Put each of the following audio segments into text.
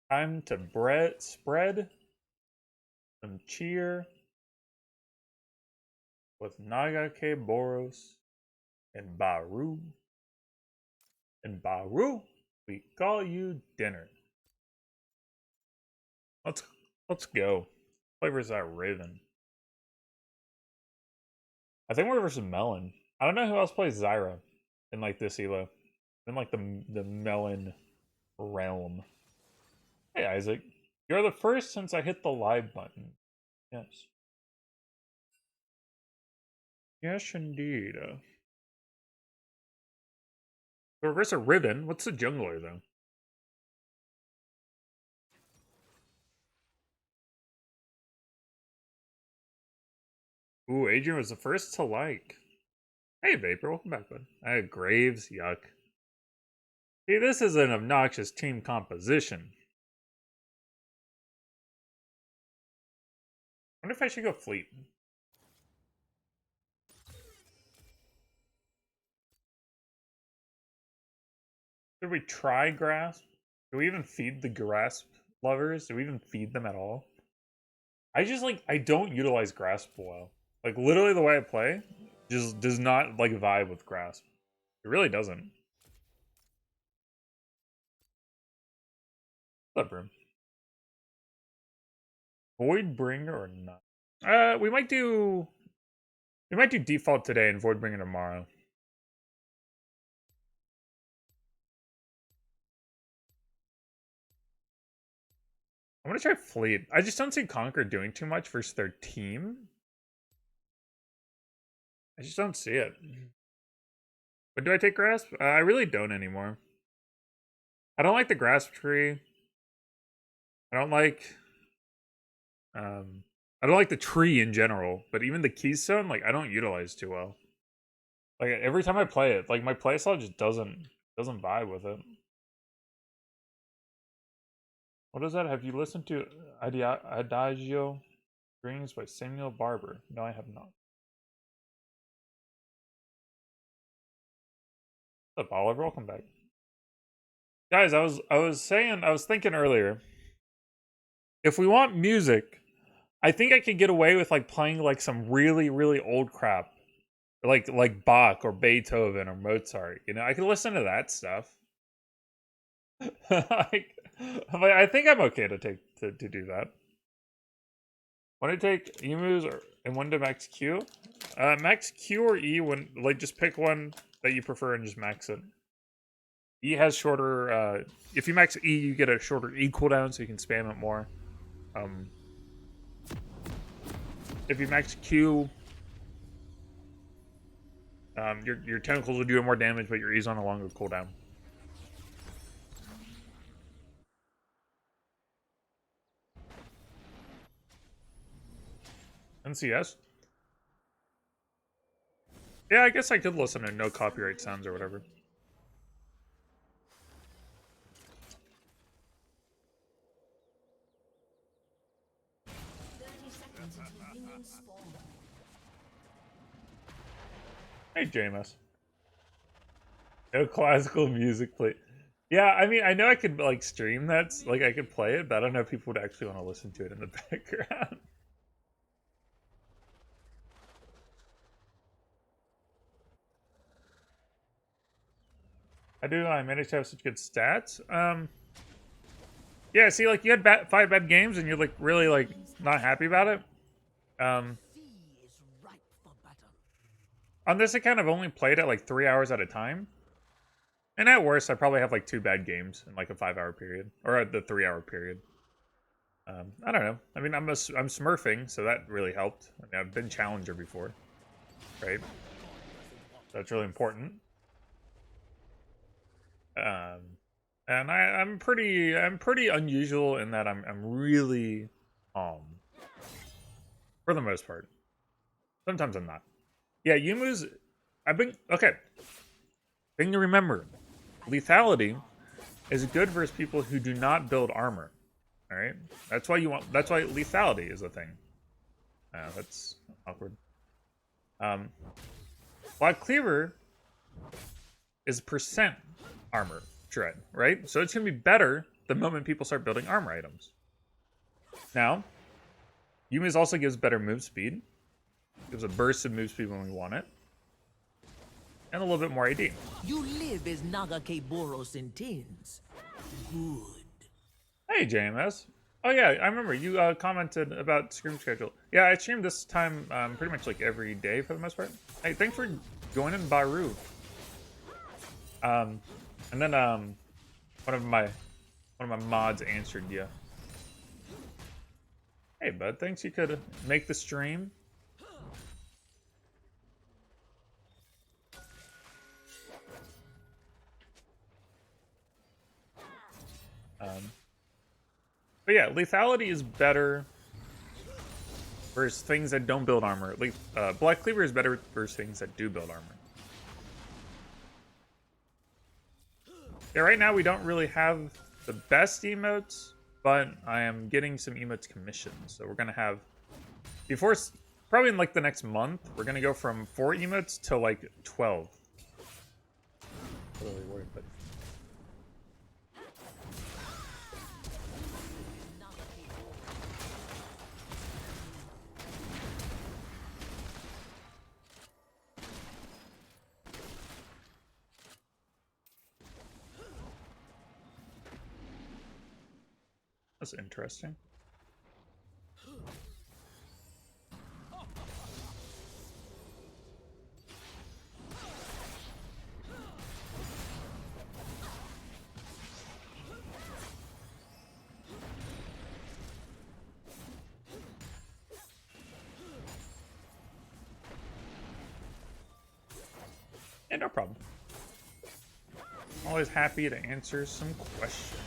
Time to spread some cheer with Nagake Boros and Baru. And Baru, we call you dinner. Let's let's go. Play versus that Raven. I think we're versus Melon. I don't know who else plays Zyra in like this elo. In like the Melon realm. Hey Isaac. You're the first since I hit the live button. Yes. Yes indeed. So versus Riven. What's the jungler though? Ooh, Adrian was the first to like. Hey Vapor, welcome back, bud. I had Graves, yuck. See, this is an obnoxious team composition. I wonder if I should go Fleet. Should we try Grasp? Do we even feed the Grasp lovers? Do we even feed them at all? I just like, I don't utilize Grasp well. Like, literally the way I play just does not like vibe with Grasp. It really doesn't. What's up, Broom? Voidbringer or not? We might do default today and Voidbringer tomorrow. I'm gonna try Fleet. I just don't see Conquer doing too much versus their team. I just don't see it. But do I take Grasp? I really don't anymore. I don't like the Grasp tree. I don't like the tree in general, but even the Keystone, like I don't utilize too well. Like every time I play it, like my playstyle just doesn't vibe with it. What is that? Have you listened to Adagio Strings by Samuel Barber? No, I have not. What's up, Oliver? Welcome back. Guys, I was thinking earlier, if we want music, I think I could get away with like playing like some really, really old crap. Like Bach or Beethoven or Mozart. You know, I could listen to that stuff. like, I think I'm okay to do that. Want to take emus and one to max Q? Max Q or E when like just pick one that you prefer and just max it. E has shorter if you max E you get a shorter E cooldown so you can spam it more. If you max Q your tentacles will do more damage but your E's on a longer cooldown. NCS? Yeah, I guess I could listen to no copyright sounds or whatever. Hey, Jameis. No classical music play. Yeah, I mean, I know I could like stream that, like I could play it, but I don't know if people would actually want to listen to it in the background. I do. I managed to have such good stats. Yeah. See, like you had 5 bad games, and you're like really like not happy about it. On this account, I've only played it like 3 hours at a time, and at worst, I probably have like 2 bad games in like a 5 hour period or the 3 hour period. I don't know. I mean, I'm smurfing, so that really helped. I mean, I've been challenger before, right? That's really important. And I'm pretty unusual in that I'm really calm for the most part. Sometimes I'm not. Yeah, Yumu's. I've been okay. Thing to remember: lethality is good versus people who do not build armor. All right, that's why you want. That's why lethality is a thing. That's awkward. Black Cleaver is percent armor, dread, right? So it's going to be better the moment people start building armor items. Now, Yumi's also gives better move speed. Gives a burst of move speed when we want it. And a little bit more AD. You live as Nagake Boros intends. Good. Hey, JMS. Oh yeah, I remember you commented about stream schedule. Yeah, I stream this time pretty much like every day for the most part. Hey, thanks for joining Baru. And then one of my mods answered you. Hey bud, thanks you could make the stream. But yeah, lethality is better versus things that don't build armor. Black Cleaver is better versus things that do build armor. Yeah, right now we don't really have the best emotes, but I am getting some emotes commissioned. So we're gonna have, probably in like the next month, we're gonna go from 4 emotes to like 12. Totally worried, but. That's interesting. Yeah, no problem. I'm always happy to answer some questions.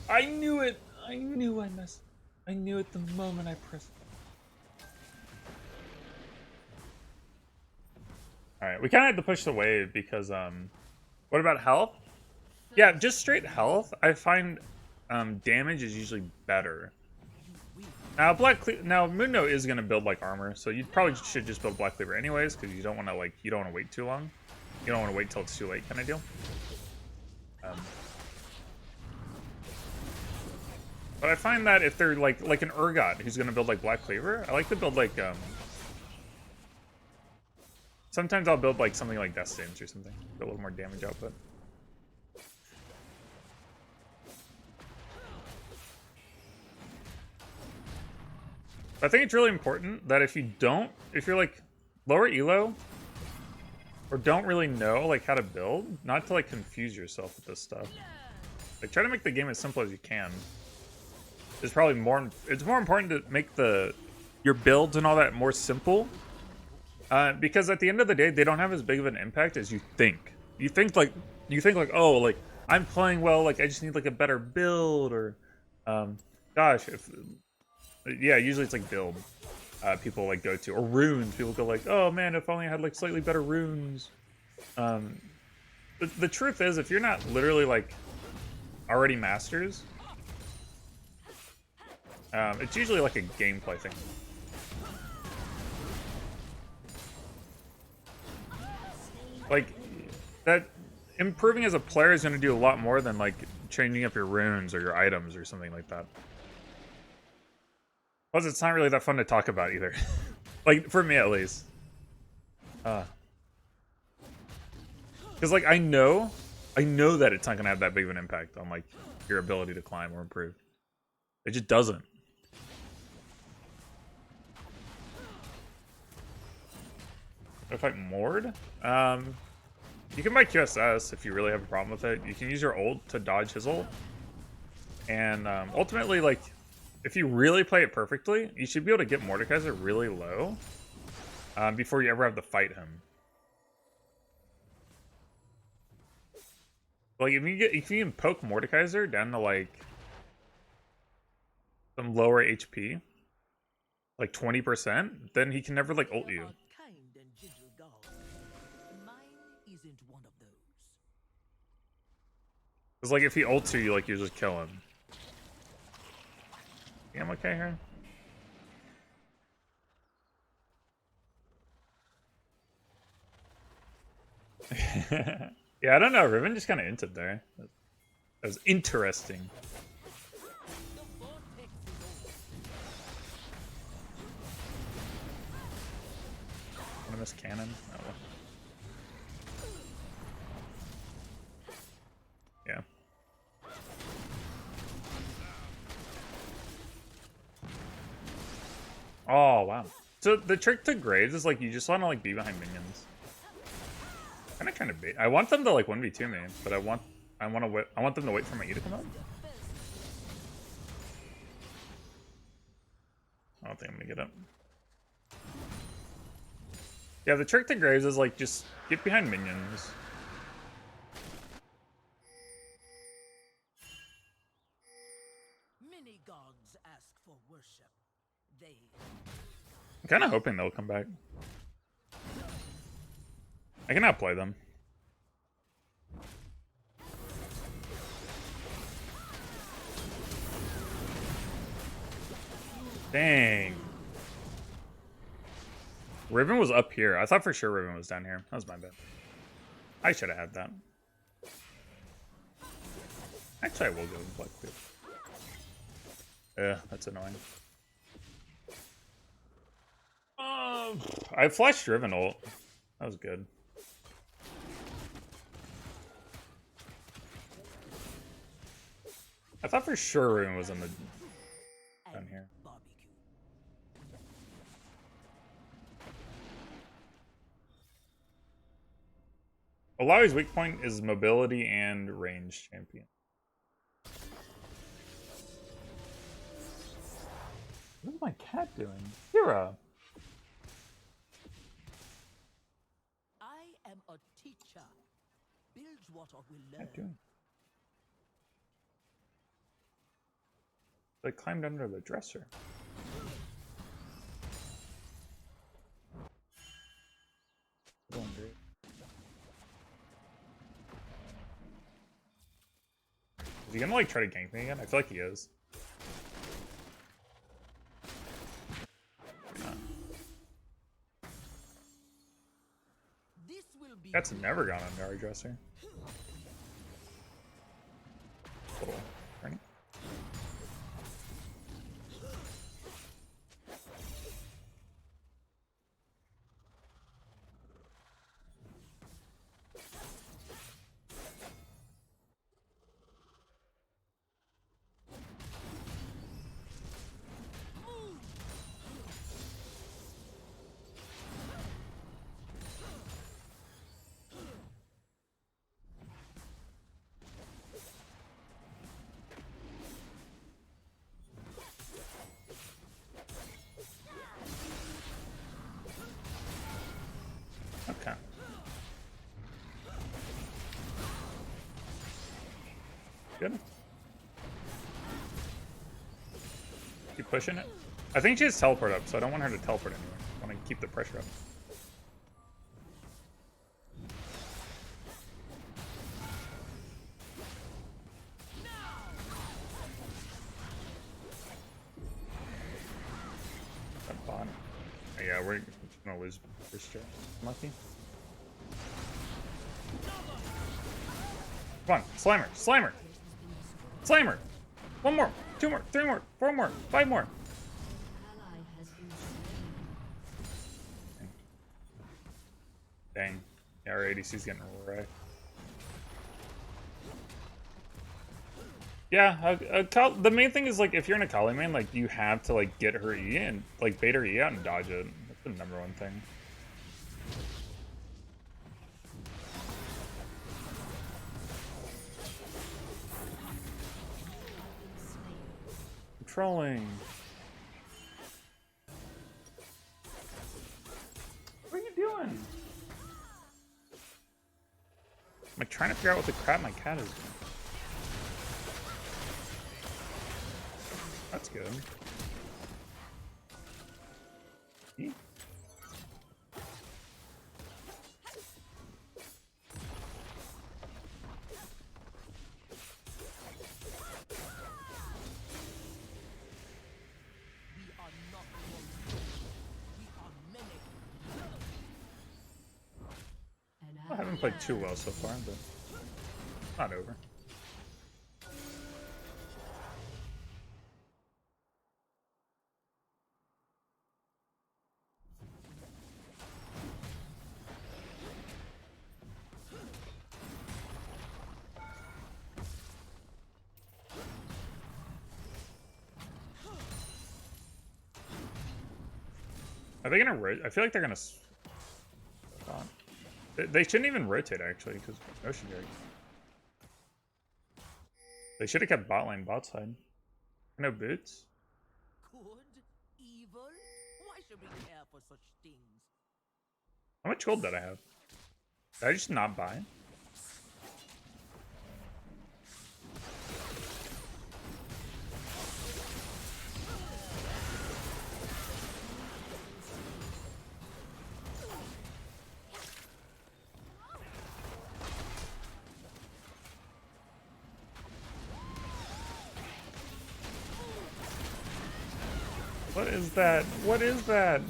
I knew it! I knew I messed. I knew it the moment I pressed. Alright, we kind of had to push the wave because, what about health? Yeah, just straight health, I find damage is usually better. Now, now Mundo is going to build, like, armor, so you probably should just build Black Cleaver anyways, because you don't want to, like, you don't want to wait too long. You don't want to wait till it's too late, kind of deal. But I find that if they're like an Urgot who's gonna build like Black Cleaver, I like to build like sometimes I'll build like something like Death Stance or something, get a little more damage output. I think it's really important that if you're like lower elo or don't really know like how to build, not to like confuse yourself with this stuff. Like try to make the game as simple as you can. It's probably more. It's more important to make your builds and all that more simple, because at the end of the day, they don't have as big of an impact as you think. You think like oh, like I'm playing well, like I just need like a better build or, gosh, usually it's like build. People like go to or runes. People go like, oh man, if only I had like slightly better runes. The truth is, if you're not literally like already masters. It's usually like a gameplay thing. Like, that improving as a player is going to do a lot more than like changing up your runes or your items or something like that. Plus, it's not really that fun to talk about either. Like, for me at least. Because like, I know that it's not going to have that big of an impact on like your ability to climb or improve. It just doesn't. If I Mord, you can buy QSS if you really have a problem with it. You can use your ult to dodge his ult, and ultimately, like, if you really play it perfectly, you should be able to get Mordekaiser really low before you ever have to fight him. Like, if you can poke Mordekaiser down to like some lower HP, like 20%, then he can never like ult you. It's like if he ults you, like you just kill him. Yeah, I'm okay here. Yeah, I don't know. Riven just kind of entered there. That was interesting. Want to miss cannon? Oh. Yeah. Oh wow. So the trick to Graves is like you just want to like be behind minions. Kind of trying to bait. I want them to like 1v2 me, but I want them to wait for my E to come out. I don't think I'm gonna get up. Yeah, the trick to Graves is like just get behind minions. Many gods ask for worship. They I'm kind of hoping they'll come back. I can outplay them. Dang. Riven was up here. I thought for sure Riven was down here. That was my bad. I should have had that. Actually, I will go with Black too. Yeah, that's annoying. I flashed Riven ult. That was good. I thought for sure Riven was in the down here. Illaoi's weak point is mobility and range champion. What is my cat doing? Kira! I am a teacher. Build what I will learn. What doing? They climbed under the dresser. Going great. Is he gonna like try to gank me again? I feel like he is. This will be That's never gone under our dresser. Cool. Right? Okay. Good. Keep pushing it. I think she has teleport up, so I don't want her to teleport anywhere. I want to keep the pressure up. That bot. Yeah, we're gonna lose this turn. Lucky. Come on, Slimer, Slimer! Slimer! One more, 2 more, 3 more, 4 more, 5 more. Dang. Yeah, our ADC's getting wrecked. Yeah, the main thing is, like, if you're in a Kali main, like, you have to, like, get her E and, like, bait her E out and dodge it. That's the #1 thing. Trolling. What are you doing? I'm like trying to figure out what the crap my cat is doing. That's good. played too well so far, but not over. Are they gonna rotate? I feel like they're gonna. They shouldn't even rotate actually, because Ocean Drake. They should have kept bot lane bot side. No boots. Good, evil. Why should we care for such things? How much gold did I have? Did I just not buy? What is that? What is that?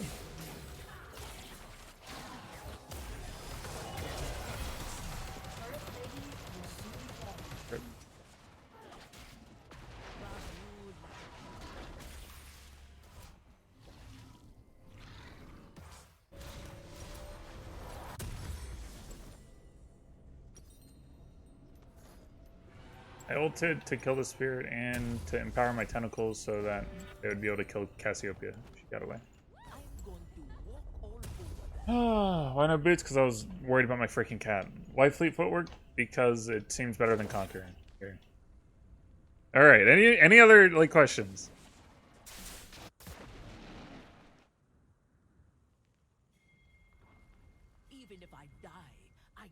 I ulted to kill the spirit and to empower my tentacles so that they would be able to kill Cassiopeia. She got away. Why no boots? Because I was worried about my freaking cat. Why fleet footwork? Because it seems better than conquering. Here. All right. Any other like questions? Even if I die in.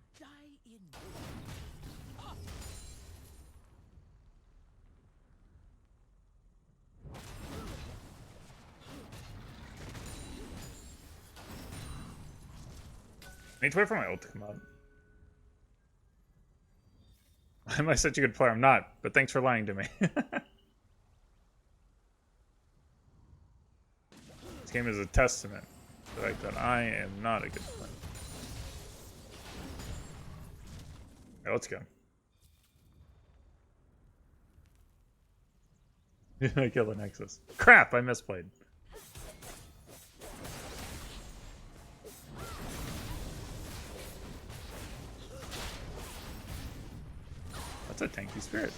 I need to wait for my ult to come out. Am I such a good player? I'm not, but thanks for lying to me. This game is a testament to the fact that I am not a good player. Alright, let's go. I killed the Nexus. Crap, I misplayed. That's a tanky spirit.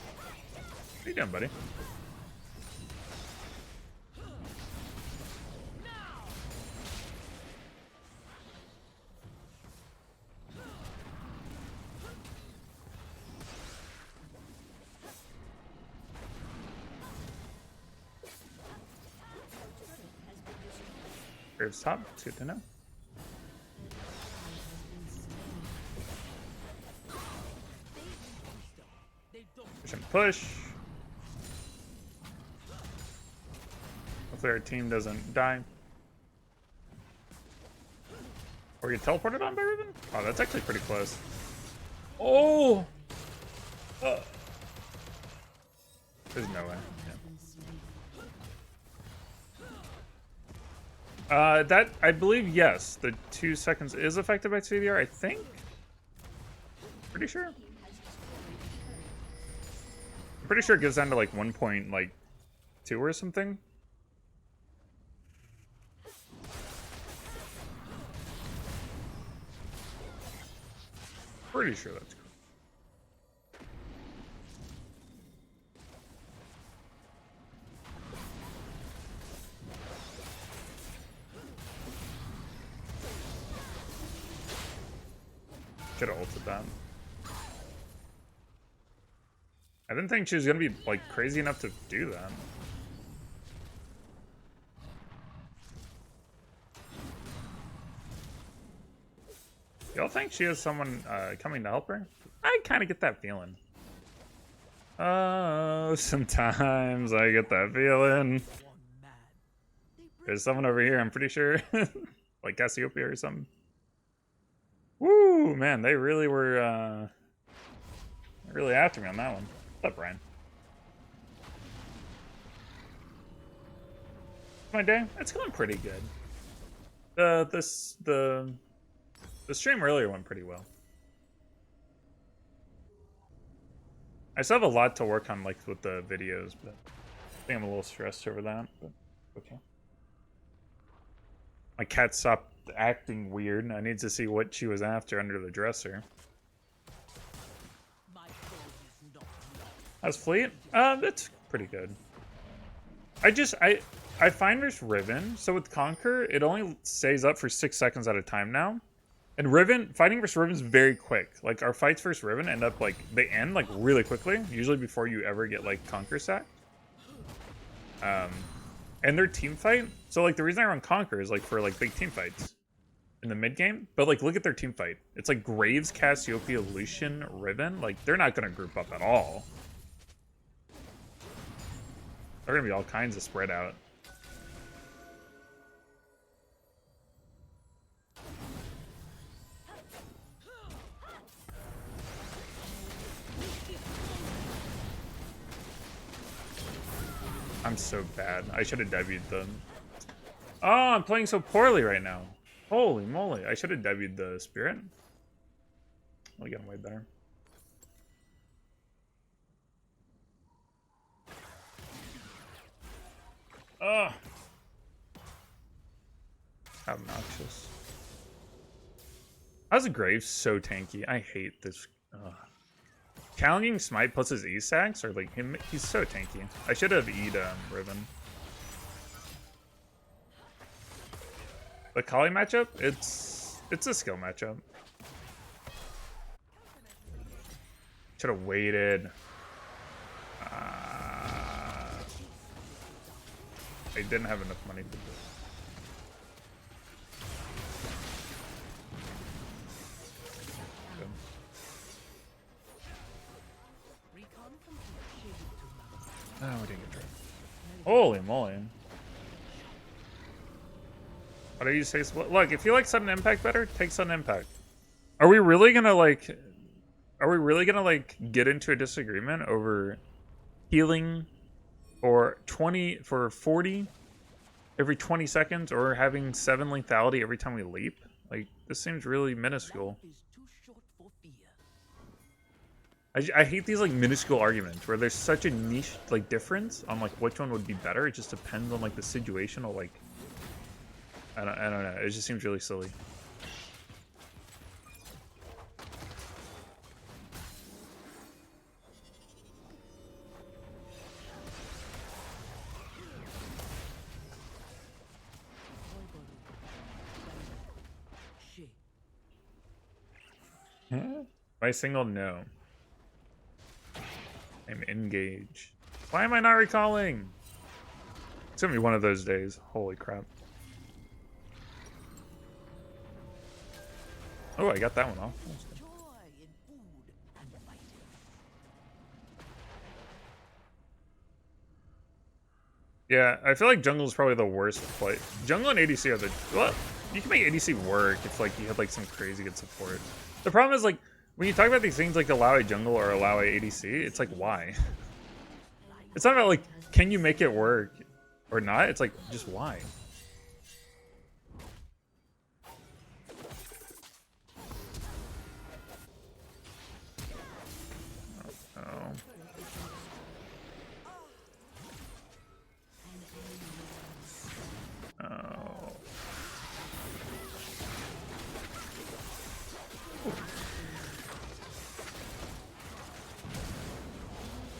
What are you doing, buddy? Graves top, it's good to know. Push and push. Hopefully our team doesn't die. Or get teleported on by Riven? Oh, that's actually pretty close. Oh! There's no way. Yeah. That, I believe, yes. The 2 seconds is affected by CDR, I think? Pretty sure. I'm pretty sure it goes down to like 1.2 or something. Pretty sure that's correct. Should have ulted that. I didn't think she was gonna be like crazy enough to do that. Y'all think she has someone coming to help her? I kind of get that feeling. Oh, sometimes I get that feeling. There's someone over here, I'm pretty sure. Like Cassiopeia or something. Woo, man, they really were really after me on that one. What's up, Brian? My day? It's going pretty good. The stream earlier went pretty well. I still have a lot to work on, like with the videos, but I think I'm a little stressed over that. But okay. My cat stopped acting weird. I need to see what she was after under the dresser. How's Fleet? That's pretty good. I find there's Riven, so with Conquer, it only stays up for 6 seconds at a time now. And Riven, fighting versus Riven is very quick. Like, our fights versus Riven end up, like, they end, like, really quickly. Usually before you ever get, like, Conquer sacked. And their team fight, so, like, the reason I run Conquer is, like, for, like, big team fights in the mid game. But, like, look at their team fight. It's, like, Graves, Cassiopeia, Lucian, Riven. Like, they're not going to group up at all. They're going to be all kinds of spread out. I'm so bad. I should have debuted them. Oh, I'm playing so poorly right now. Holy moly. I should have debuted the Spirit. I'll get him way better. Ugh. Obnoxious. How's the Graves so tanky? I hate this. Challenging Smite plus his E-Sacks, or like him, he's so tanky. I should have E'd Riven. The Kali matchup, it's a skill matchup. Should have waited. I didn't have enough money to do it. Oh, we didn't get dragged. Holy moly. What do you say? Look, if you like sudden impact better, take sudden impact. Are we really gonna like get into a disagreement over healing for 40 every 20 seconds or having 7 lethality every time we leap? Like, this seems really minuscule. I hate these like minuscule arguments where there's such a niche like difference on like which one would be better. It just depends on like the situational like I don't know. It just seems really silly. By single, no. I'm engaged. Why am I not recalling? It's gonna be one of those days. Holy crap. Oh, I got that one off. Yeah, I feel like jungle is probably the worst play. Jungle and ADC are the... Well, you can make ADC work if like you have like some crazy good support. The problem is like, when you talk about these things like allow a jungle or allow a ADC, it's like, why? It's not about like, can you make it work or not? It's like, just why? Oh. Oh.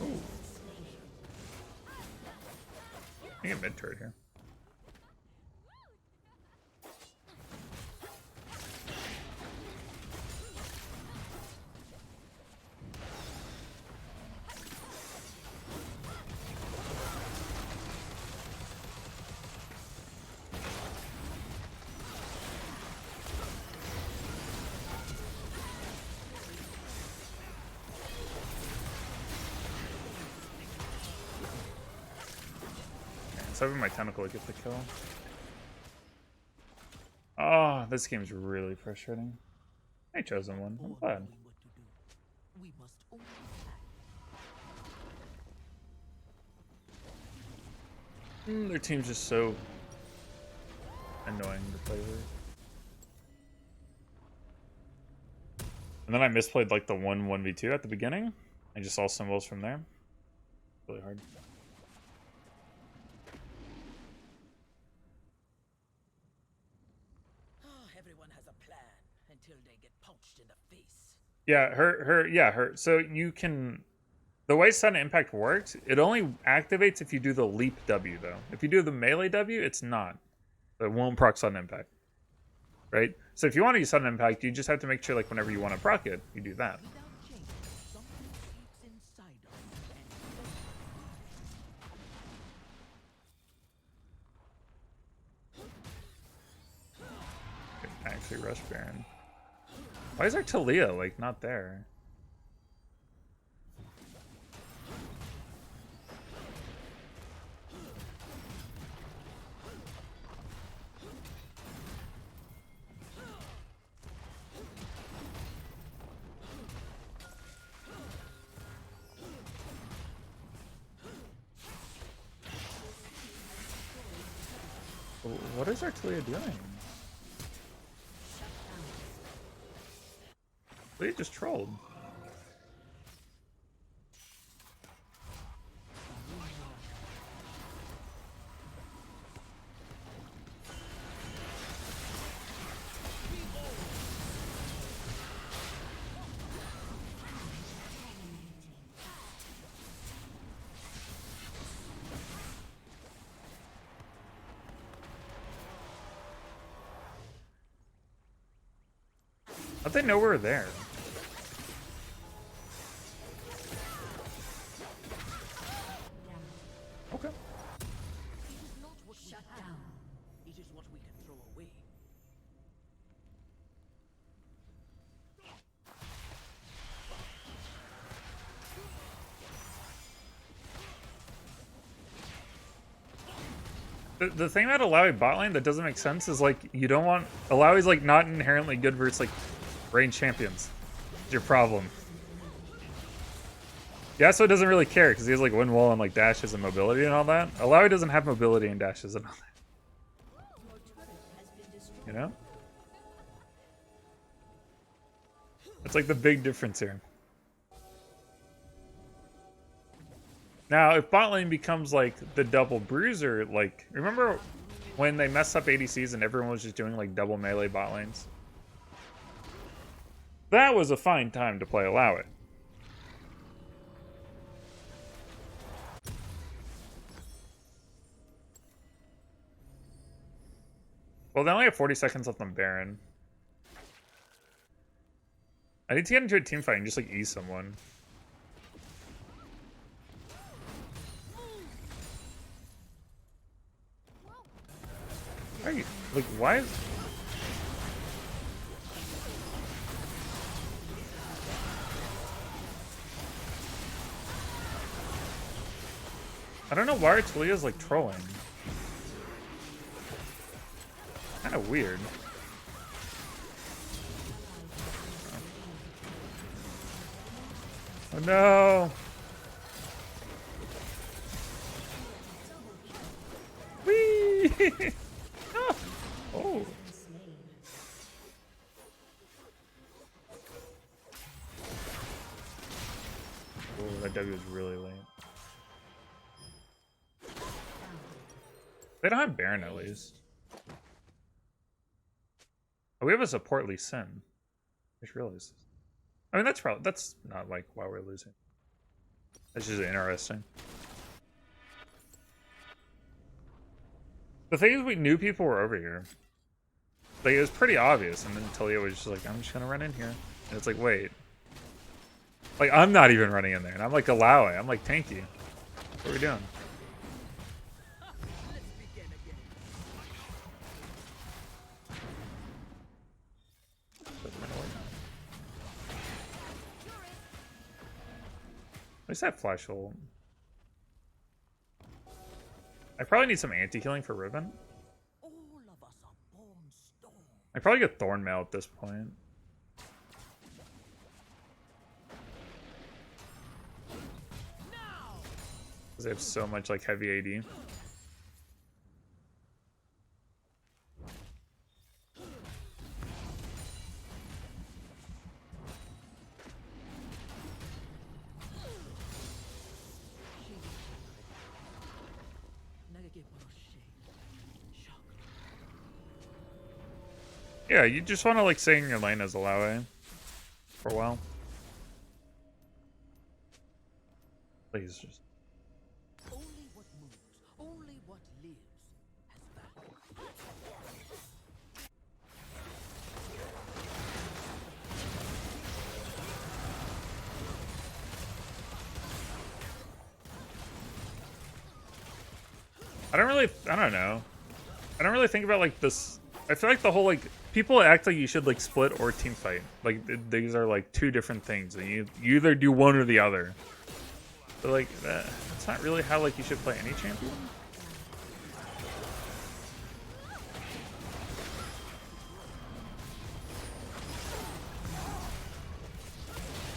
Ooh. I get mid turret here. So my tentacle to get the kill. Oh, this game's really frustrating. I chosen one. I'm glad. Their team's just so annoying to play with. And then I misplayed like the 1-1v2 at the beginning. I just saw symbols from there. Really hard. Everyone has a plan until they get punched in the face. Yeah, her. So you can. The way sudden impact works, it only activates if you do the leap W though. If you do the melee W, it's not. It won't proc sudden impact. Right? So if you want to use sudden impact, you just have to make sure like whenever you want to proc it, you do that. Without change, something sleeps inside us Can actually rush Baron. Why is our Talia like not there? What is our Talia doing? Talia just trolled. How'd they know we were there? Okay. It is not what we have. It is what we can throw away. The thing about Illaoi bot lane that doesn't make sense is like you don't want Illaoi's like not inherently good versus like range champions. It's your problem. Yasuo doesn't really care because he has like wind wall and like dashes and mobility and all that. Illaoi doesn't have mobility and dashes and all that. You know? That's like the big difference here. Now, if bot lane becomes like the double bruiser, like remember when they messed up ADCs and everyone was just doing like double melee bot lanes? That was a fine time to play Illaoi. Well, they only have 40 seconds left on Baron. I need to get into a team fight and just like ease someone. Why are you, like, why is... I don't know why Talia's like trolling. Kind of weird. Oh no! Whee! Ah! Oh! Oh, that W was really late. They don't have Baron at least. Oh, we have a support Lee Sin. I just realized. I mean, that's not like why we're losing. That's just interesting. The thing is, we knew people were over here. Like, it was pretty obvious, and then Talia was just like, I'm just gonna run in here. And it's like, wait. Like, I'm not even running in there, and I'm like Illaoi. I'm like tanky. What are we doing? Let's begin again. At least that flash ult. I probably need some anti-healing for Riven. All of us are born stone. I probably get Thornmail at this point. Because they have so much like heavy AD. Yeah, you just want to like stay in your lane as Illaoi for a while. Please just. Only what moves, only what lives has value. I don't know. I don't really think about like this. I feel like the whole like people act like you should like split or team fight. Like these are like two different things, and you either do one or the other. But like that's not really how like you should play any champion.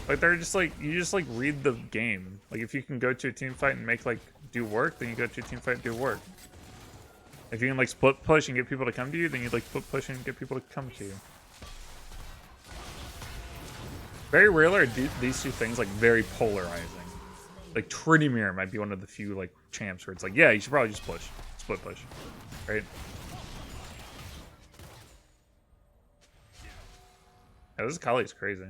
Like they're just like you just like read the game. Like if you can go to a team fight and make like do work, then you go to a team fight and do work. If you can like split push and get people to come to you, then you like split push and get people to come to you. Very rarely are these two things like very polarizing. Like Trinimir might be one of the few like champs where it's like, yeah, you should probably just push, split push, right? Yeah, this Kali's crazy.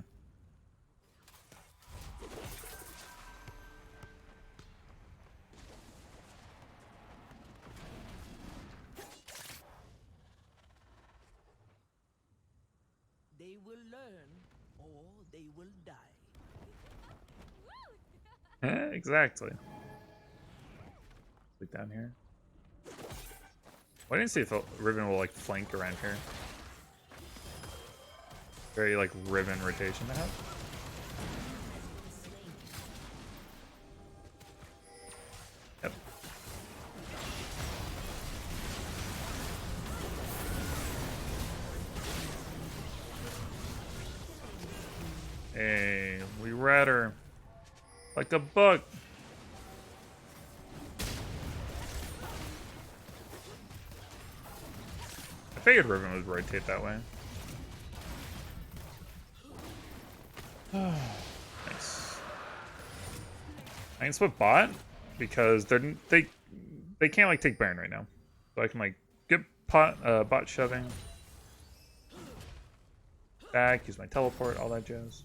They will learn, or they will die. Exactly. Look down here. Why didn't see if Riven will like flank around here? Very like Riven rotation to have. Yep. Hey, we read her like a book. I figured Riven would rotate that way. Nice. I can split bot because they can't like take Baron right now, so I can like get bot shoving back, use my teleport, all that jazz.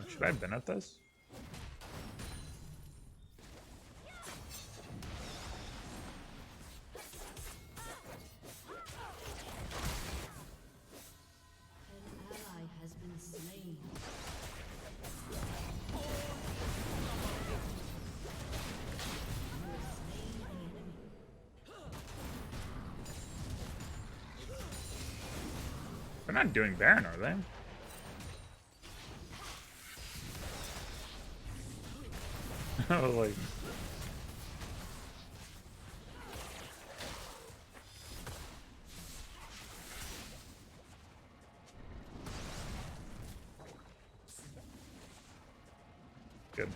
Should I have been at this? They're not doing Baron, are they? I was like... Good.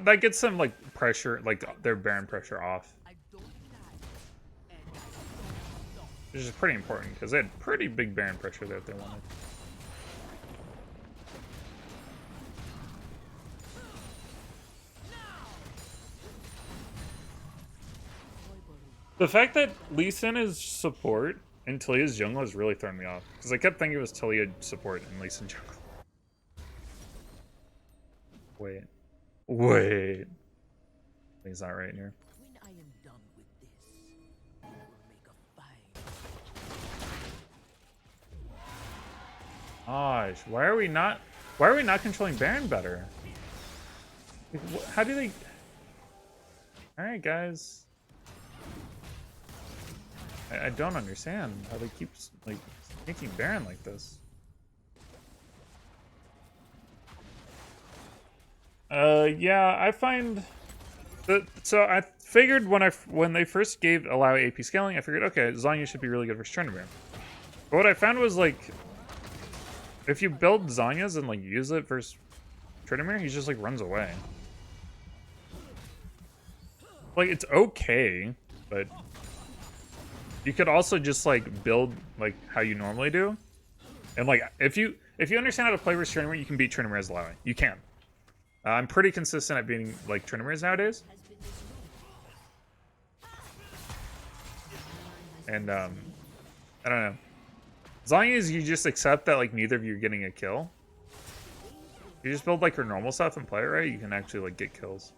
That gets some like pressure, like their Baron pressure off. Which is pretty important because they had pretty big Baron pressure there if they wanted. The fact that Lee Sin is support and Talia's jungle is really throwing me off. Because I kept thinking it was Talia support and Lee Sin jungle. Wait. Wait. He's not right here. When I am done with this, I will make a fine. Gosh, why are we not controlling Baron better? Like, how do they... Alright, guys. I don't understand how they keep like making Baron like this. Yeah, I find that so I figured when they first gave Illaoi AP scaling, I figured okay, Zanya should be really good for Tryndamere. But what I found was like if you build Zanya's and like use it versus Tryndamere, he just like runs away. Like, it's okay, but you could also just like build like how you normally do. And like if you understand how to play with Trinimir, you can beat Trinimir as Illaoi. You can. I'm pretty consistent at beating like Trinimirs nowadays. And I don't know. As long as you just accept that like neither of you are getting a kill, you just build like your normal stuff and play it right, you can actually like get kills.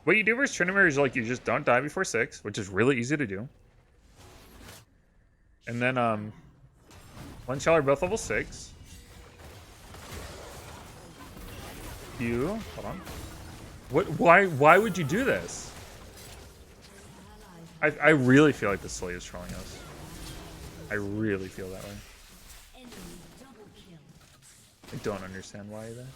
What you do versus Trinimir is like you just don't die before 6, which is really easy to do. And then one shell are both level 6. You hold on. What? Why would you do this? I really feel like the Slay is trolling us. I really feel that way. I don't understand why either.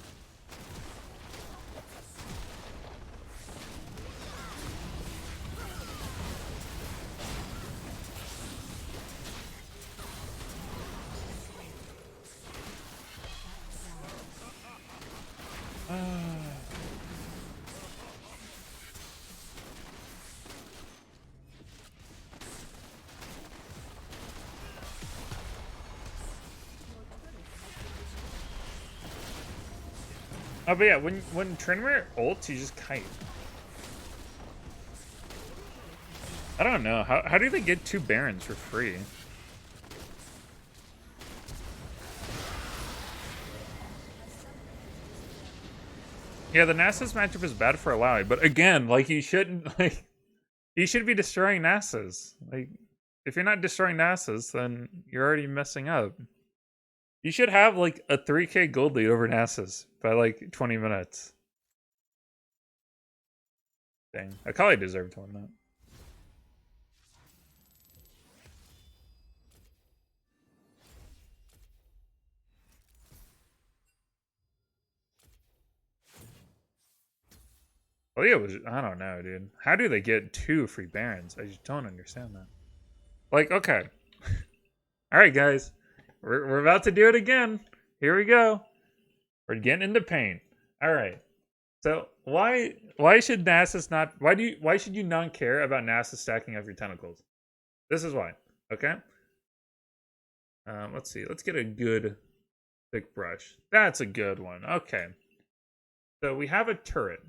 Oh, but yeah, when Trinimir ults, you just kite. I don't know. How do they get 2 Barons for free? Yeah, the Nasus matchup is bad for Illaoi, but again, like you shouldn't like you should be destroying Nasus. Like if you're not destroying Nasus, then you're already messing up. You should have like a 3k gold lead over Nasus by like 20 minutes. Dang, Akali deserved to win that. Well, yeah, I don't know, dude. How do they get 2 free Barons? I just don't understand that. Like, okay. All right, guys. We're about to do it again. Here we go. We're getting into pain. All right. So why should Nasus not why should you not care about Nasus stacking up your tentacles? This is why. Okay. Let's see. Let's get a good thick brush. That's a good one. Okay. So we have a turret.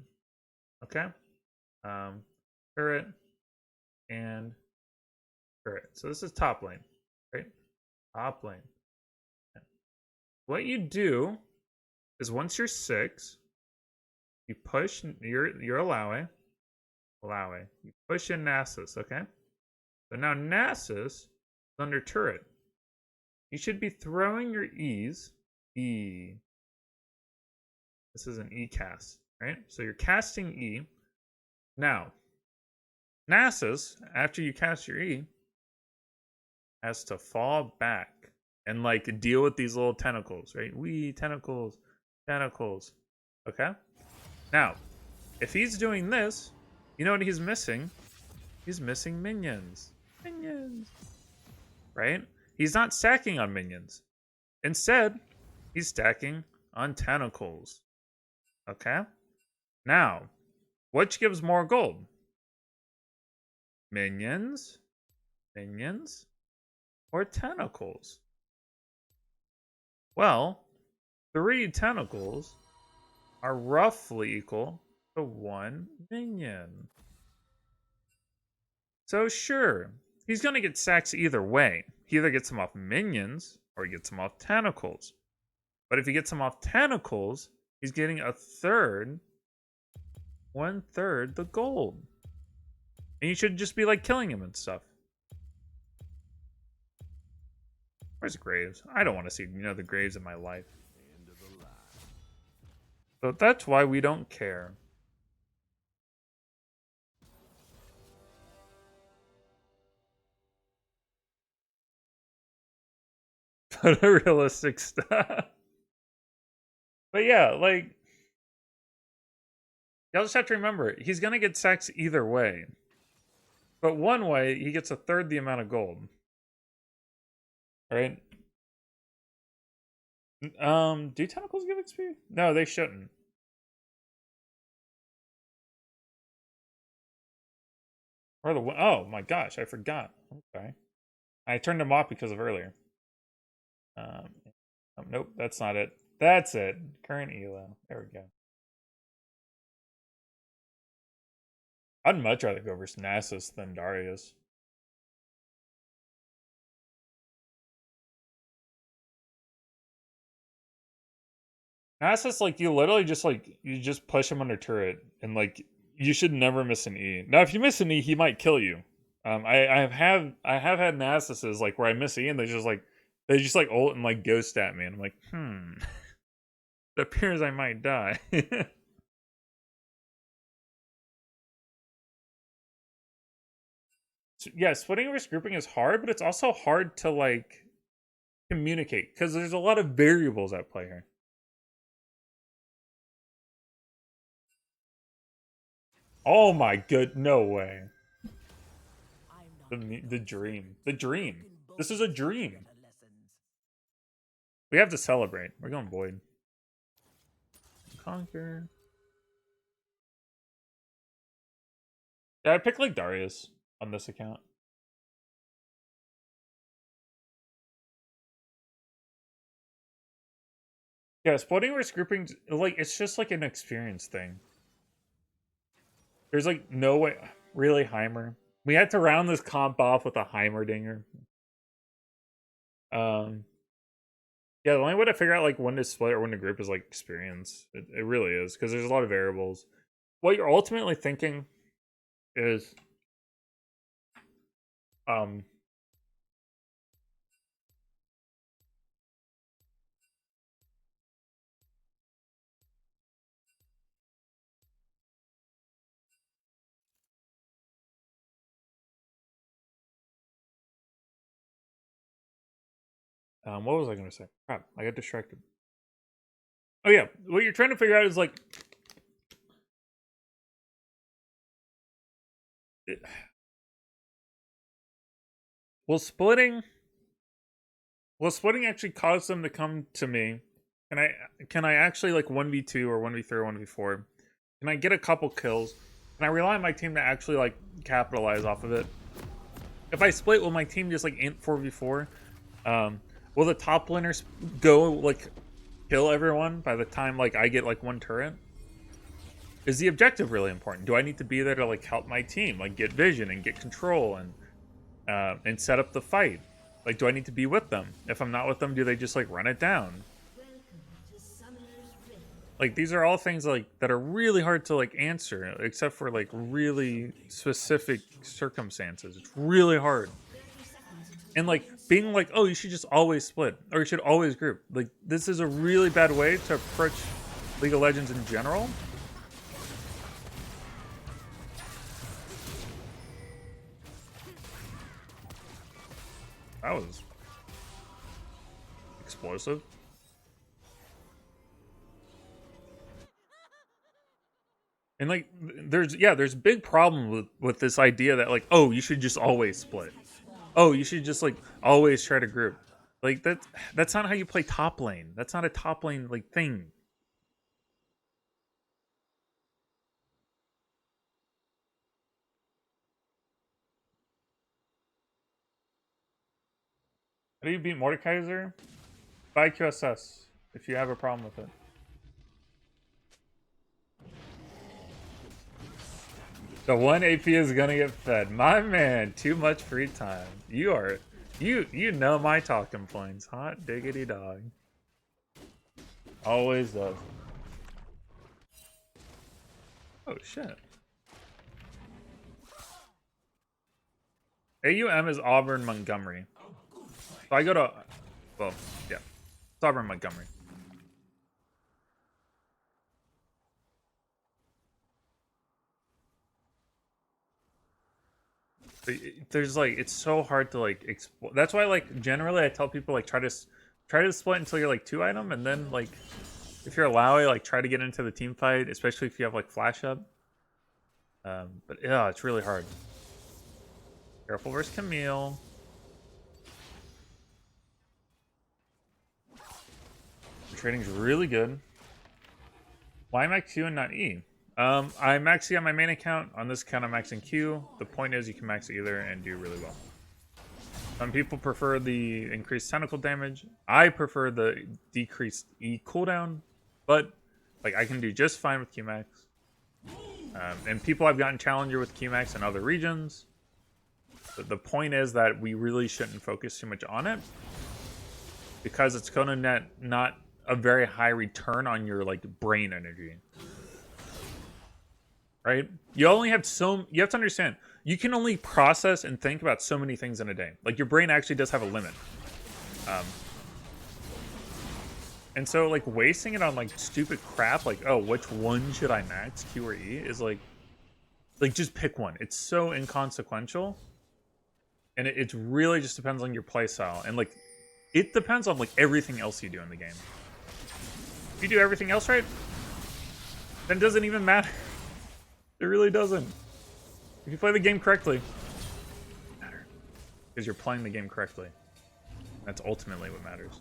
Okay. Turret and turret. So this is top lane, right? Top lane. What you do is once you're 6, you push your Illaoi. You push in Nasus, okay? So now Nasus is under turret. You should be throwing your E's. E. This is an E cast, right? So you're casting E. Now, Nasus, after you cast your E, has to fall back and like deal with these little tentacles, right? Tentacles. Okay? Now, if he's doing this, you know what he's missing? He's missing minions. Right? He's not stacking on minions. Instead, he's stacking on tentacles. Okay? Now, which gives more gold? Minions, or tentacles? Well, 3 tentacles are roughly equal to 1 minion. So sure, he's going to get sacks either way. He either gets them off minions or he gets them off tentacles. But if he gets them off tentacles, he's getting 1/3 the gold. And you should just be like killing him and stuff. Where's Graves? I don't want to see the Graves in my life. So that's why we don't care. Photorealistic stuff. But yeah, like y'all just have to remember, he's gonna get sacks either way. But one way, he gets 1/3 the amount of gold. Alright? Do tentacles give XP? No, they shouldn't. Or the oh my gosh, I forgot. Okay, I turned them off because of earlier. Nope, that's not it. That's it. Current elo. There we go. I'd much rather go versus Nasus than Darius. Nasus, like, you literally just like you just push him under turret, and like you should never miss an E. Now, if you miss an E, he might kill you. I have had Nasuses like where I miss E and they just like ult and like ghost at me, and I'm like, it appears I might die. So, yeah, splitting versus grouping is hard, but it's also hard to like communicate because there's a lot of variables at play here. Oh my good, no way. The dream. The dream. This is a dream. We have to celebrate. We're going void. Conquer. Yeah, I pick like Darius on this account. Yeah, splitting versus grouping, like, it's just like an experience thing. There's like no way. Really, Heimer? We had to round this comp off with a Heimerdinger. Yeah, the only way to figure out like when to split or when to group is like experience. It really is, because there's a lot of variables. What you're ultimately thinking is um what was I gonna say? Crap, I got distracted. Oh yeah, what you're trying to figure out is like it, will splitting will splitting actually cause them to come to me? Can I actually like 1v2 or 1v3 or 1v4? Can I get a couple kills? Can I rely on my team to actually like capitalize off of it? If I split, will my team just like int 4v4? Will the top laners go like kill everyone by the time like I get like one turret? Is the objective really important? Do I need to be there to like help my team, like get vision and get control and set up the fight? Like, do I need to be with them? If I'm not with them, do they just like run it down? Like, these are all things like that are really hard to like answer, except for like really specific circumstances. It's really hard. And like being like, oh, you should just always split or you should always group. Like, this is a really bad way to approach League of Legends in general. That was explosive. And like there's big problem with this idea that like, oh, you should just always split. Oh, you should just like always try to group. Like that's not how you play top lane. That's not a top lane like thing. How do you beat Mordekaiser? Buy QSS if you have a problem with it. The one AP is gonna get fed. My man, too much free time. You know my talking points. Hot diggity dog. Always does. Oh shit. AUM is Auburn Montgomery. So I go to well, yeah. It's Auburn Montgomery. There's like it's so hard to like explore. That's why like generally I tell people like try to split until you're like 2 item, and then like if you're Illaoi, like try to get into the team fight, especially if you have like flash up. But yeah, it's really hard. Careful versus Camille. The trading's really good. Why am I Q and not E? I'm maxing on my main account. On this account, I'm maxing Q. The point is you can max either and do really well. Some people prefer the increased tentacle damage. I prefer the decreased E cooldown, but like I can do just fine with Qmax. And people have gotten Challenger with Qmax in other regions. But the point is that we really shouldn't focus too much on it because it's going to net not a very high return on your like brain energy. Right? You only have you have to understand, you can only process and think about so many things in a day. Like your brain actually does have a limit. And so like wasting it on like stupid crap, like, oh, which one should I max, Q or E, is like just pick one. It's so inconsequential. And it really just depends on your playstyle. And like, it depends on like everything else you do in the game. If you do everything else right, then it doesn't even matter. It really doesn't. If you play the game correctly, it doesn't matter. Because you're playing the game correctly. That's ultimately what matters.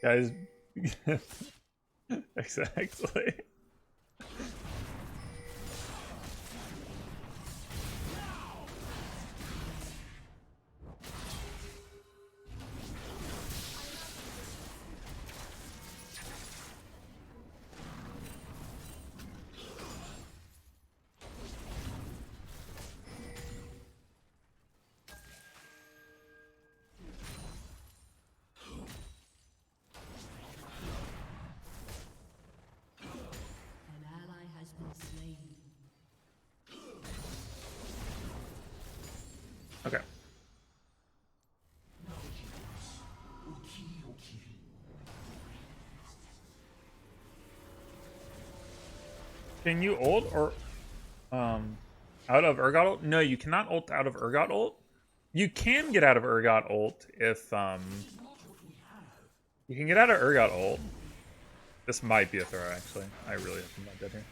Guys, exactly. Okay. Can you ult or out of Urgot ult? No, you cannot ult out of Urgot ult. You can get out of Urgot ult if you can get out of Urgot ult. This might be a throw actually. I really have to not dead here.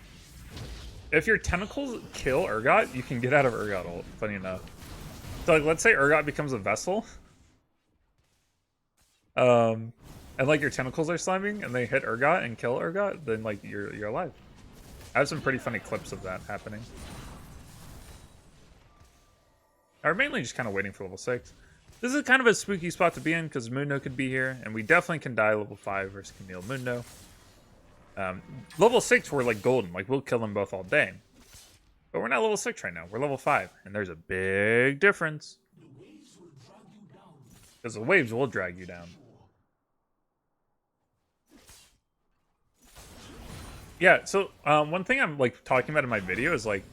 If your tentacles kill Urgot, you can get out of Urgot ult, funny enough. So like let's say Urgot becomes a vessel. And like your tentacles are slamming and they hit Urgot and kill Urgot, then like you're alive. I have some pretty funny clips of that happening. I'm mainly just kind of waiting for level 6. This is kind of a spooky spot to be in because Mundo could be here, and we definitely can die level 5 versus Camille Mundo. Level 6, we're like golden. Like, we'll kill them both all day. But we're not level 6 right now. We're level 5, and there's a big difference. Because the waves will drag you down. Yeah, so one thing I'm like talking about in my video is like,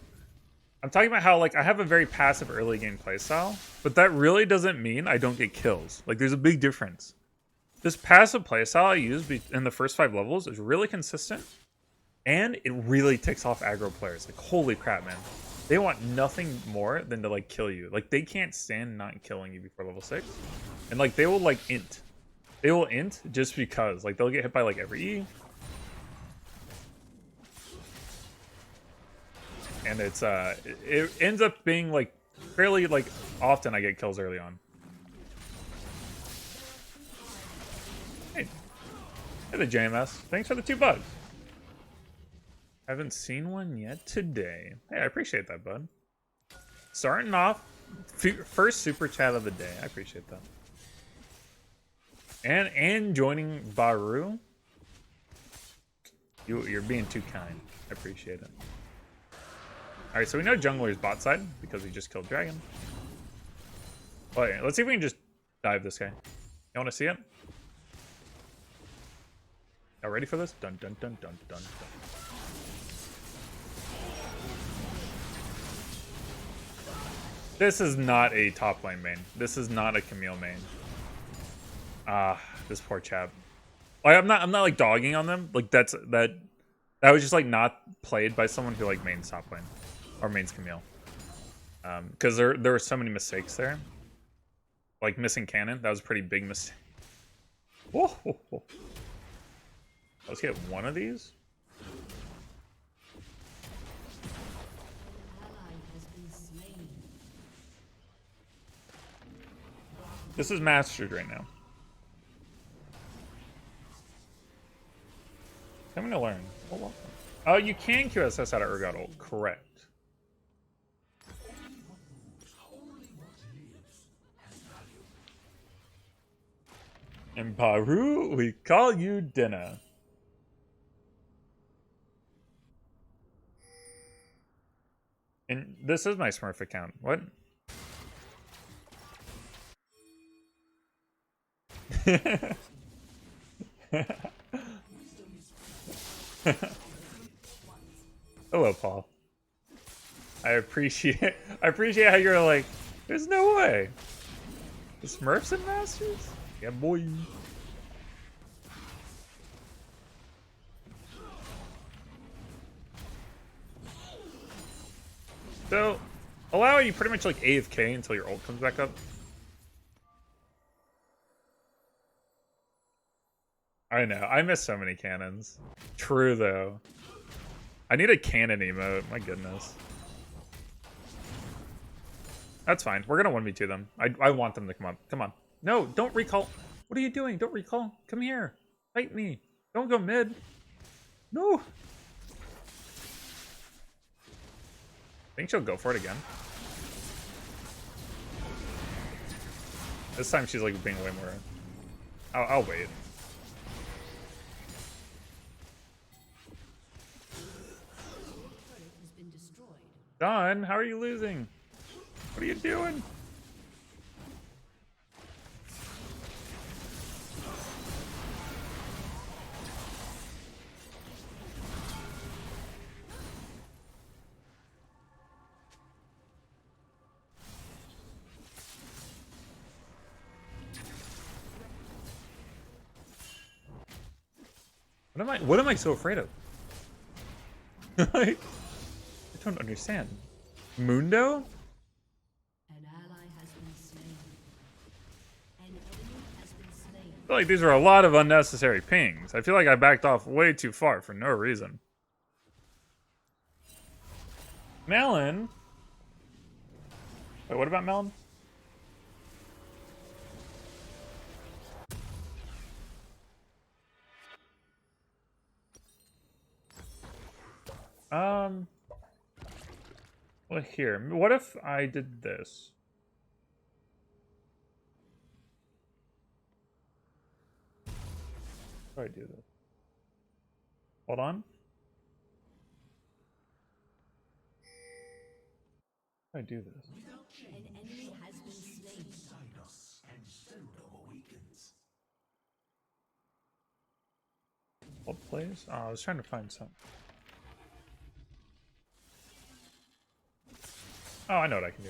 I'm talking about how like I have a very passive early game playstyle, but that really doesn't mean I don't get kills. Like there's a big difference. This passive playstyle I use in the first 5 levels is really consistent, and it really ticks off aggro players. Like holy crap, man. They want nothing more than to like kill you. Like they can't stand not killing you before level 6. And like they will like int. They will int just because. Like they'll get hit by like every E. And it's it ends up being like fairly like often I get kills early on. Hey the JMS, thanks for the 2 bucks. Haven't seen one yet today. Hey, I appreciate that, bud. Starting off, first super chat of the day. I appreciate that. And joining Baru. You're being too kind. I appreciate it. Alright, so we know jungler's bot side because we just killed Dragon. Oh, yeah, let's see if we can just dive this guy. You want to see it? Y'all ready for this? Dun dun dun dun dun dun. This is not a top lane main. This is not a Camille main. This poor chap. Like, I'm not like dogging on them. Like that was just like not played by someone who like mains top lane. Or mains Camille. Because there were so many mistakes there. Like missing cannon. That was a pretty big mistake. Whoa. Let's get one of these. This is mastered right now. I'm gonna learn. Oh, welcome. Oh, you can QSS out of Urgot ult. Correct. In Peru, we call you dinner. And this is my Smurf account. What? Hello, Paul. I appreciate how you're like, there's no way. The Smurfs and Masters? Yeah, boy. So, allow you pretty much like AFK until your ult comes back up. I know. I miss so many cannons. True, though. I need a cannon emote. My goodness. That's fine. We're going to 1v2 them. I want them to come up. Come on. No, don't recall. What are you doing? Don't recall. Come here. Fight me. Don't go mid. No. I think she'll go for it again. This time she's like being way more... I'll wait. Don, how are you losing? What are you doing? What am I so afraid of? I don't understand. Mundo? An ally has been slain. An enemy has been slain. I feel like these are a lot of unnecessary pings. I feel like I backed off way too far for no reason. Melon? Wait, what about Melon? Well, here. What if I did this? How do I do this? Hold on. How do I do this? An enemy has been slain. What plays? Oh, I was trying to find some. Oh, I know what I can do.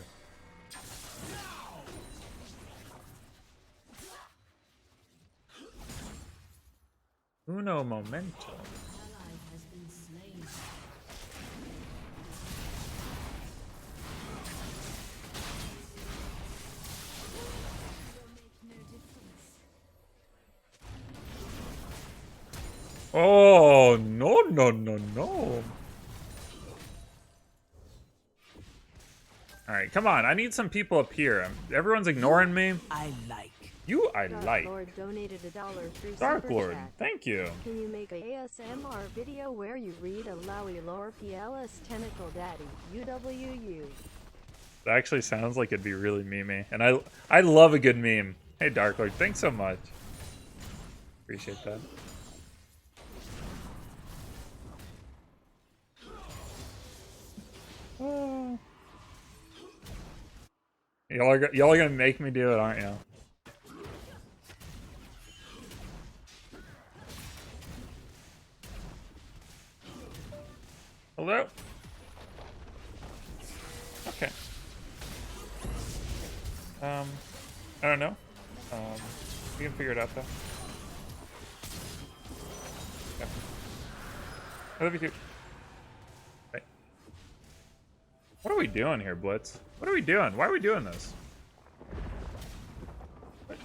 Uno momento. Ally has been slain. Oh, no, no, no, no. All right, come on. I need some people up here. Everyone's ignoring me. I like. You, I Dark like. Lord donated $1 through Dark Super Lord, Chat. thank you. Can you make a ASMR video where you read Illaoi lore PLS Tentacle Daddy UWU? That actually sounds like it'd be really memey. And I love a good meme. Hey, Dark Lord, thanks so much. Appreciate that. Oh. Y'all are gonna make me do it, aren't you? Hello? Okay. I don't know. We can figure it out though. Okay. I love you too. Right. What are we doing here, Blitz? What are we doing? Why are we doing this? An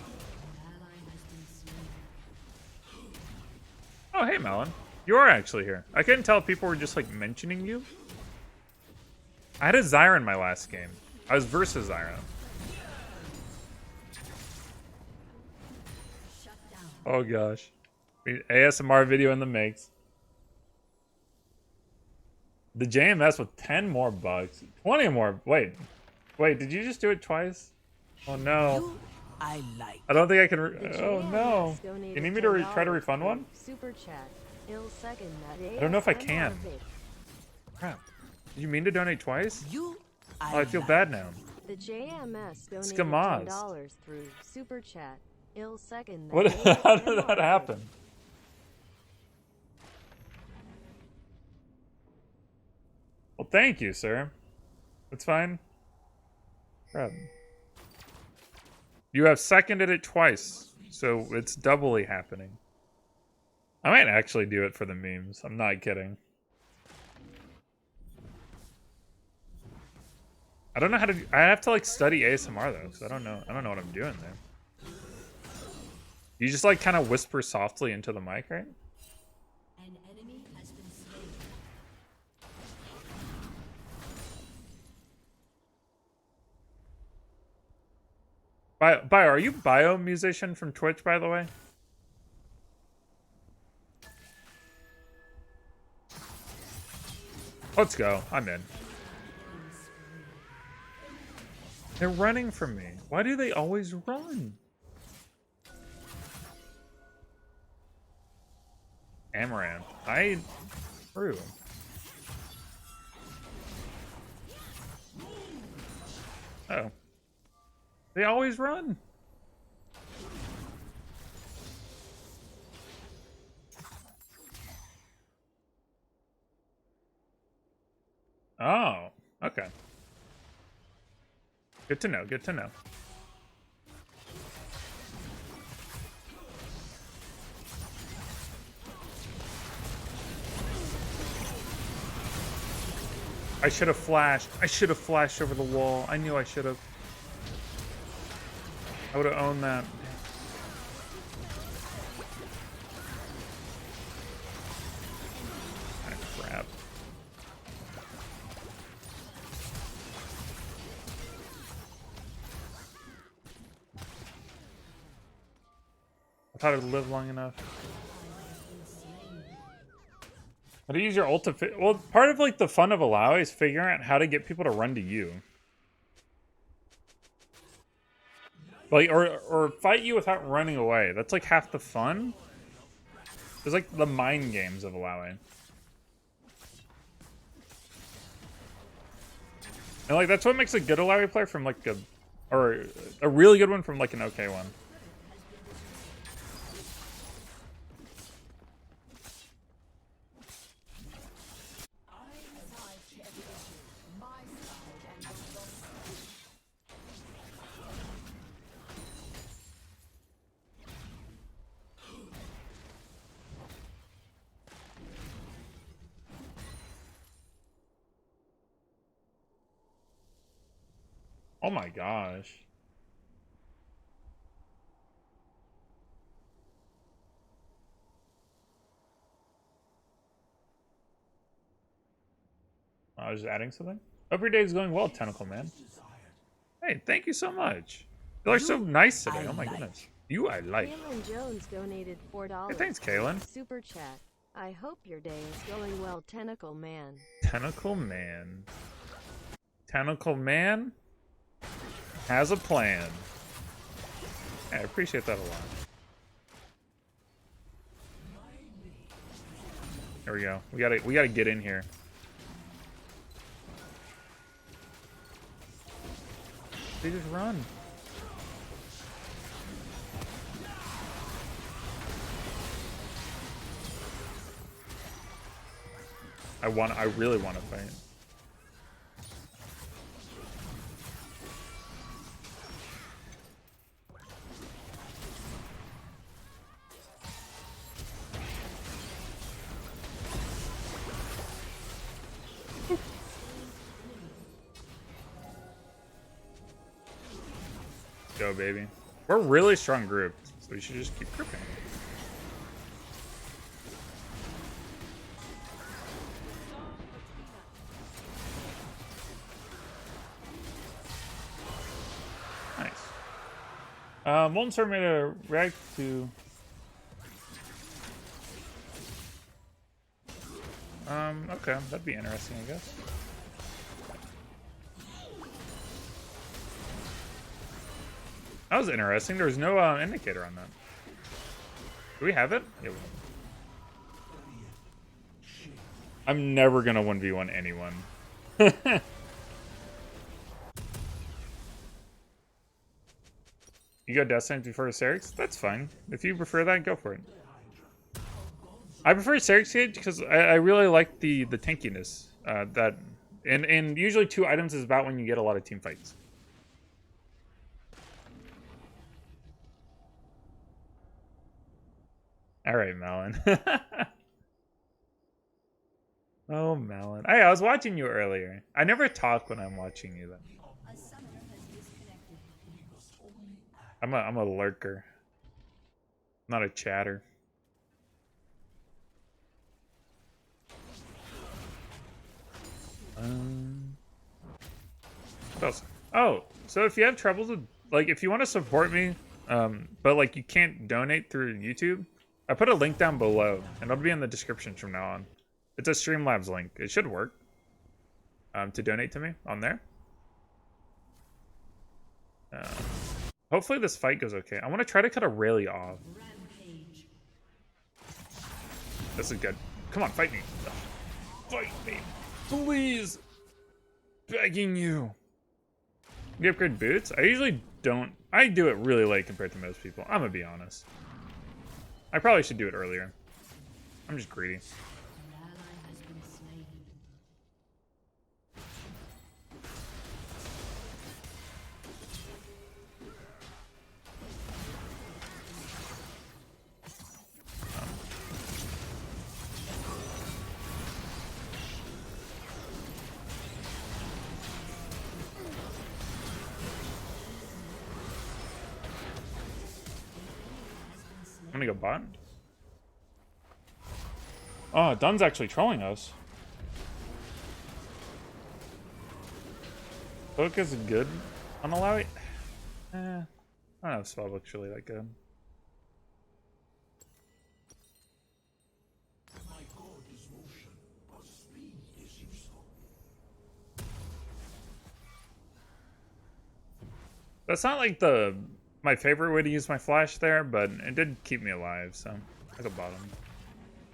ally has been slain. Oh, hey, Melon. You are actually here. I couldn't tell if people were just, like, mentioning you. I had a Zyra in my last game. I was versus Zyra. Oh gosh. ASMR video in the mix. The JMS with 10 more bucks. 20 more. Wait, did you just do it twice? Oh no. You, I like. I don't think I can. The Oh no. JMS donated You need me to try to $10 refund one? Super chat. Ill second that I don't know if I ASMR can. vid. Crap. Did you mean to donate twice? You, Oh, I feel like. bad now. The JMS donated Skamaz. $10 through Super Chat. Ill second that What? How did ASMR that vid. happen? Well, thank you, sir. It's fine. Crap. You have seconded it twice, so it's doubly happening. I might actually do it for the memes. I'm not kidding. I don't know how to. I have to like study ASMR though, because I don't know what I'm doing there. You just like kind of whisper softly into the mic, right? An enemy has been slain. Bio, are you Bio musician from Twitch, by the way? Let's go. I'm in. They're running from me. Why do they always run? Amaranth. True. Oh. They always run. Oh, okay. Good to know, good to know. I should have flashed. I should have flashed over the wall. I knew I should have. I would have owned that. Ah, crap. I thought it would live long enough. How to use your ult to well, part of like the fun of Illaoi is figuring out how to get people to run to you. Like, or fight you without running away. That's like half the fun. It's like the mind games of Illaoi. And like that's what makes a good Illaoi player from like or a really good one from like an okay one. Oh my gosh. I was just adding something. Hope your day is going well, Tentacle Man. Hey, thank you so much. You are so nice today. Oh my goodness. You I like. Kaylin Jones donated $4. Hey, thanks, Kaylin. Super Chat. I hope your day is going well, Tentacle Man. Tentacle Man. Tentacle Man has a plan. Hey, I appreciate that a lot. There we go. We gotta get in here. They just run. I really want to fight. Go, baby. We're a really strong group, so we should just keep grouping. Nice. Molten Sword made a react to Okay, that'd be interesting, I guess. That was interesting. There was no indicator on that. Do we have it? Yeah, we have it. I'm never gonna 1v1 anyone. You go Death before Serix? That's fine. If you prefer that, go for it. I prefer Serix because I really like the tankiness. And usually 2 items is about when you get a lot of team fights. All right, Malin. Oh, Malin. Hey, I was watching you earlier. I never talk when I'm watching you, though. I'm a lurker, not a chatter. What else? Oh, so if you have troubles with, like, if you want to support me, but like you can't donate through YouTube, I put a link down below, and it'll be in the description from now on. It's a Streamlabs link. It should work. To donate to me on there. Hopefully this fight goes okay. I want to try to cut Aurelia off. This is good. Come on, fight me. Fight me. Please. Begging you. You upgrade boots? I usually don't. I do it really late compared to most people. I'm gonna be honest. I probably should do it earlier. I'm just greedy. I'm gonna go bot. Oh, Dun's actually trolling us. Book is good on Illaoi. I don't know if Spellbook's really that good. That's not like my favorite way to use my flash there, but it did keep me alive, so I go bottom.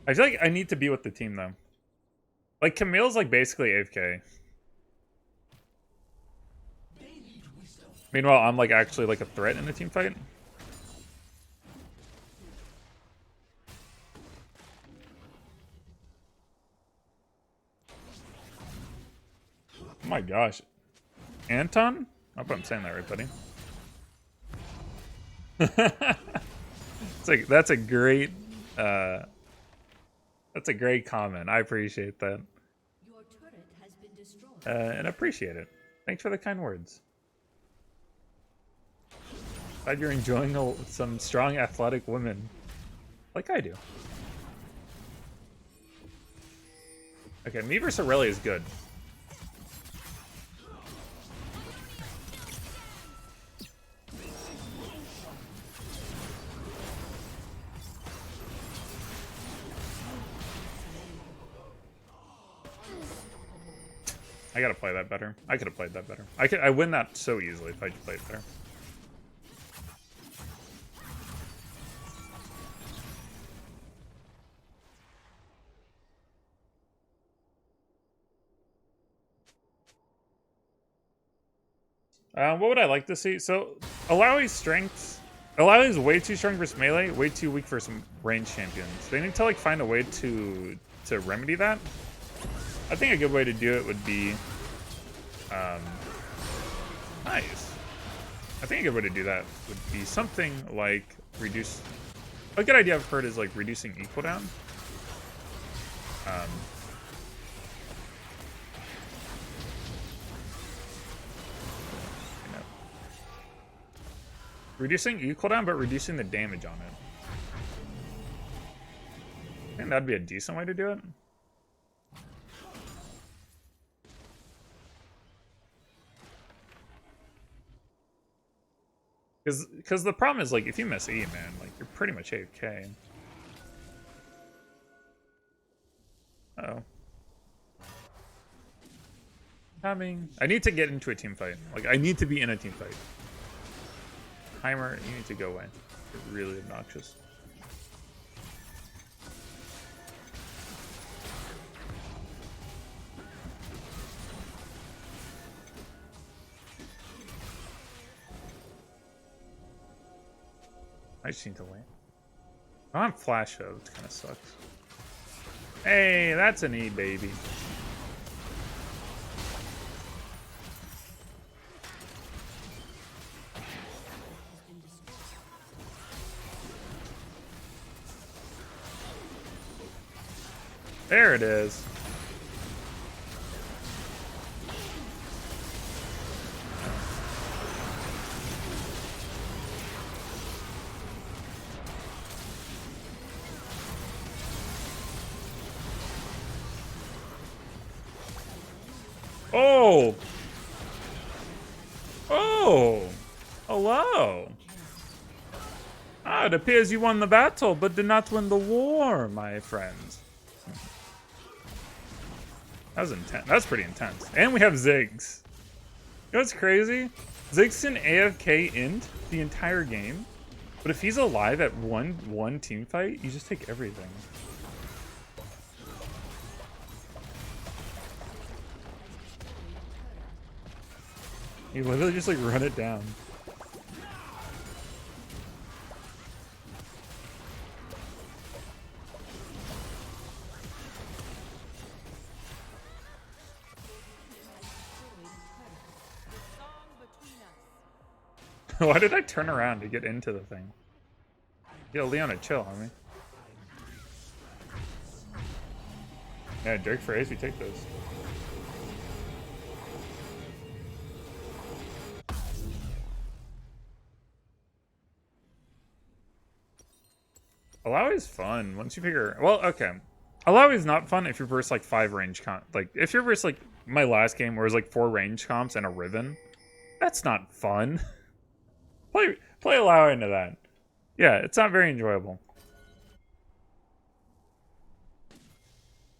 I feel like I need to be with the team though. Like Camille's like basically AFK. Meanwhile, I'm like actually like a threat in a team fight. Oh my gosh. Anton? I hope I'm saying that right, buddy. That's a great comment. I appreciate that. Your turret has been destroyed. And appreciate it. Thanks for the kind words. Glad you're enjoying some strong athletic women. Like I do. Okay, me versus Aurelia is good. I gotta play that better. I could have played that better. I win that so easily if I played better. What would I like to see? So, Illaoi's strength. Illaoi is way too strong versus melee, way too weak for some ranged champions. They need to like find a way to remedy that. I think a good way to do it would be, nice. I think a good way to do that would be something like reduce. A good idea I've heard is like reducing equal down. Reducing equal down, but reducing the damage on it. I think that'd be a decent way to do it. Because the problem is, like, if you miss E, man, like, you're pretty much AFK. Uh-oh. Coming. I need to get into a team fight. Like, I need to be in a team fight. Timer, you need to go away. You're really obnoxious. I just need to wait. I don't have flash though, which kind of sucks. Hey, that's an E, baby. There it is. Oh! Oh! Hello! Ah, it appears you won the battle, but did not win the war, my friends. That was intense. That's pretty intense. And we have Ziggs. You know what's crazy? Ziggs can AFK int the entire game, but if he's alive at one team fight, you just take everything. You literally just like run it down. Why did I turn around to get into the thing? Yo, Leona, chill, homie. Yeah, Drake for Ace, we take those. Illaoi is fun once you figure. Well, okay. Illaoi is not fun if you're versus like 5 range comp. Like if you're versus like my last game where it was like 4 range comps and a Riven, that's not fun. play Illaoi into that. Yeah, it's not very enjoyable.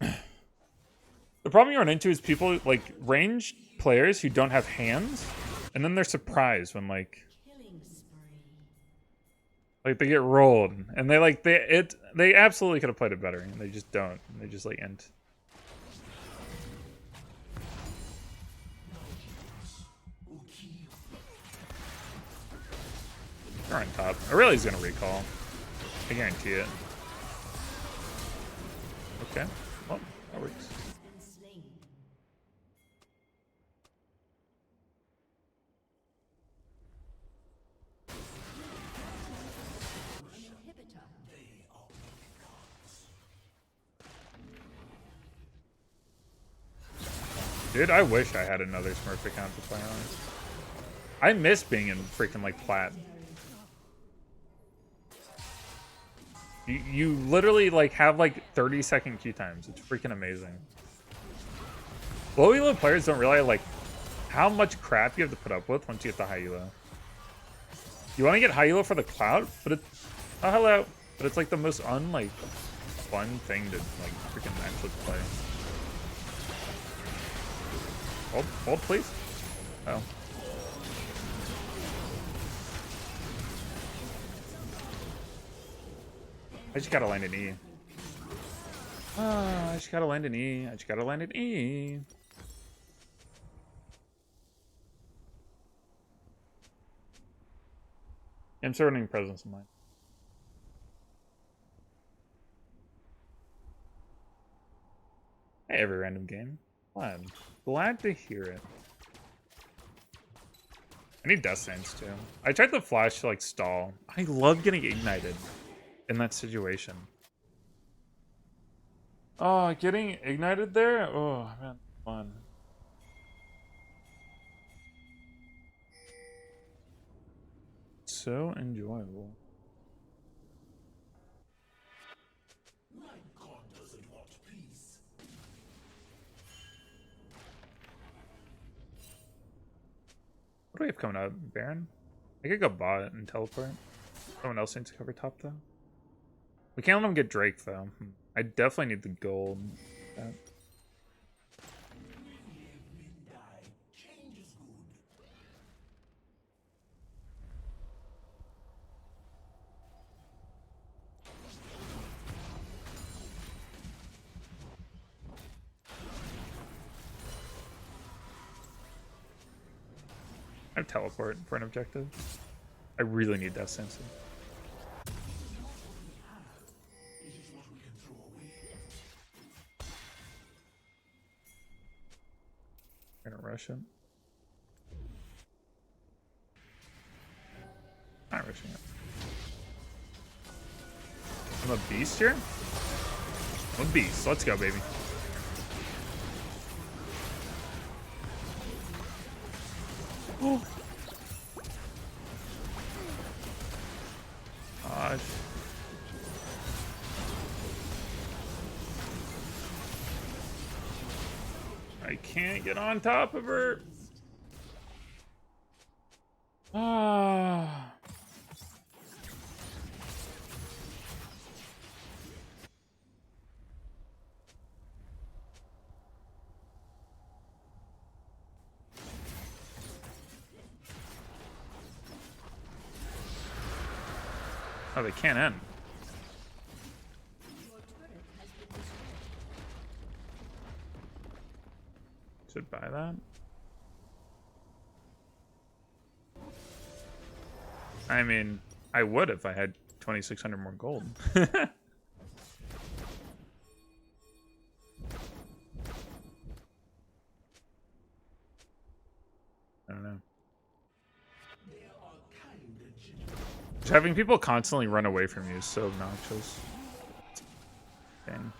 The problem you run into is people like ranged players who don't have hands, and then they're surprised when like they get rolled, and they absolutely could have played it better, and they just don't. And they just like int. They're on top. I really is gonna recall. I guarantee it. Okay. Well, that works. Dude, I wish I had another Smurf account to play on. I miss being in freaking like plat. You literally like have like 30-second queue times. It's freaking amazing. Low elo players don't realize like how much crap you have to put up with once you get the high elo. You want to get high elo for the clout, but it's hello. But it's like the most unlike fun thing to like freaking actually play. Hold, please. Oh. I just gotta land an E. I just gotta land an E. I just gotta land an E. I'm still running presence in mind. Hey, every random game. Glad to hear it. I need Death Saints too. I tried the flash to like stall. I love getting ignited in that situation. Oh, getting ignited there? Oh man, fun. So enjoyable. What do we have coming up? Baron? I could go bot and teleport. Someone else needs to cover top though. We can't let him get Drake though. I definitely need the gold. I have teleport for an objective. I really need that sense. I'm gonna rush it. Not rushing it. I'm a beast here? I'm a beast. Let's go, baby. Oh. Gosh. I can't get on top of her. Ah. Oh, they can't end. Should buy that. I mean, I would if I had 2,600 more gold. I don't know. Just having people constantly run away from you is so obnoxious. Dang.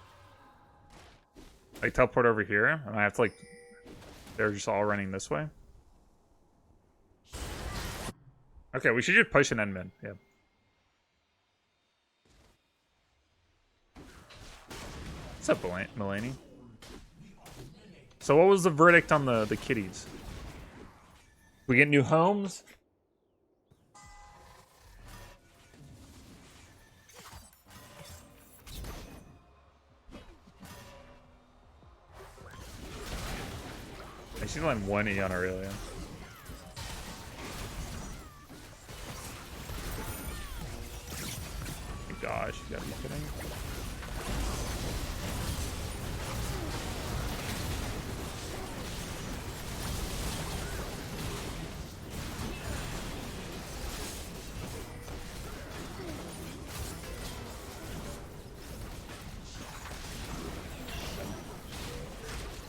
Like teleport over here, and I have to like. They're just all running this way. Okay, we should just push an end mid. Yeah. What's up, Mulaney? So what was the verdict on the kitties? We get new homes? I should land 1E on Aurelia. Oh gosh, you gotta be kidding.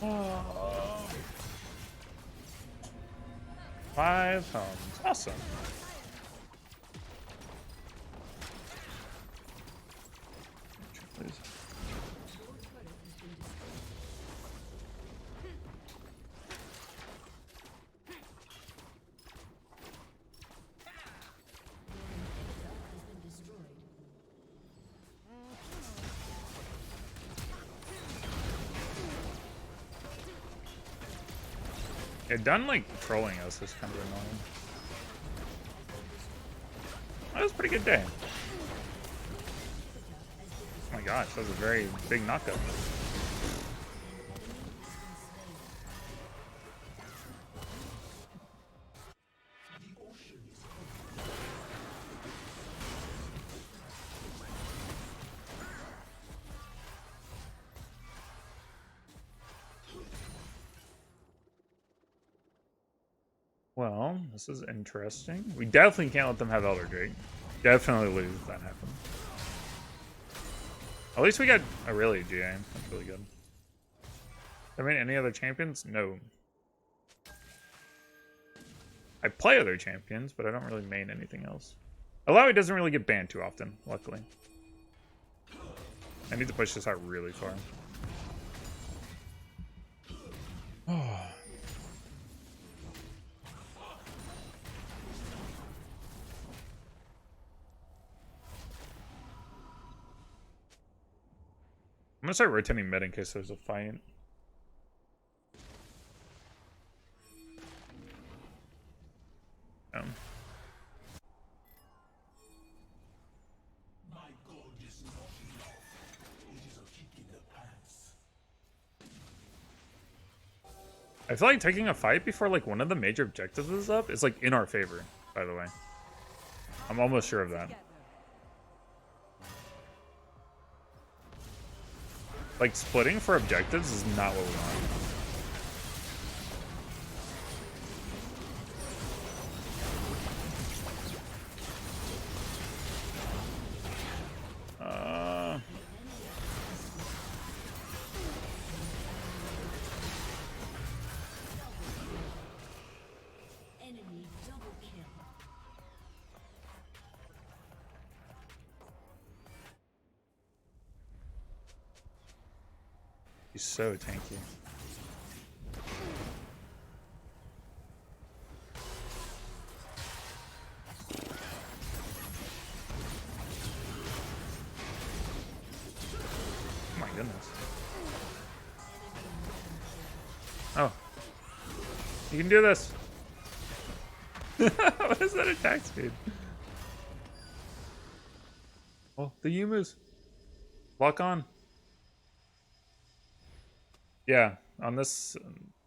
Oh. 5 homes. Awesome. Please. Yeah, done like trolling us is kind of annoying. That was a pretty good day. Oh my gosh, that was a very big knockup. Well, this is interesting. We definitely can't let them have Elder Drake. Definitely lose if that happens. At least we got Aurelia GA. That's really good. I mean, any other champions? No. I play other champions, but I don't really main anything else. Illaoi doesn't really get banned too often, luckily. I need to push this out really far. Oh. I'm gonna start rotating mid in case there's a fight. I feel like taking a fight before like one of the major objectives is up is like in our favor, by the way. I'm almost sure of that. Like, splitting for objectives is not what we want. He's so tanky. Oh my goodness. Oh. You can do this. What is that attack speed? Oh, the Yumus. Lock on. Yeah, on this,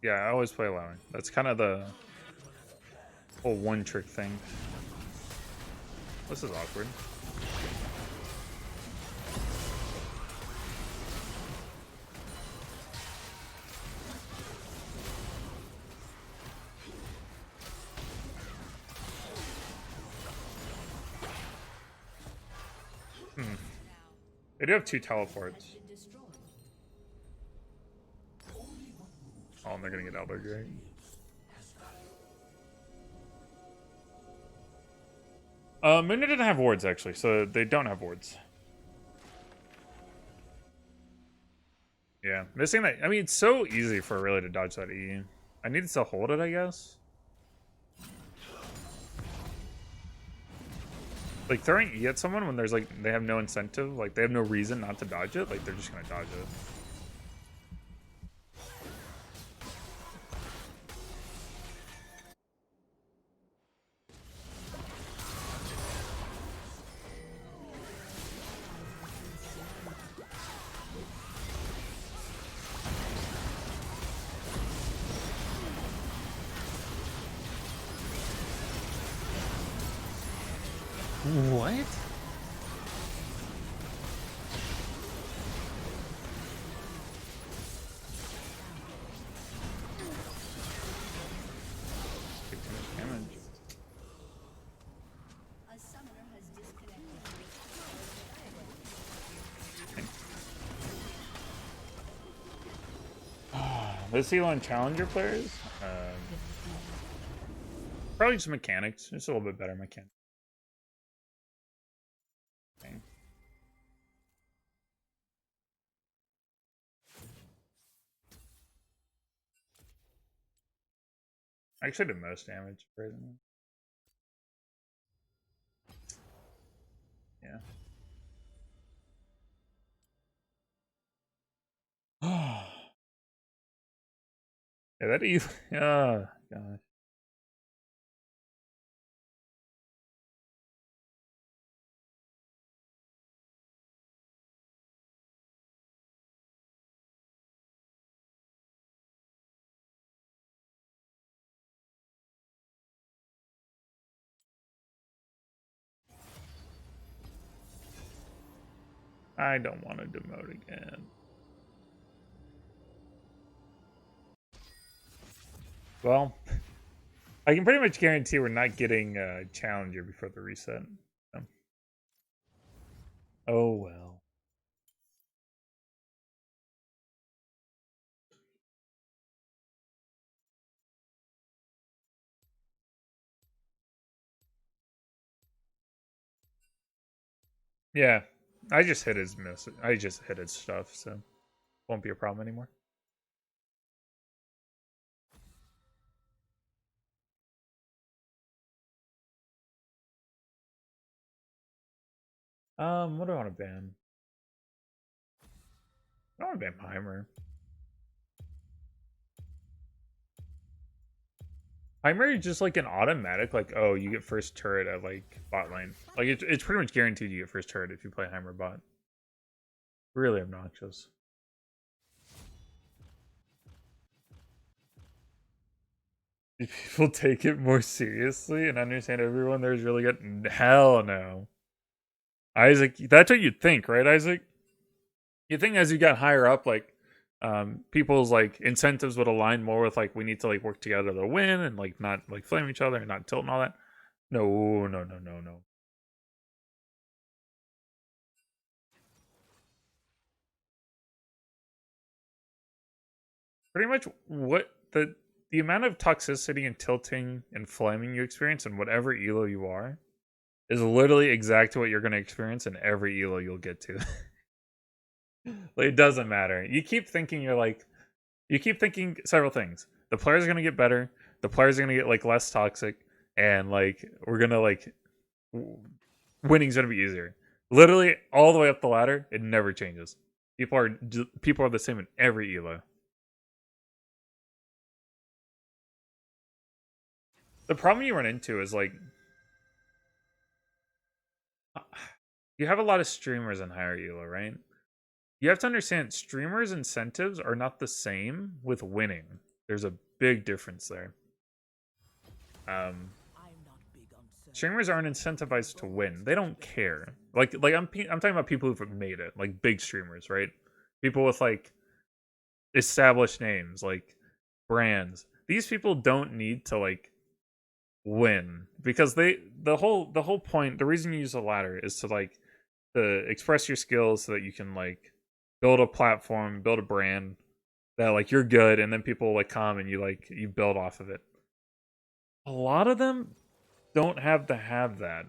yeah, I always play allowing. That's kind of the whole one trick thing. This is awkward. They do have 2 teleports. Oh, and they're gonna get elbow drag. Moon didn't have wards actually, so they don't have wards. Yeah, missing that. I mean, it's so easy for really to dodge that E. I need to still hold it, I guess. Like throwing E at someone when there's like they have no incentive, like they have no reason not to dodge it, like they're just gonna dodge it. What? Take too much damage. A summoner has disconnected. This Illaoi Challenger players? Probably just mechanics. Just a little bit better mechanics. Okay. I actually did most damage, surprisingly. Yeah. Yeah, that E. Oh, gosh. I don't want to demote again. Well, I can pretty much guarantee we're not getting a Challenger before the reset. So. Oh well. Yeah, I just hit his miss. I just hit his stuff, so won't be a problem anymore. What do I want to ban? I don't want to ban Heimer. Heimer is just like an automatic, like, oh, you get first turret at like bot lane. Like it's pretty much guaranteed you get first turret if you play Heimer bot. Really obnoxious. Do people take it more seriously and understand everyone there's really good? Hell no. Isaac, that's what you'd think, right, Isaac? You think as you got higher up, like people's like incentives would align more with like we need to like work together to win and like not like flame each other and not tilt and all that. No, no, no, no, no. Pretty much what the amount of toxicity and tilting and flaming you experience in whatever elo you are is literally exactly what you're going to experience in every elo you'll get to. Like, it doesn't matter. You keep thinking you keep thinking several things. The players are gonna get better. The players are gonna get like less toxic, and like we're gonna like winning's gonna be easier. Literally all the way up the ladder, it never changes. People are the same in every elo. The problem you run into is like you have a lot of streamers in higher elo, right? You have to understand streamers' incentives are not the same with winning. There's a big difference there. Streamers aren't incentivized to win. They don't care. Like I'm talking about people who've made it, like big streamers, right? People with like established names, like brands. These people don't need to like win because the whole point, the reason you use a ladder is to like to express your skills so that you can like build a platform, build a brand that like you're good, and then people like come and you build off of it. A lot of them don't have to have that.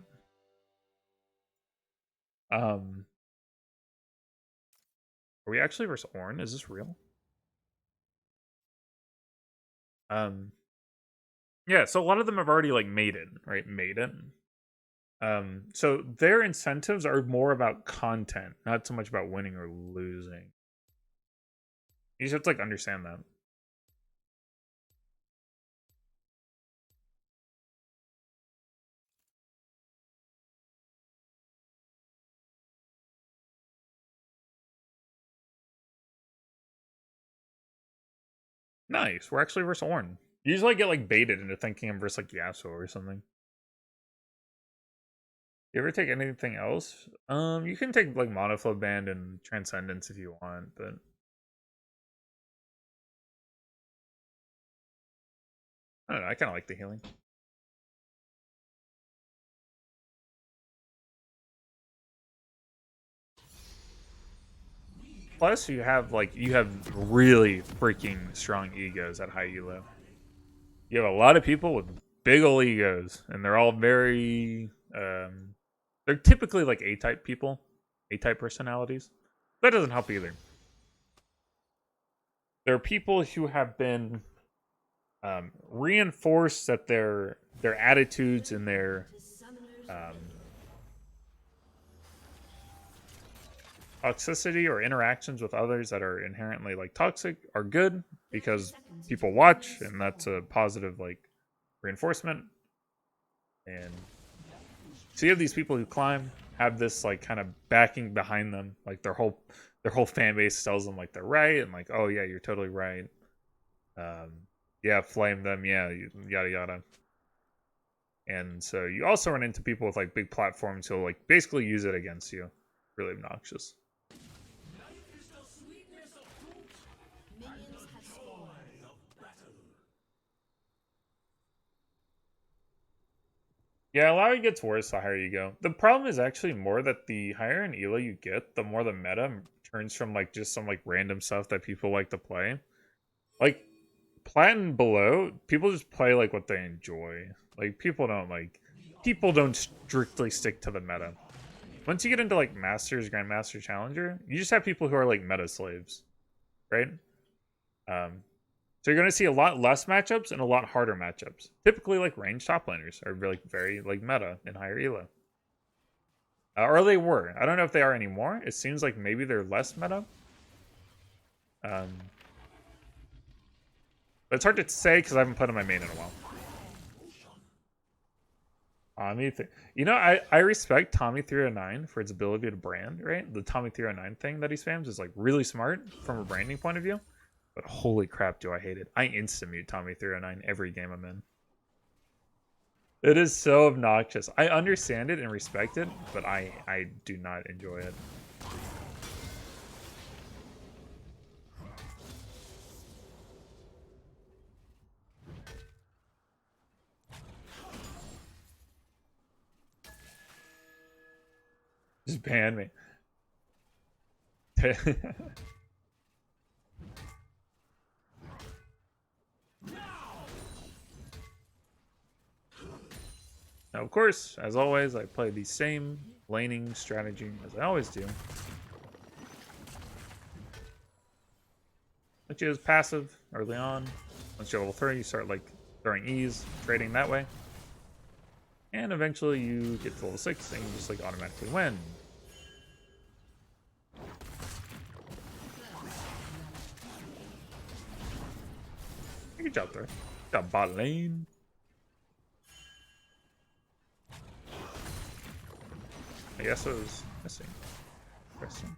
Are we actually versus Orn? Is this real? Yeah, so a lot of them have already like made it, right? Made it. So their incentives are more about content, not so much about winning or losing. You just have to like understand that. Nice. We're actually versus Orn. You usually get like baited into thinking I'm versus like Yasuo or something. You ever take anything else? You can take like Monoflow Band and Transcendence if you want, but I don't know. I kind of like the healing. Plus, you have really freaking strong egos at high elo. You have a lot of people with big ol' egos, and they're all very they're typically like A-type people, A-type personalities. That doesn't help either. There are people who have been reinforced that their attitudes and their um, toxicity or interactions with others that are inherently like toxic are good because people watch, and that's a positive like reinforcement. And so you have these people who climb, have this like kind of backing behind them, like their whole fan base tells them like they're right, and like, oh yeah, you're totally right. Yeah, flame them, yeah, yada yada. And so you also run into people with like big platforms who'll like basically use it against you. Really obnoxious. Yeah, Illaoi gets worse the higher you go. The problem is actually more that the higher in elo you get, the more the meta turns from like just some like random stuff that people like to play. Like plat and below, people just play like what they enjoy. Like people don't strictly stick to the meta. Once you get into like Masters, Grandmaster, Challenger, you just have people who are like meta slaves, right? So you're going to see a lot less matchups and a lot harder matchups. Typically, like range top laners are like very like meta in higher elo, or they were. I don't know if they are anymore. It seems like maybe they're less meta. But it's hard to say because I haven't played on my main in a while. You know, I respect Tommy 309 for its ability to brand, right? The Tommy 309 thing that he spams is like really smart from a branding point of view. But holy crap, do I hate it. I insta-mute Tommy 309 every game I'm in. It is so obnoxious. I understand it and respect it, but I do not enjoy it. Just ban me. Now, of course, as always, I play the same laning strategy as I always do. which is passive early on. Once you're level 30, you start like throwing E's, trading that way. And eventually you get to level 6 and you just like automatically win. Good job there. Good job, bot lane. I guess it was missing. Interesting.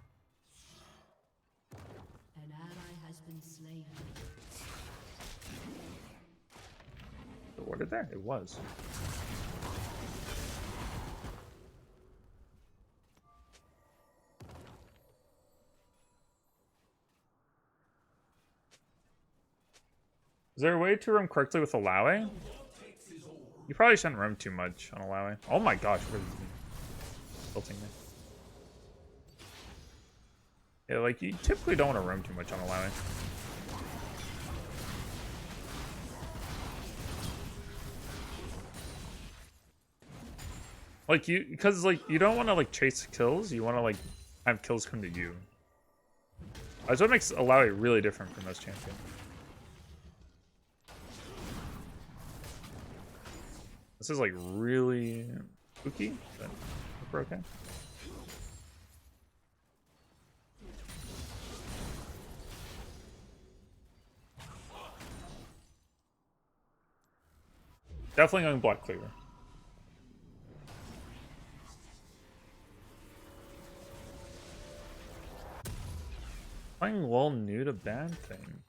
An ally has been slain. So what did there? It was. Is there a way to roam correctly with Illaoi? You probably shouldn't roam too much on Illaoi. Oh my gosh, what is he tilting me? Yeah, like you typically don't want to roam too much on Illaoi. Like because like you don't want to like chase kills. You want to like have kills come to you. That's what makes Illaoi really different from most champions. This is like really spooky, but we're okay. Definitely going Black Cleaver. Playing well new to bad thing.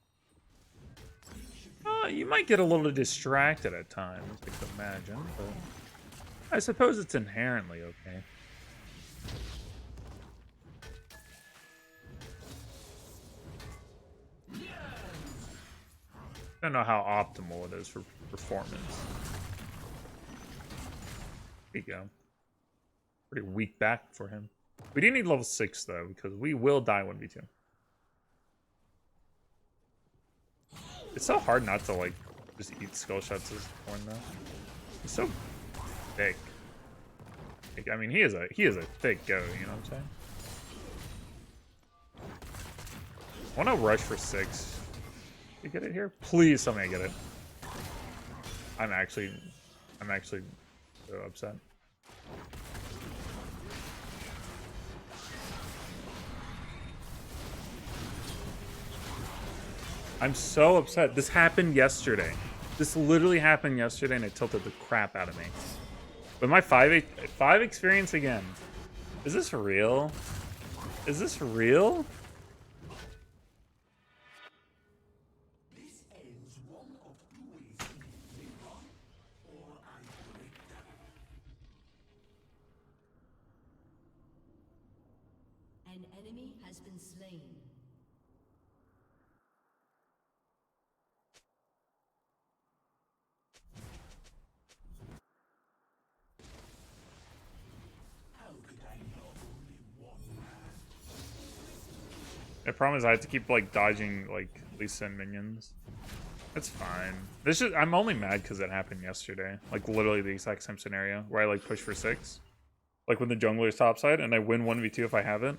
You might get a little distracted at times, I could imagine, but I suppose it's inherently okay. I don't know how optimal it is for performance. There you go. Pretty weak back for him. We do need level 6 though, because we will die 1v2. It's so hard not to like just eat skull shots as one though. He's so thick. Like, I mean, he is a thick go. You know what I'm saying? I want to rush for 6. You get it here? Please tell me I get it. I'm actually so upset. I'm so upset. This happened yesterday. This literally happened yesterday and it tilted the crap out of me. With my 5 experience again. Is this real? Is this real? An enemy has been slain. The problem is I have to keep like dodging like Lisa and minions. That's fine. This is I'm only mad because it happened yesterday. Like literally the exact same scenario where I like push for 6. Like when the jungler is topside and I win 1v2 if I have it.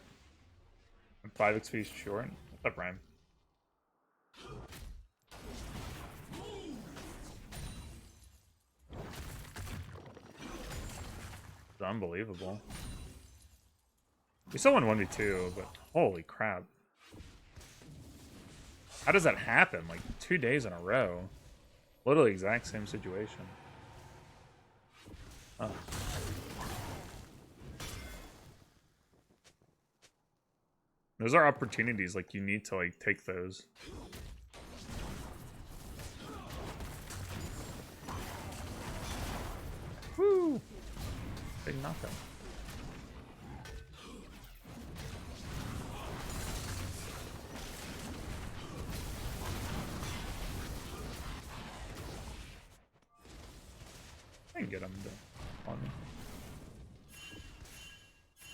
And 5 XP is short. What's up, Rhyme? It's unbelievable. We still won 1v2, but holy crap. How does that happen? Like 2 days in a row. Literally exact same situation. Oh. Those are opportunities, like you need to like take those. Woo! Big knockout. I can get him on me.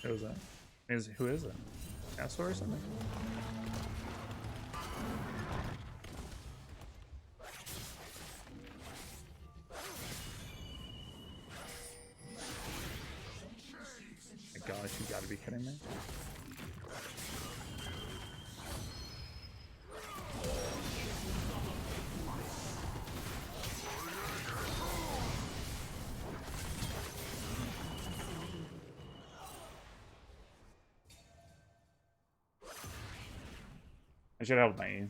Who is that? Who is it? Castle or something? My gosh, you gotta be kidding me. I should have my E.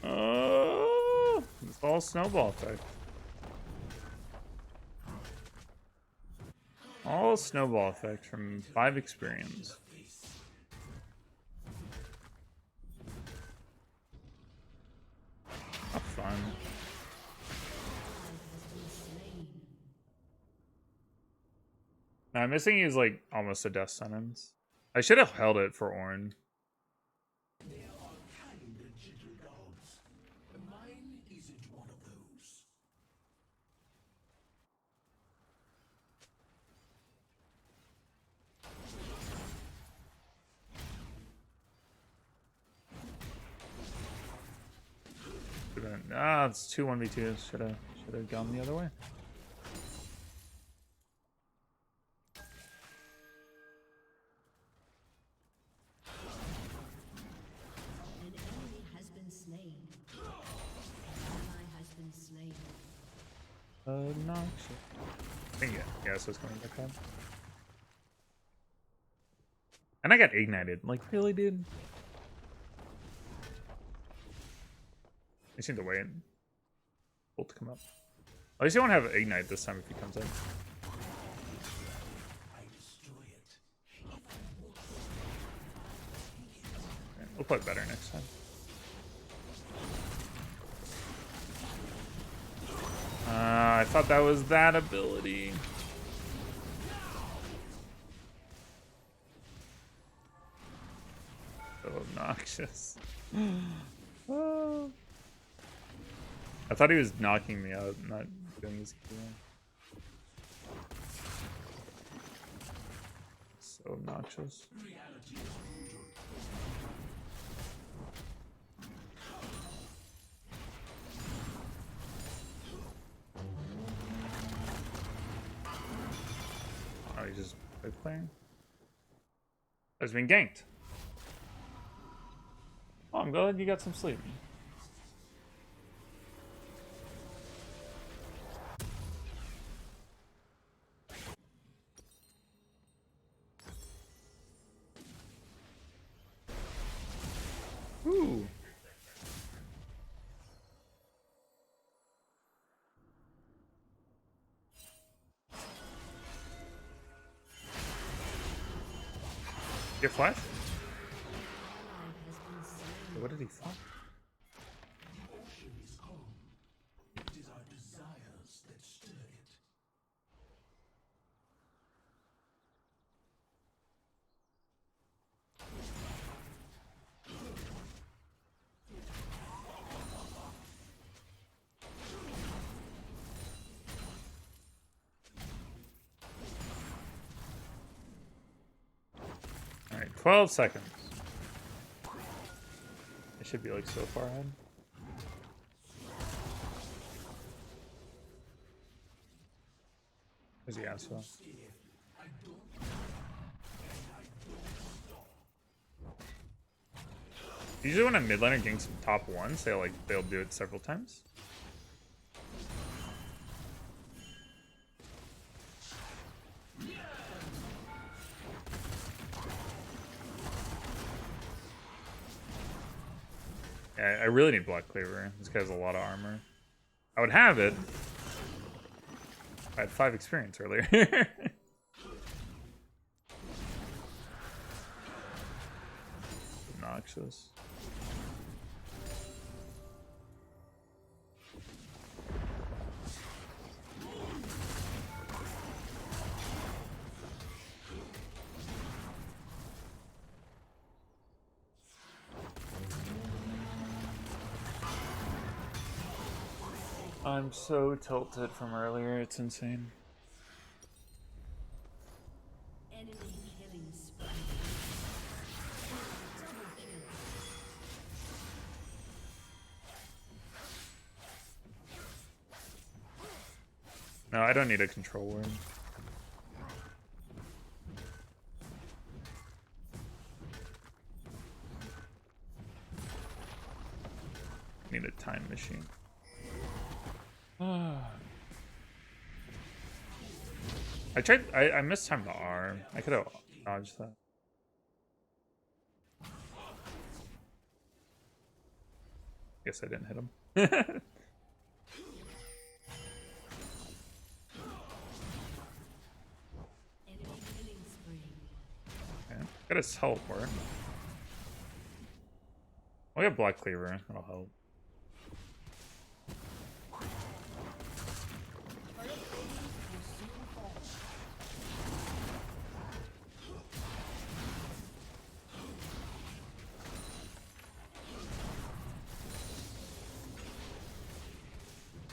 Oh, it's all snowball effect. All snowball effect from 5 experience. Not fun. Now, missing is like almost a death sentence. I should have held it for Ornn. Ah, it's 2 1v2s. Should have gone the other way. An enemy has been slain. An ally has been slain. No, I think yeah, so it's coming back up. And I got ignited. Like, really, dude? I just need to wait. Bolt to come up. At least you won't have ignite this time if he comes in. Okay, we'll play better next time. I thought that was that ability. So obnoxious. Oh. I thought he was knocking me out, not doing his kill. So obnoxious. Oh, he's just playing. I was being ganked. Oh, I'm glad you got some sleep. Ooh. Get flash? What did he fall? Alright, 12 seconds. I should be like so far ahead. Where's the asshole? Usually when a mid laner ganks top 1, they'll do it several times. Yeah, I really need Black Cleaver. This guy has a lot of armor. I would have it. I had 5 experience earlier. Obnoxious. I'm so tilted from earlier, it's insane. Enemy killing spree. Double kill. No, I don't need a control word. I need a time machine. I missed time to R. I could have dodged that. Guess I didn't hit him. Enemy killing spree. Okay. Got his teleport. We have Black Cleaver. That'll help.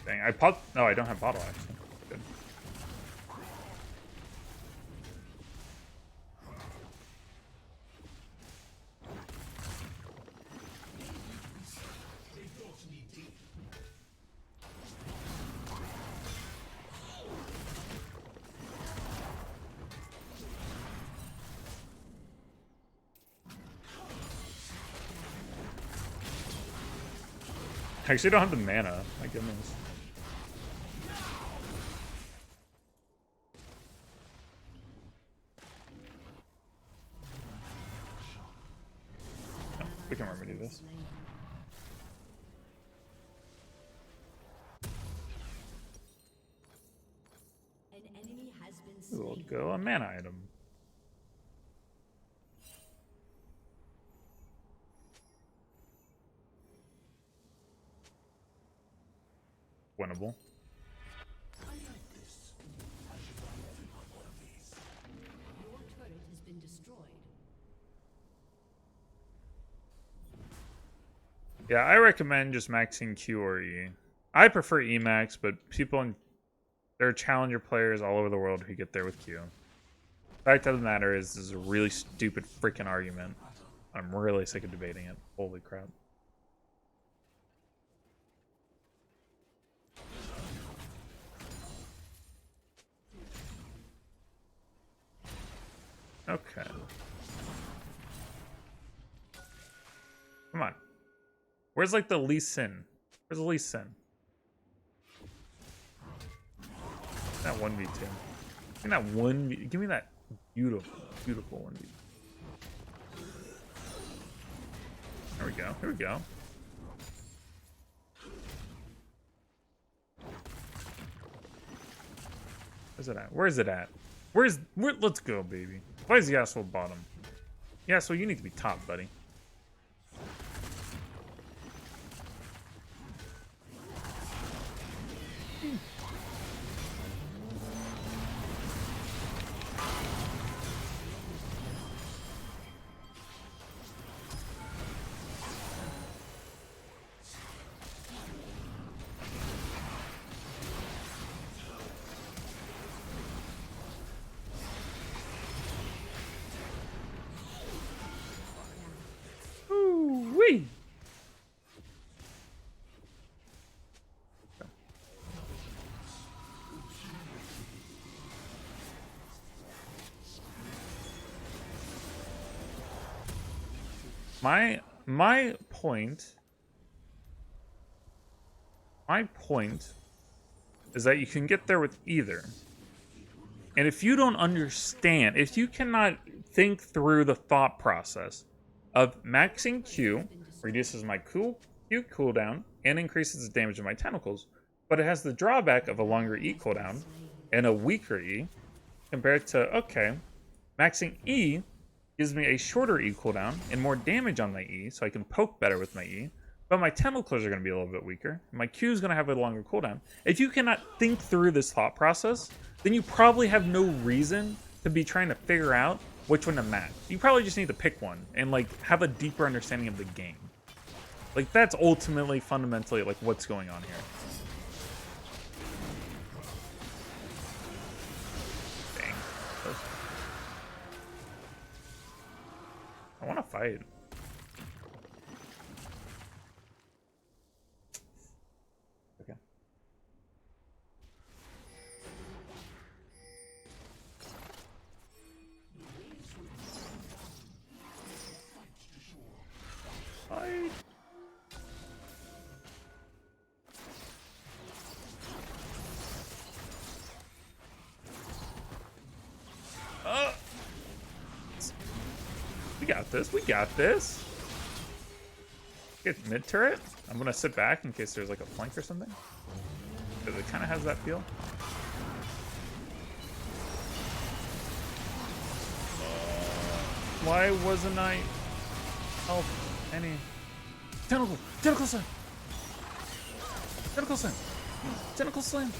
Dang, I popped. No, I don't have bottle actually. Good. I actually don't have the mana. My goodness. No, we can remedy this. An enemy has been We'll slain. go a mana item. Winnable. Your turret has been destroyed. Yeah, I recommend just maxing Q or E. I prefer E max, but there are challenger players all over the world who get there with Q. Fact of the matter is, this is a really stupid freaking argument. I'm really sick of debating it. Holy crap. Okay. Come on. Where's like the least sin? Where's the least sin? That 1v2. Give me that 1v. Give me that beautiful, beautiful 1v. There we go. Here we go. Where's it at? Where is it at? Let's go, baby. Why is Yasuo bottom? Yasuo, you need to be top, buddy. Ooh-wee. My point is that you can get there with either. And if you don't understand, if you cannot think through the thought process of maxing Q reduces my Q cooldown and increases the damage of my tentacles, but it has the drawback of a longer E cooldown and a weaker E, compared to, okay, maxing E gives me a shorter E cooldown and more damage on my E, so I can poke better with my E, but my tentacles are going to be a little bit weaker. My Q is going to have a longer cooldown. If you cannot think through this thought process, then you probably have no reason to be trying to figure out which one to max. You probably just need to pick one and like have a deeper understanding of the game. Like that's ultimately, fundamentally, like what's going on here. Dang. I want to fight. Okay. Fight. We got this. We got this. Get mid turret. I'm gonna sit back in case there's like a flank or something. Because it kind of has that feel. Why wasn't I help any? Tentacle! Tentacle slam! Tentacle slam! Tentacle slam!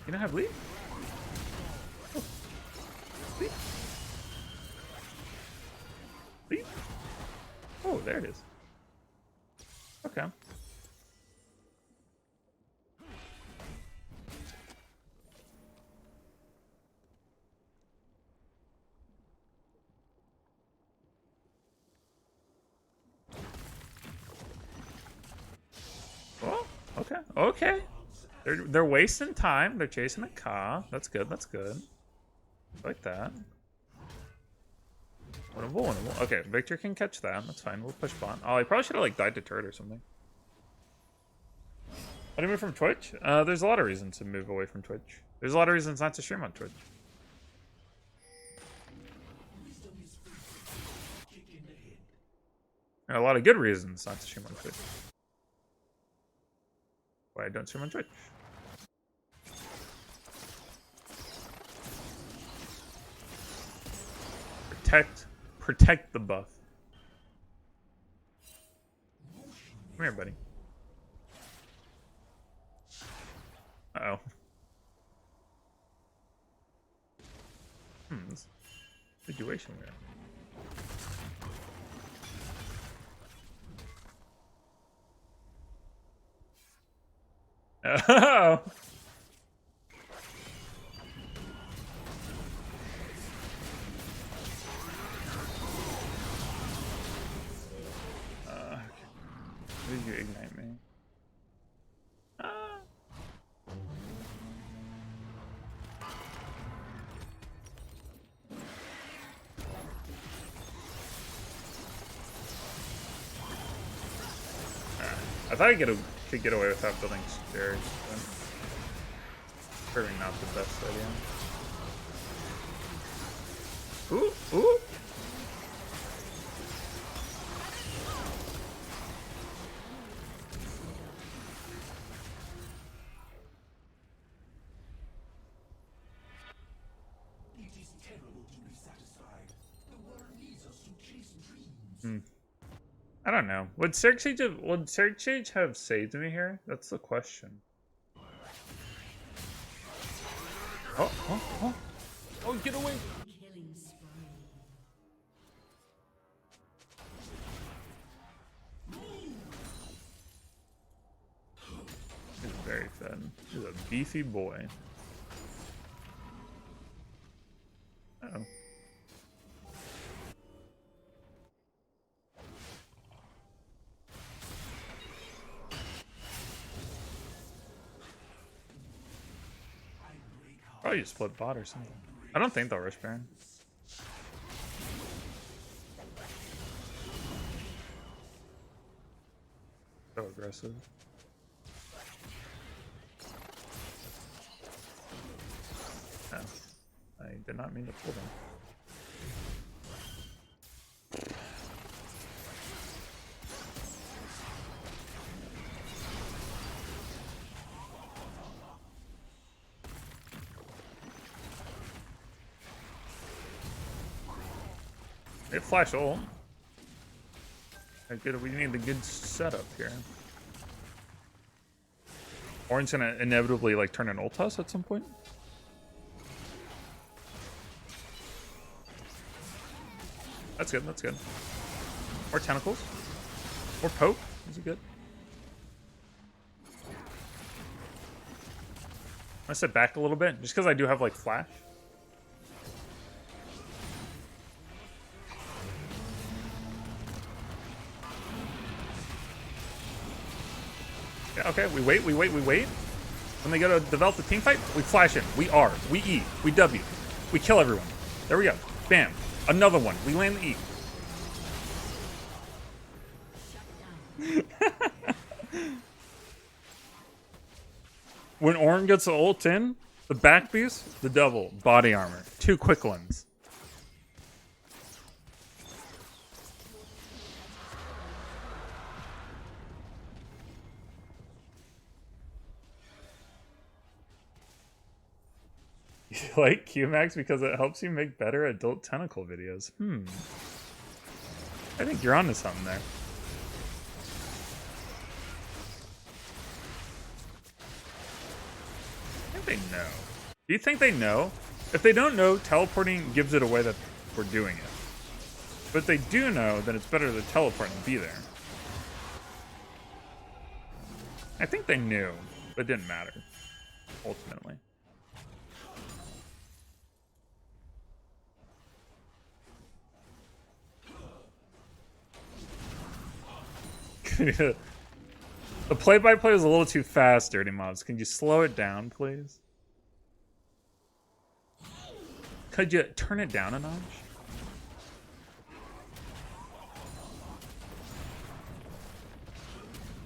You don't have lead? Oh. Lead? Lead? Oh, there it is. Okay. Well, okay, okay. They're wasting time. They're chasing a Ka. That's good. That's good. I like that. Winnable, winnable. Okay, Victor can catch that. That's fine. We'll push bot. Oh, I probably should have like died to turret or something. How do you move from Twitch? There's a lot of reasons to move away from Twitch. There's a lot of reasons not to stream on Twitch. There are a lot of good reasons not to stream on Twitch. Why I don't stream on Twitch. Protect the buff. Come here, buddy. Uh-oh. This situation we're in. Oh! How did you ignite me? I thought I could get away without building stairs, but probably not the best idea. Ooh, ooh! I don't know. Would Search have saved me here? That's the question. Oh, oh, oh. Oh, get away! Killing spree. He's very fed. He's a beefy boy. Uh-oh. Probably just split bot or something. I don't think they'll rush Baron. So aggressive. No. I did not mean to pull them. They flash ult. We need the good setup here. Orange's gonna inevitably like turn an ult toss at some point. That's good, that's good. More tentacles. More poke. Is it good? I'm gonna sit back a little bit, just because I do have like flash. Yeah, okay, we wait. When they go to develop the team fight, we flash in. We R. We E. We W. We kill everyone. There we go. Bam. Another one. We land the E. When Ornn gets the ult in, the back boost, the double, body armor. 2 quick ones. You like QMax because it helps you make better adult tentacle videos. I think you're onto something there. I think they know. Do you think they know? If they don't know, teleporting gives it away that we're doing it. But if they do know, then it's better to teleport and be there. I think they knew, but it didn't matter, ultimately. The play-by-play is a little too fast, DirtyMobs. Can you slow it down, please? Could you turn it down a notch?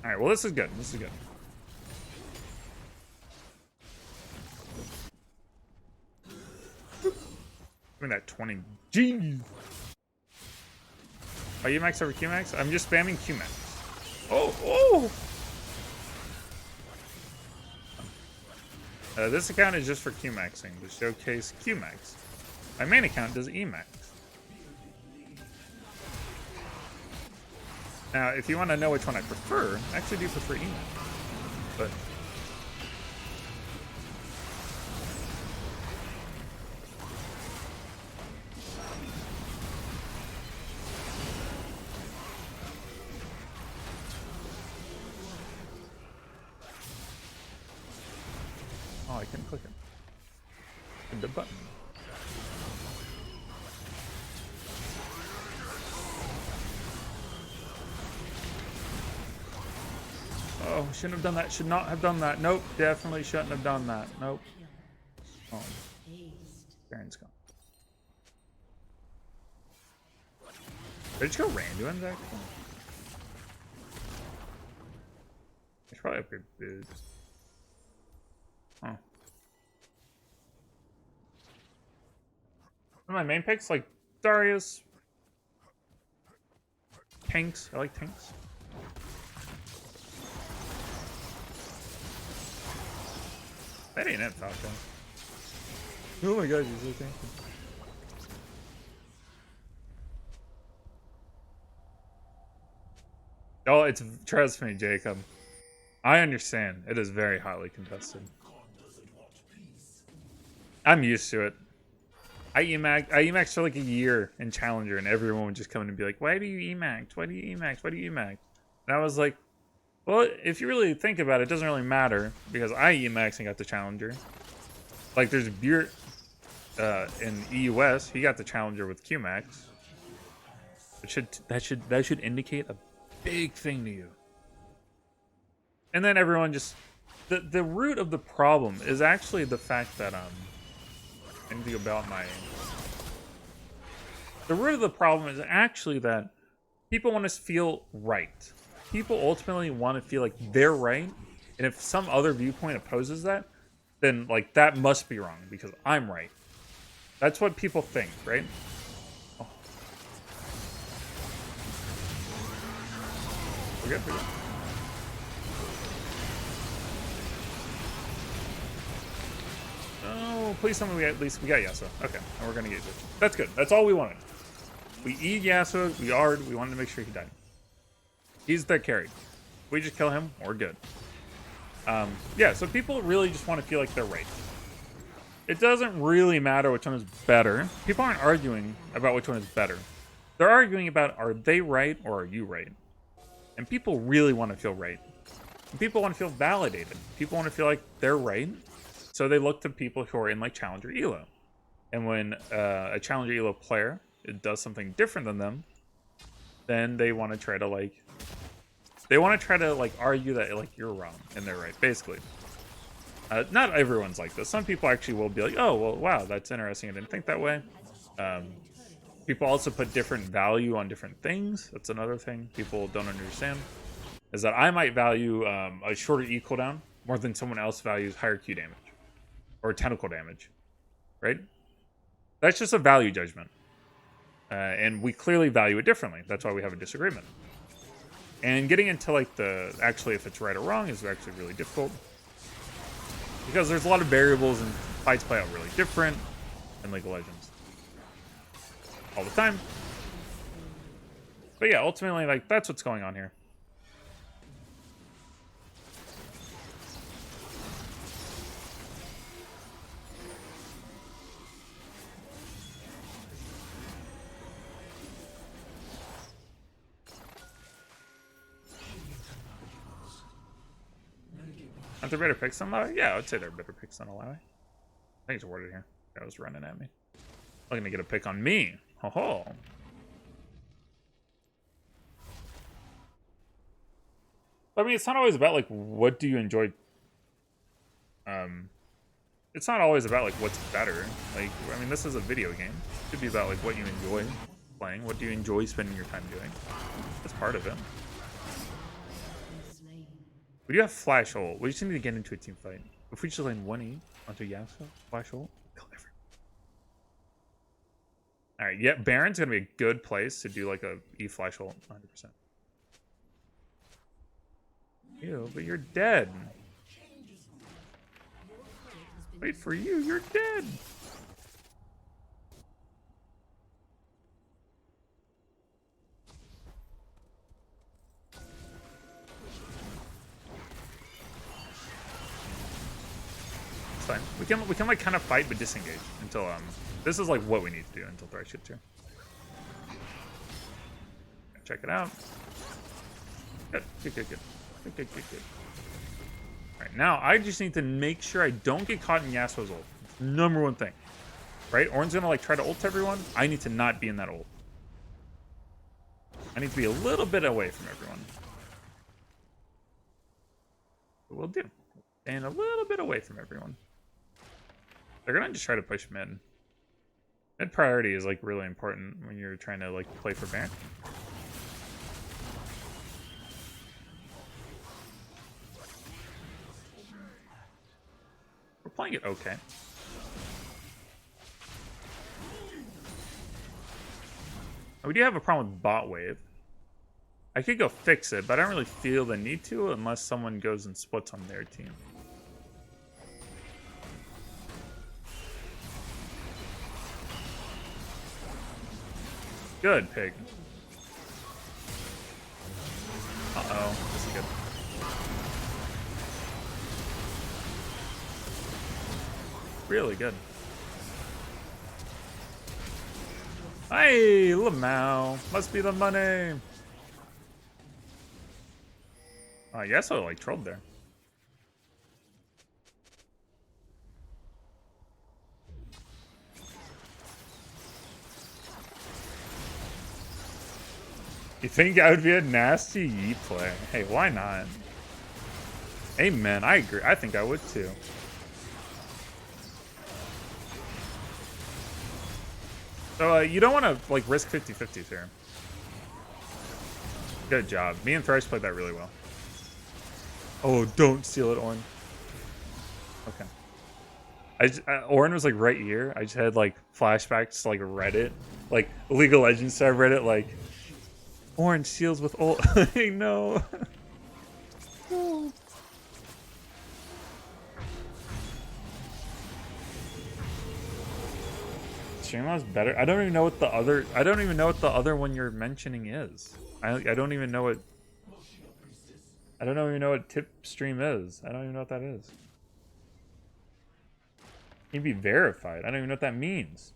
Alright, well, this is good. This is good. Give me that 20. Jeez. Are you max over QMax? I'm just spamming QMax. Oh! This account is just for QMaxing, to showcase QMax. My main account does Emax. Now, if you want to know which one I prefer, I actually do prefer Emax. But oh, I couldn't click it. Hit the button. Oh, shouldn't have done that. Should not have done that. Nope, definitely shouldn't have done that. Nope. Oh, Baron's gone. Did I just go Randuin's actually? I should probably upgrade boots. Oh. Some of my main picks, like Darius. Tanks. I like tanks. That ain't it, Falcon. Oh my god, he's so tanky. Oh, it's, trust me, Jacob. I understand. It is very hotly contested. I'm used to it. I Emaxed for like a year in Challenger, and everyone would just come in and be like, why do you Emax? Why do you Emax? Why do you Emax? And I was like, well, if you really think about it, it doesn't really matter, because I Emaxed and got the Challenger. Like, there's Buert in EUS, he got the Challenger with QMax. That should indicate a big thing to you. And then everyone just, the root of the problem is actually the fact that anything about my, the root of the problem is actually that people want to feel right. People ultimately want to feel like they're right, and if some other viewpoint opposes that, then like that must be wrong because I'm right. That's what people think, right? Oh. We're good, we're good. Oh, please tell me we got Yasuo. Okay, and we're gonna get it. That's good. That's all we wanted. We eat Yasuo, we wanted to make sure he died. He's the carry. We just kill him, we're good. Yeah, so people really just want to feel like they're right. It doesn't really matter which one is better. People aren't arguing about which one is better. They're arguing about, are they right or are you right? And people really want to feel right. And people want to feel validated. People want to feel like they're right. So they look to people who are in like Challenger Elo. And when a Challenger Elo player does something different than them, then they want to try to like, argue that like you're wrong and they're right, basically. Not everyone's like this. Some people actually will be like, oh, well, wow, that's interesting. I didn't think that way. People also put different value on different things. That's another thing people don't understand. Is that I might value a shorter E cooldown more than someone else values higher Q damage. Or tentacle damage. Right? That's just a value judgment. And we clearly value it differently. That's why we have a disagreement. And getting into like the actually if it's right or wrong is actually really difficult. Because there's a lot of variables Fights play out really different in League of Legends. All the time. But yeah, ultimately, like, that's what's going on here. Aren't there better picks than Illaoi? Yeah, I would say there are better picks than Illaoi. I think it's worded here. That was running at me. Looking to get a pick on me. Ho ho. I mean, it's not always about like what do you enjoy. It's not always about like what's better. Like, I mean, this is a video game. It should be about like what you enjoy playing. What do you enjoy spending your time doing? That's part of it. We do have flash ult. We just need to get into a team fight. If we just lane 1E onto Yasuo, flash ult, kill everyone. Alright, yeah, Baron's gonna be a good place to do like a E flash ult, 100%. Ew, but you're dead. Wait for you, you're dead. It's fine. We can like kind of fight but disengage until this is like what we need to do until Thresh gets here. Check it out. Good. Alright, now I just need to make sure I don't get caught in Yasuo's ult. It's the #1 thing. Right? Ornn's gonna like try to ult everyone. I need to not be in that ult. I need to be a little bit away from everyone. But we'll do. And a little bit away from everyone. They're gonna just try to push mid. Mid priority is like really important when you're trying to like play for Baron. We're playing it okay. We do have a problem with bot wave. I could go fix it, but I don't really feel the need to unless someone goes and splits on their team. Good, pig. Uh-oh, this is good. Really good. Hey, Lamau. Must be the money. I guess I like trolled there. You think I would be a nasty Yeet play? Hey, why not? Amen. I agree. I think I would too. So you don't want to like risk 50-50s here. Good job. Me and Thrice played that really well. Oh, don't steal it, Ornn. Okay. Ornn was like right here. I just had like flashbacks to like Reddit, like League of Legends star Reddit, like Ornn steals with ult. Hey, no. No. Streamlabs better. I don't even know what the other one you're mentioning is. I don't even know what. I don't even know what tip stream is. I don't even know what that is. Can be verified. I don't even know what that means.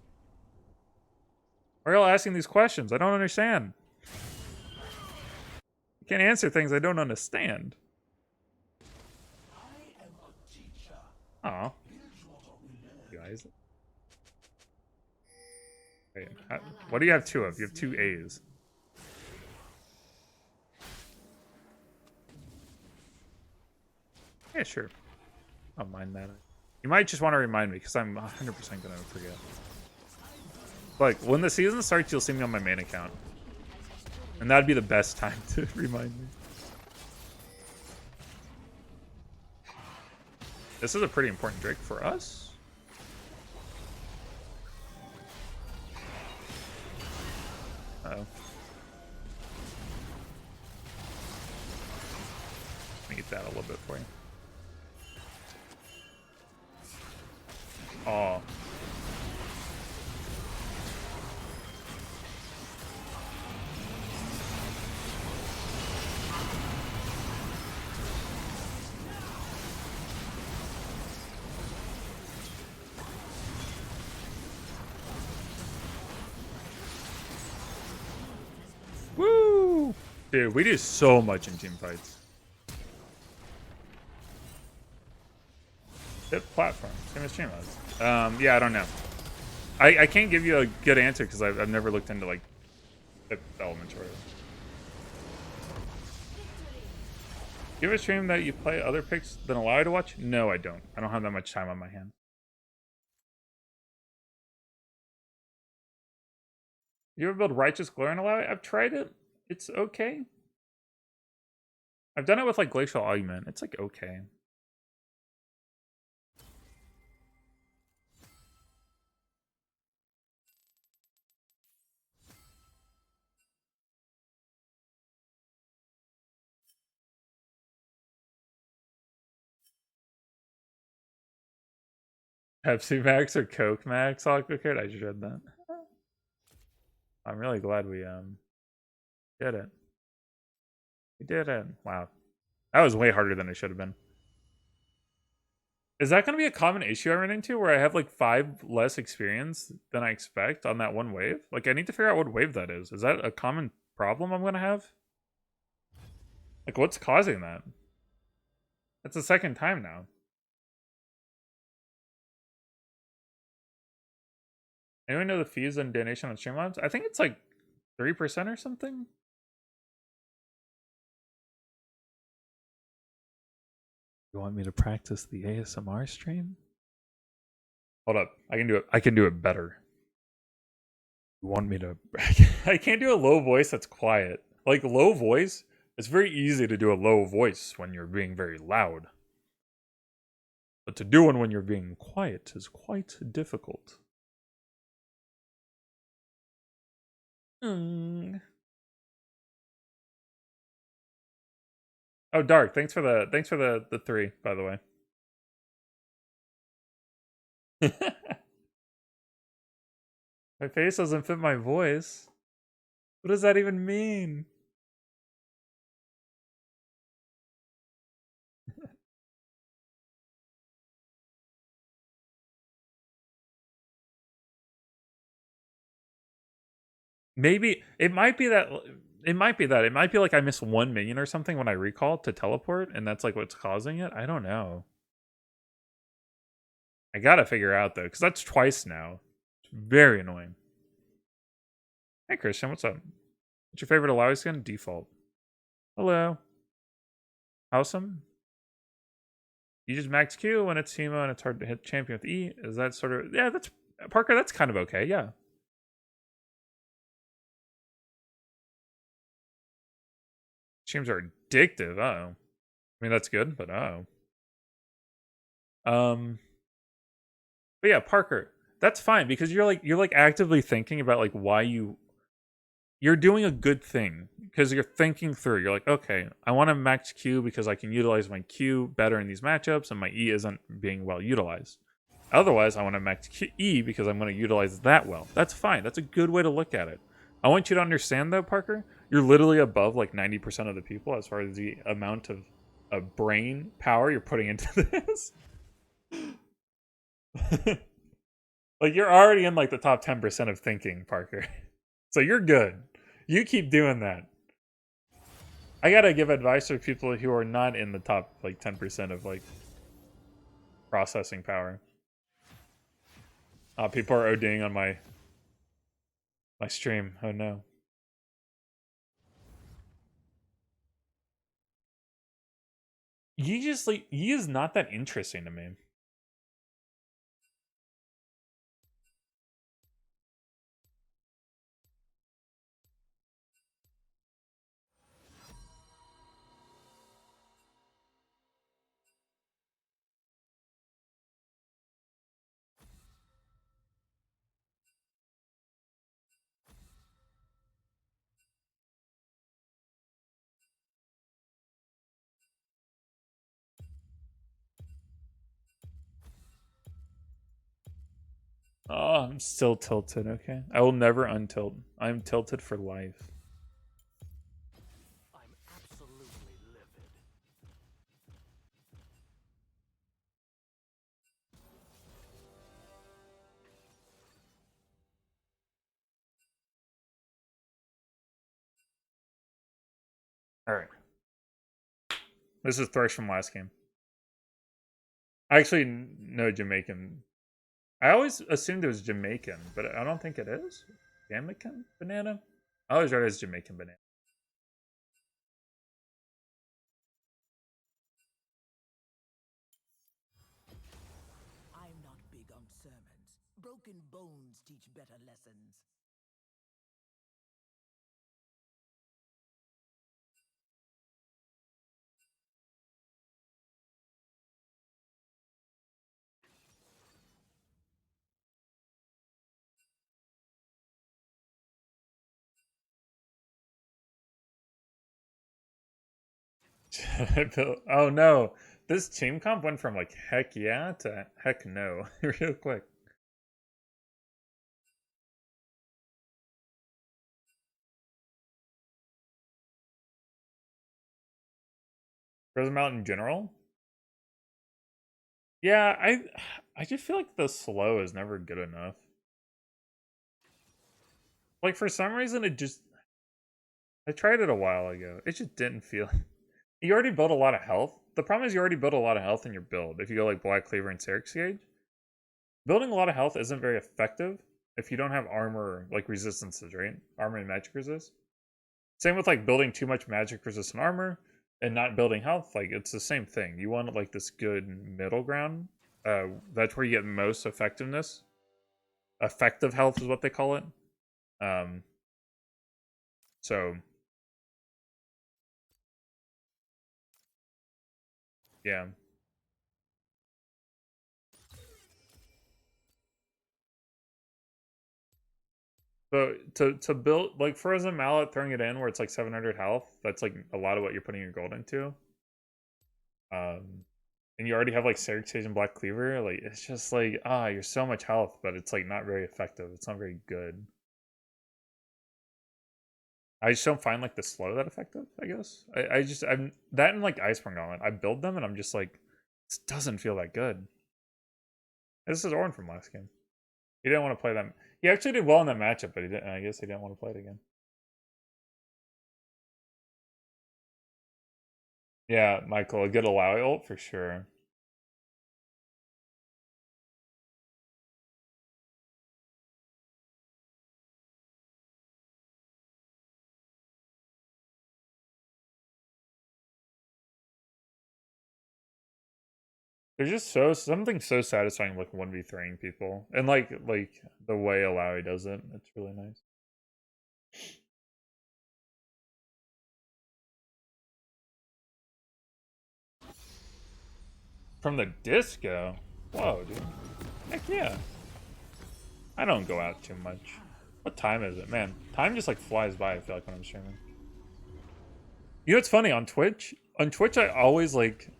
Why are y'all asking these questions? I don't understand. You can't answer things I don't understand. Aw. You guys. Wait, what do you have two of? You have two A's. Yeah, sure. I don't mind that. You might just want to remind me, because I'm 100% going to forget. Like, when the season starts, you'll see me on my main account. And that'd be the best time to remind me. This is a pretty important Drake for us. Uh-oh. Let me get that a little bit for you. Oh. Woo! Dude, we do so much in team fights. Hit platform. Same as Streamlabs. Yeah, I don't know. I can't give you a good answer because I've never looked into like the elements or whatever. You ever stream that you play other picks than allow you to watch? No, I don't. I don't have that much time on my hand. You ever build Righteous Glory and allow it? I've tried it. It's okay. I've done it with like Glacial Augment. It's like okay. Pepsi Max or Coke Max, Aquacard? I just read that. I'm really glad we did it. We did it. Wow. That was way harder than it should have been. Is that going to be a common issue I run into where I have like 5 less experience than I expect on that one wave? Like I need to figure out what wave that is. Is that a common problem I'm going to have? Like what's causing that? That's the second time now. Anyone know the fees and donation on Streamlabs? I think it's like 3% or something. You want me to practice the ASMR stream? Hold up. I can do it. I can do it better. You want me to I can't do a low voice that's quiet. Like low voice, it's very easy to do a low voice when you're being very loud. But to do one when you're being quiet is quite difficult. Oh, Dark, thanks for the 3, by the way. My face doesn't fit my voice. What does that even mean? Maybe it might be that it might be that it might be like I miss 1 minion or something when I recall to teleport, and that's like what's causing it. I don't know. I gotta figure out though, because that's twice now. It's very annoying. Hey Christian, what's up? What's your favorite Illaoi skin? Default. Hello. Awesome. You just max Q when it's Teemo and it's hard to hit champion with E. Is that sort of that's Parker, that's kind of okay, yeah. Streams are addictive, I mean that's good, but But yeah, Parker, that's fine because you're like actively thinking about like why you're doing a good thing because you're thinking through. You're like, okay, I want to max Q because I can utilize my Q better in these matchups and my E isn't being well utilized. Otherwise, I want to max E because I'm going to utilize that well. That's fine. That's a good way to look at it. I want you to understand though, Parker, you're literally above like 90% of the people as far as the amount of brain power you're putting into this. Like you're already in like the top 10% of thinking, Parker. So you're good. You keep doing that. I gotta give advice to people who are not in the top like 10% of like processing power. People are ODing on my stream. Oh no. You just like he is not that interesting to me. Oh, I'm still tilted, okay. I will never untilt. I'm tilted for life. I'm absolutely livid. Alright. This is Thresh from last game. I actually know Jamaican. I always assumed it was Jamaican, but I don't think it is. Jamaican banana? I always read it as Jamaican banana. I'm not big on sermons. Broken bones teach better lessons. Oh no. This team comp went from like heck yeah to heck no real quick. Frozen Mountain in general? Yeah, I just feel like the slow is never good enough. Like for some reason it just I tried it a while ago. It just didn't feel you already built a lot of health. The problem is you already built a lot of health in your build. If you go like Black Cleaver and Serix Gauge, building a lot of health isn't very effective if you don't have armor like resistances, right? Armor and magic resist. Same with like building too much magic resistant armor and not building health. Like it's the same thing. You want like this good middle ground. That's where you get most effectiveness. Effective health is what they call it. Um, so yeah. But to build like Frozen Mallet, throwing it in where it's like 700 health, that's like a lot of what you're putting your gold into. And you already have like Serix Sage and Black Cleaver, like it's just like you're so much health, but it's like not very effective. It's not very good. I just don't find like the slow that effective, I guess. I'm that and like Iceborne Gauntlet. I build them and I'm just like, this doesn't feel that good. This is Orin from last game. He didn't want to play them. He actually did well in that matchup, but he didn't, I guess he didn't want to play it again. Yeah, Michael, a good Illaoi ult for sure. There's just something so satisfying like 1v3ing people. And like the way Illaoi does it, it's really nice. From the disco? Whoa, dude. Heck yeah. I don't go out too much. What time is it? Man, time just like flies by, I feel like, when I'm streaming. You know what's funny? On Twitch, I always like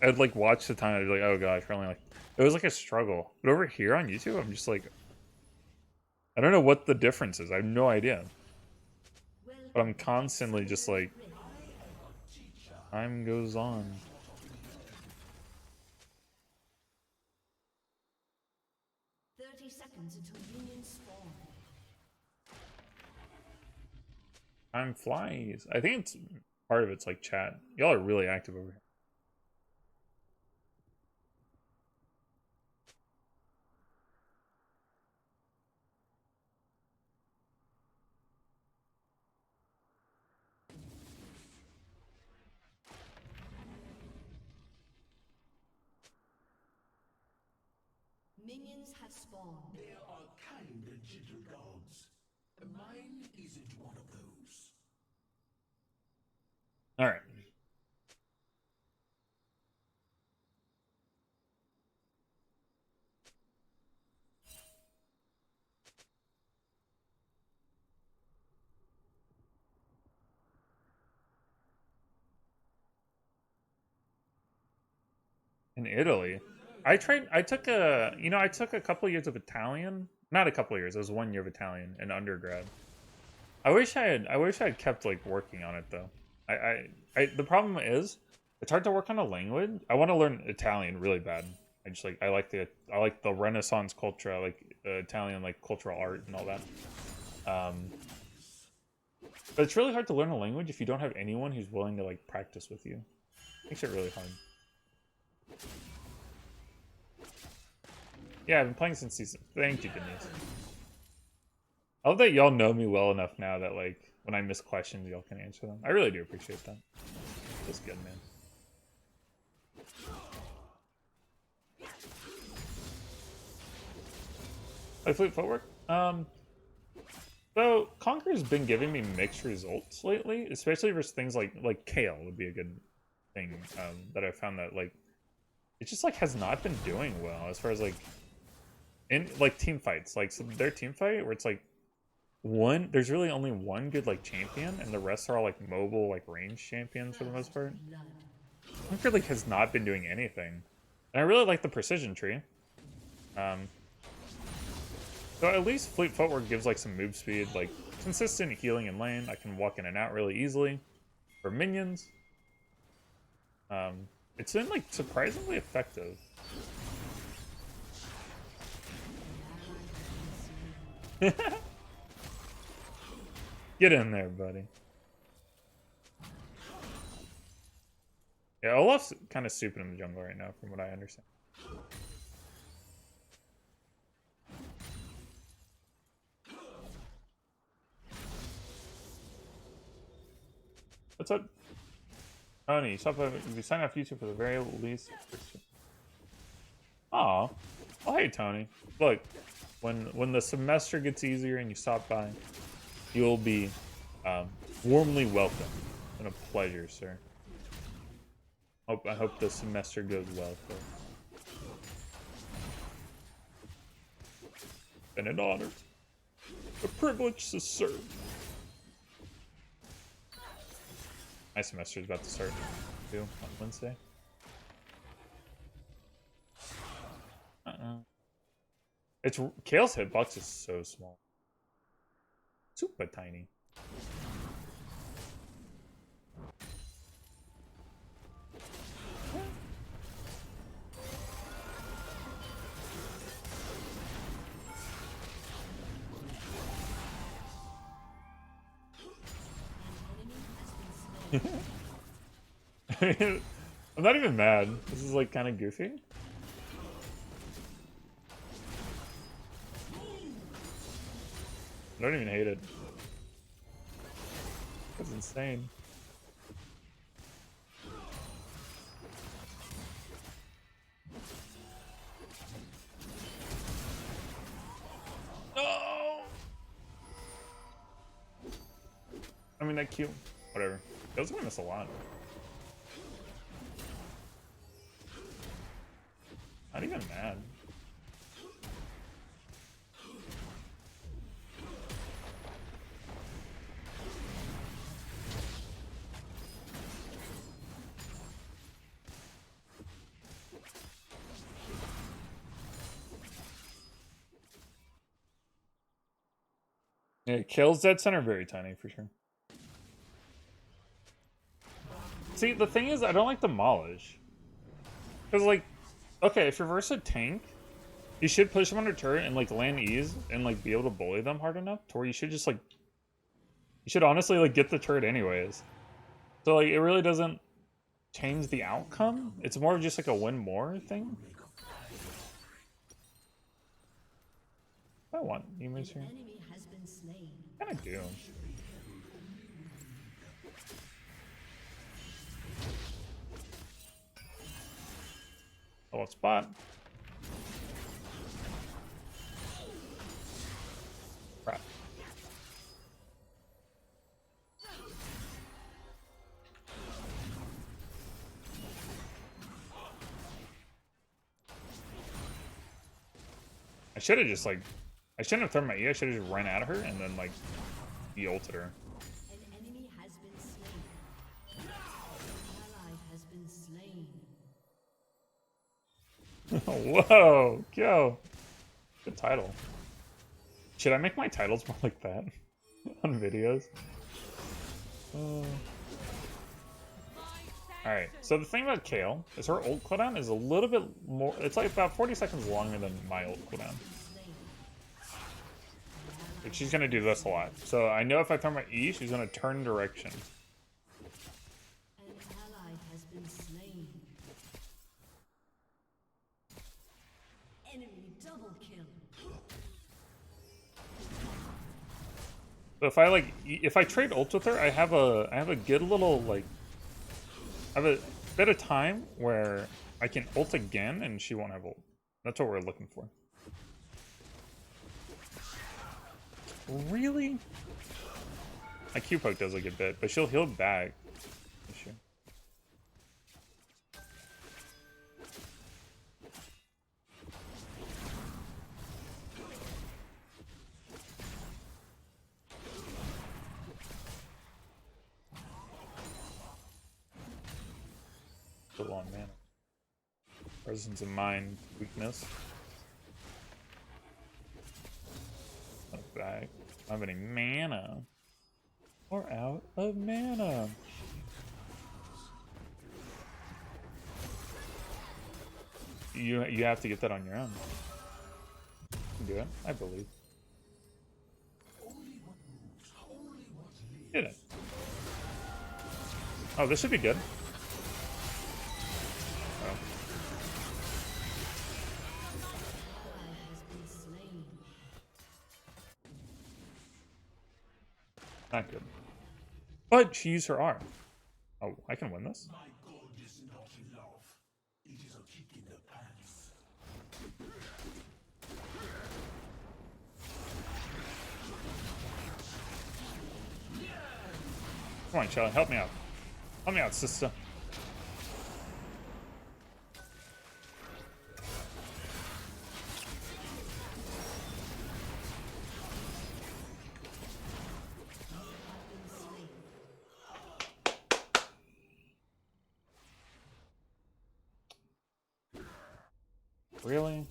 I'd like watch the time, I'd be like, oh gosh, we're only like it was like a struggle. But over here on YouTube, I'm just like I don't know what the difference is. I have no idea. But I'm constantly just like time goes on. 30 seconds until minions spawn. Time flies. I think it's part of it's like chat. Y'all are really active over here. Minions have spawned. There are kind and gentle gods. Mine isn't one of those. All right. In Italy. I tried. I took a. You know, I took a couple years of Italian. Not a couple years. It was 1 year of Italian in undergrad. I wish I had. I wish I had kept like working on it though. The problem is, it's hard to work on a language. I want to learn Italian really bad. I just like. I like the Renaissance culture. I like Italian like cultural art and all that. But it's really hard to learn a language if you don't have anyone who's willing to like practice with you. Makes it really hard. Yeah, I've been playing since season. Thank you, Denise. I love that y'all know me well enough now that like when I miss questions, y'all can answer them. I really do appreciate that. That's good, man. Fleet footwork. So Conqueror's been giving me mixed results lately, especially versus things like Kale would be a good thing that I found that like it just like has not been doing well as far as like in like team fights. Like so their team fight where it's like there's really only one good like champion and the rest are all like mobile like range champions for the most part. Conqueror like has not been doing anything. And I really like the precision tree. So at least Fleet Footwork gives like some move speed, like consistent healing in lane. I can walk in and out really easily. For minions, it's been like surprisingly effective. Get in there, buddy. Yeah, Olaf's kind of stupid in the jungle right now, from what I understand. What's up? Tony, you sign up for YouTube for the very least. Aw. Oh, hey, Tony. Look, when the semester gets easier and you stop by, you'll be warmly welcome. It's been a pleasure, sir. I hope the semester goes well for you. Been an honor. A privilege to serve. My semester is about to start too on Wednesday. It's Kale's hitbox is so small, super tiny. I'm not even mad. This is like kind of goofy. I don't even hate it. That's insane. No! I mean, that cute. Whatever. Those win us a lot. Not even mad. Yeah, Kale's dead center very tiny for sure. See, the thing is, I don't like demolish. Because, like, okay, if you're versus a tank, you should push them under turret and, like, land ease and, like, be able to bully them hard enough to where you should just, like, you should honestly, like, get the turret anyways. So, like, it really doesn't change the outcome. It's more of just, like, a win more thing. I want humans here. I kinda do. Oh, spot. Crap. I should have just like, I shouldn't have thrown my E. I should have just ran at her and then like, E-ulted her. An enemy has been slain. An ally has been slain. Whoa, go. Good title. Should I make my titles more like that on videos? Alright, so the thing about Kale is her ult cooldown is a little bit more, it's like about 40 seconds longer than my ult cooldown. But she's gonna do this a lot. So I know if I throw my E, she's gonna turn direction. An ally has been slain. Enemy double kill. So if I trade ults with her, I have a good little like, I have a bit of time where I can ult again and she won't have ult. That's what we're looking for. Really? My Q poke does a good bit, but she'll heal back. Issue. Still on mana. Presence of mind weakness. Back. I don't have any mana. We're out of mana. You have to get that on your own. You can do it, I believe. Did it. Oh, this should be good. Oh. Not good. But she used her R. Oh, I can win this? My God is not love. It is a kick in the pants. Come on, Shelly, help me out. Help me out, sister. Really?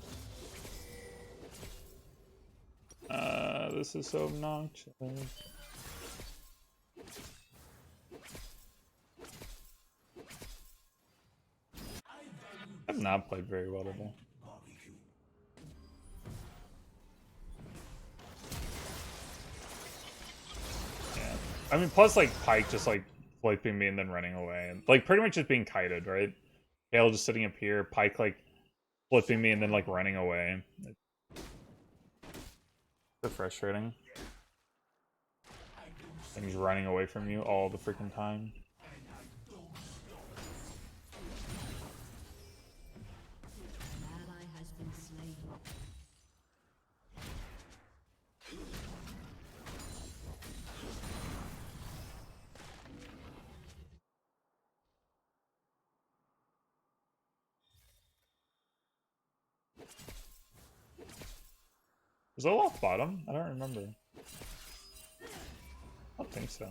This is so obnoxious. I've not played very well today. Yeah. I mean, plus, like, Pike just, like, flipping me and then running away. And, like, pretty much just being kited, right? Gale just sitting up here, Pike, like, flipping me and then, like, running away. It's so frustrating. And he's running away from you all the freaking time. An ally has been slain. Was Olaf bottom? I don't remember. I don't think so.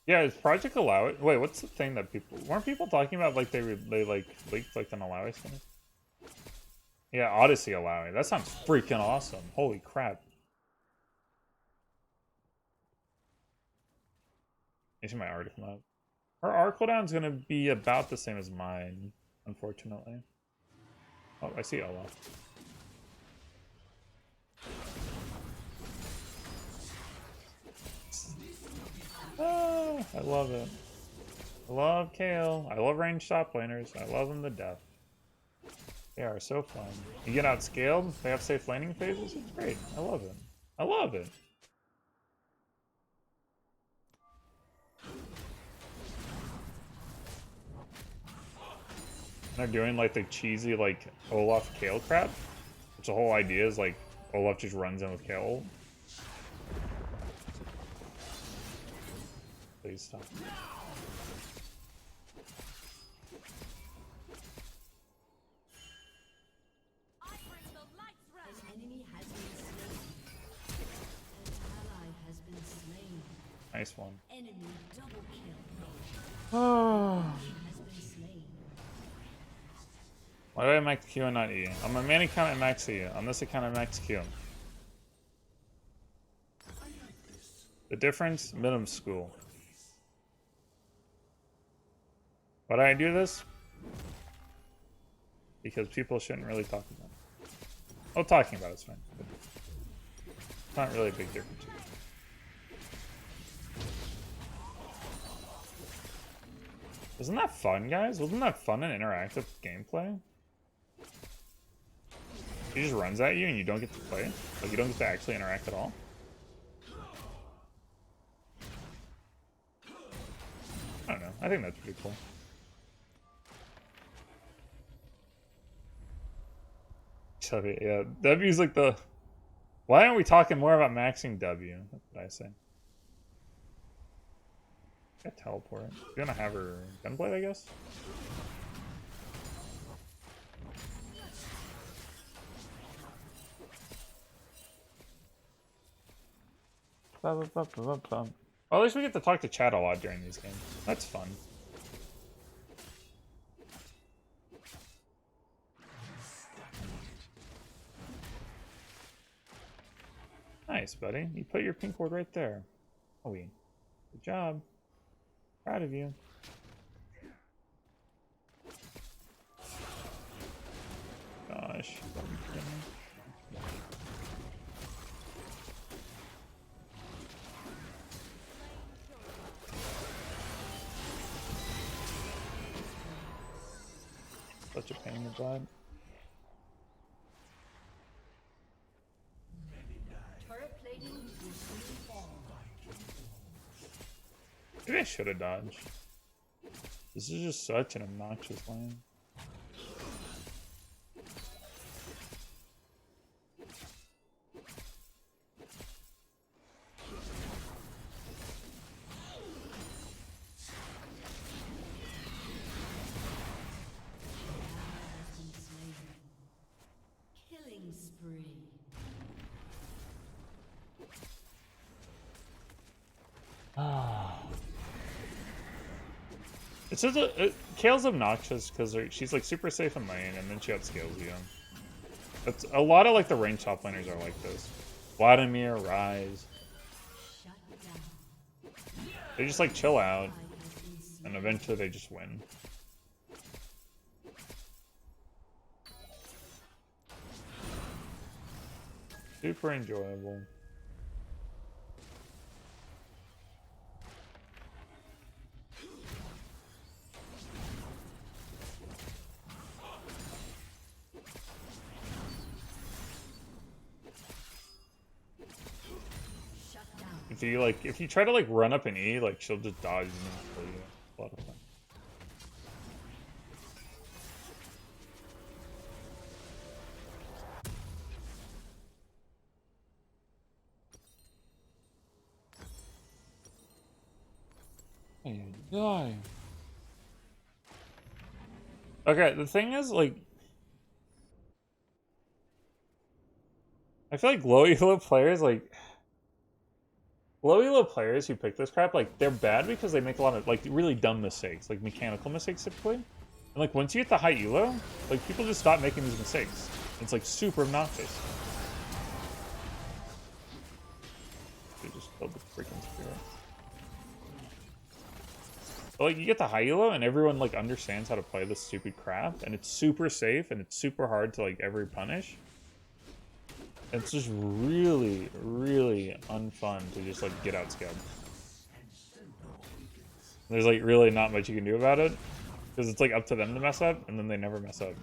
Yeah, is Project Illaoi? Wait, what's the thing that people weren't people talking about? Like they like leaked like an Illaoi skin? Yeah, Odyssey Illaoi. That sounds freaking awesome. Holy crap! Actually, my art come up. Her R cooldown's gonna be about the same as mine, unfortunately. Oh, I see Olaf. Oh, I love it. I love Kale. I love ranged top laners. I love them to death. They are so fun. You get outscaled, they have safe laning phases. It's great. I love it. I love it. They're doing like the cheesy like Olaf Kale crap, which the whole idea is like Olaf just runs in with Kale. Please stop. An enemy has been slain. An ally has been slain. Nice one. Enemy double kill. Oh. Has been slain. Why do I max Q and not E? On my main account I max E. On this account I max Q. The difference? Middle school. Why do I do this? Because people shouldn't really talk about it. Well, talking about it's fine. But it's not really a big difference. Wasn't that fun, guys? Wasn't that fun and interactive gameplay? He just runs at you and you don't get to play? Like, you don't get to actually interact at all? I don't know. I think that's pretty cool. W, yeah. W's like the... Why aren't we talking more about maxing W? That's what I say. Got teleport. You're gonna have her gunblade, I guess? Well, at least we get to talk to chat a lot during these games. That's fun. Nice, buddy. You put your pink ward right there. Oh, good job. Proud of you. Gosh. Such a pain in the butt. Turret plating will soon fall. Maybe I should have dodged. This is just such an obnoxious lane. Killing spree. It's just Kale's obnoxious because she's like super safe in lane and then she outscales you. It's a lot of like the range top laners are like this. Vladimir, Ryze. Shut down. They just like chill out and eventually they just win. Super enjoyable. If you try to like run up an E, like she'll just dodge and kill you. A lot of fun. Die. Okay, the thing is, like, I feel like low elo players, low elo players who pick this crap, like, they're bad because they make a lot of, like, really dumb mistakes, like mechanical mistakes typically. And, like, once you get the high elo, like, people just stop making these mistakes. It's, like, super obnoxious. They just killed the freaking spirit. But, like, you get the high elo and everyone, like, understands how to play this stupid crap, and it's super safe and it's super hard to, like, ever punish. It's just really, really unfun to just, like, get outscaled. There's, like, really not much you can do about it, because it's, like, up to them to mess up, and then they never mess up.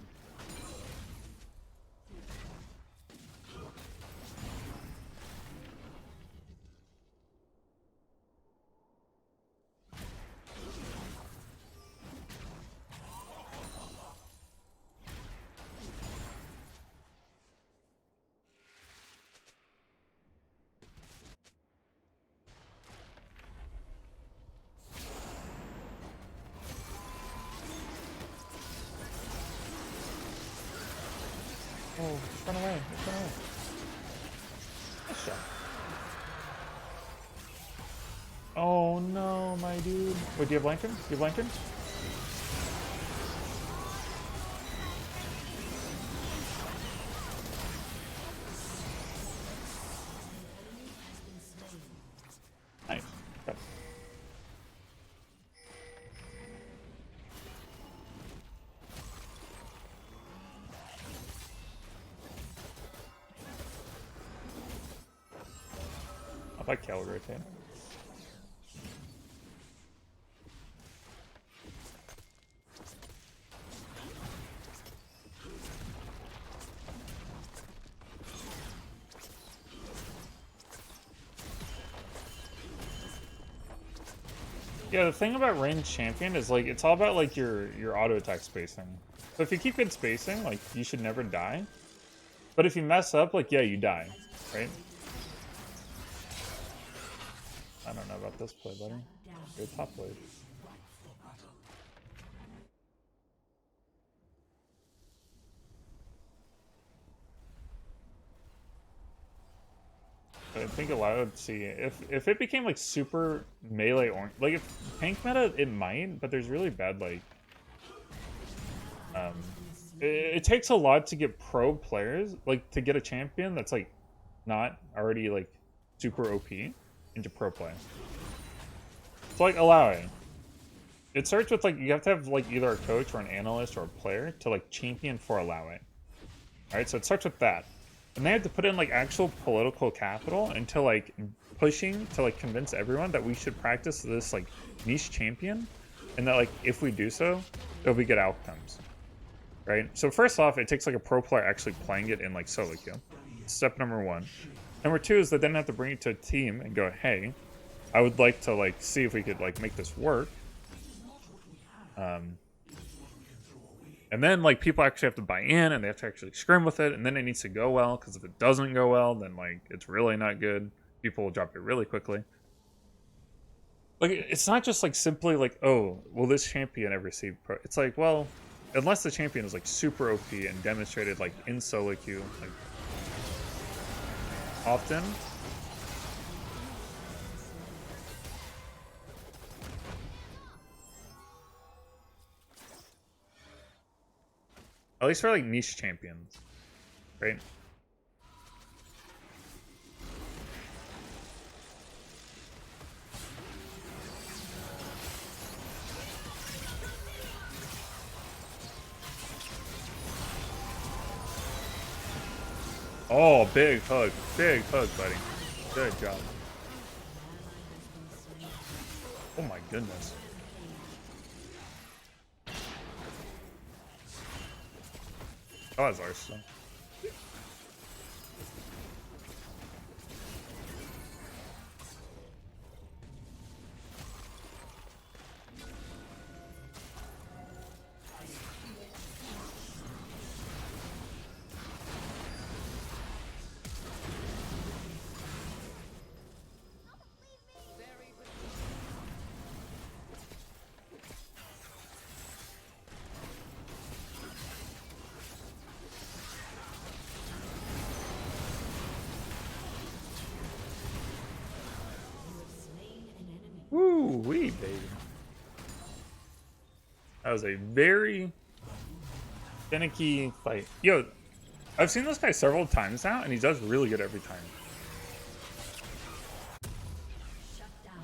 Oh, just run away. Just run away. Nice shot. Oh, Wait, do you have Lantern? Do you have Lantern? Nice. Okay. I like Calgary rotate. Yeah, the thing about ranged champion is like it's all about like your auto attack spacing. So if you keep good spacing, like you should never die. But if you mess up, like yeah, you die, right? I don't know about this play, buddy. Good top play. I think Illaoi would see if it became like super melee or like if tank meta it might, but there's really bad like it takes a lot to get pro players like to get a champion that's like not already like super OP into pro play. So like Illaoi, it starts with like you have to have like either a coach or an analyst or a player to like champion for Illaoi. Alright, so it starts with that. And they have to put in like actual political capital into like pushing to like convince everyone that we should practice this like niche champion and that like if we do so, there'll be good outcomes. Right? So first off, it takes like a pro player actually playing it in like solo queue. Step number one. Number two is they then have to bring it to a team and go, hey, I would like to like see if we could like make this work. And then like people actually have to buy in and they have to actually scrim with it, and then it needs to go well, because if it doesn't go well, then like it's really not good. People will drop it really quickly. Like it's not just like simply like, oh, will this champion ever see pro? It's like, well, unless the champion is like super OP and demonstrated like in solo queue like often. At least for like niche champions, right? Oh, big hug, buddy. Good job. Oh my goodness. Oh, that's ours still. Woo-wee, baby. That was a very finicky fight. Yo, I've seen this guy several times now, and he does really good every time. Shut down.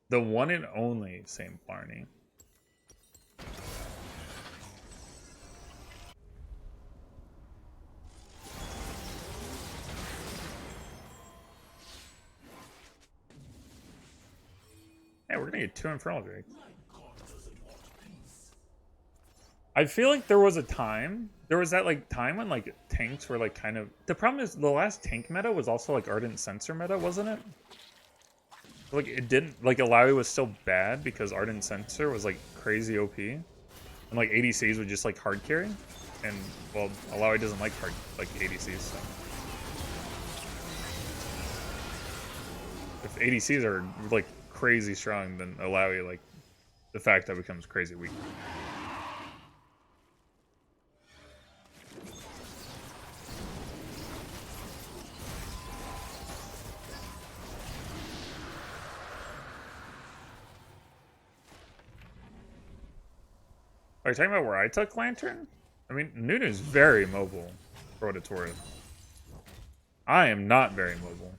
The one and only Saint Barney. Yeah, we're gonna get 2 Infernal Drakes. I feel like there was a time, there was that like time when like tanks were like kind of, the problem is the last tank meta was also like Ardent Censer meta, wasn't it? Like it didn't, like Illaoi was still bad because Ardent Censer was like crazy OP. And like ADCs would just like hard carry. And well, Illaoi doesn't like hard, like ADCs, so. If ADCs are like crazy strong, then Illaoi, like the fact that becomes crazy weak. Are you talking about where I took Lantern? I mean, Nunu's very mobile, for what it's worth. I am not very mobile.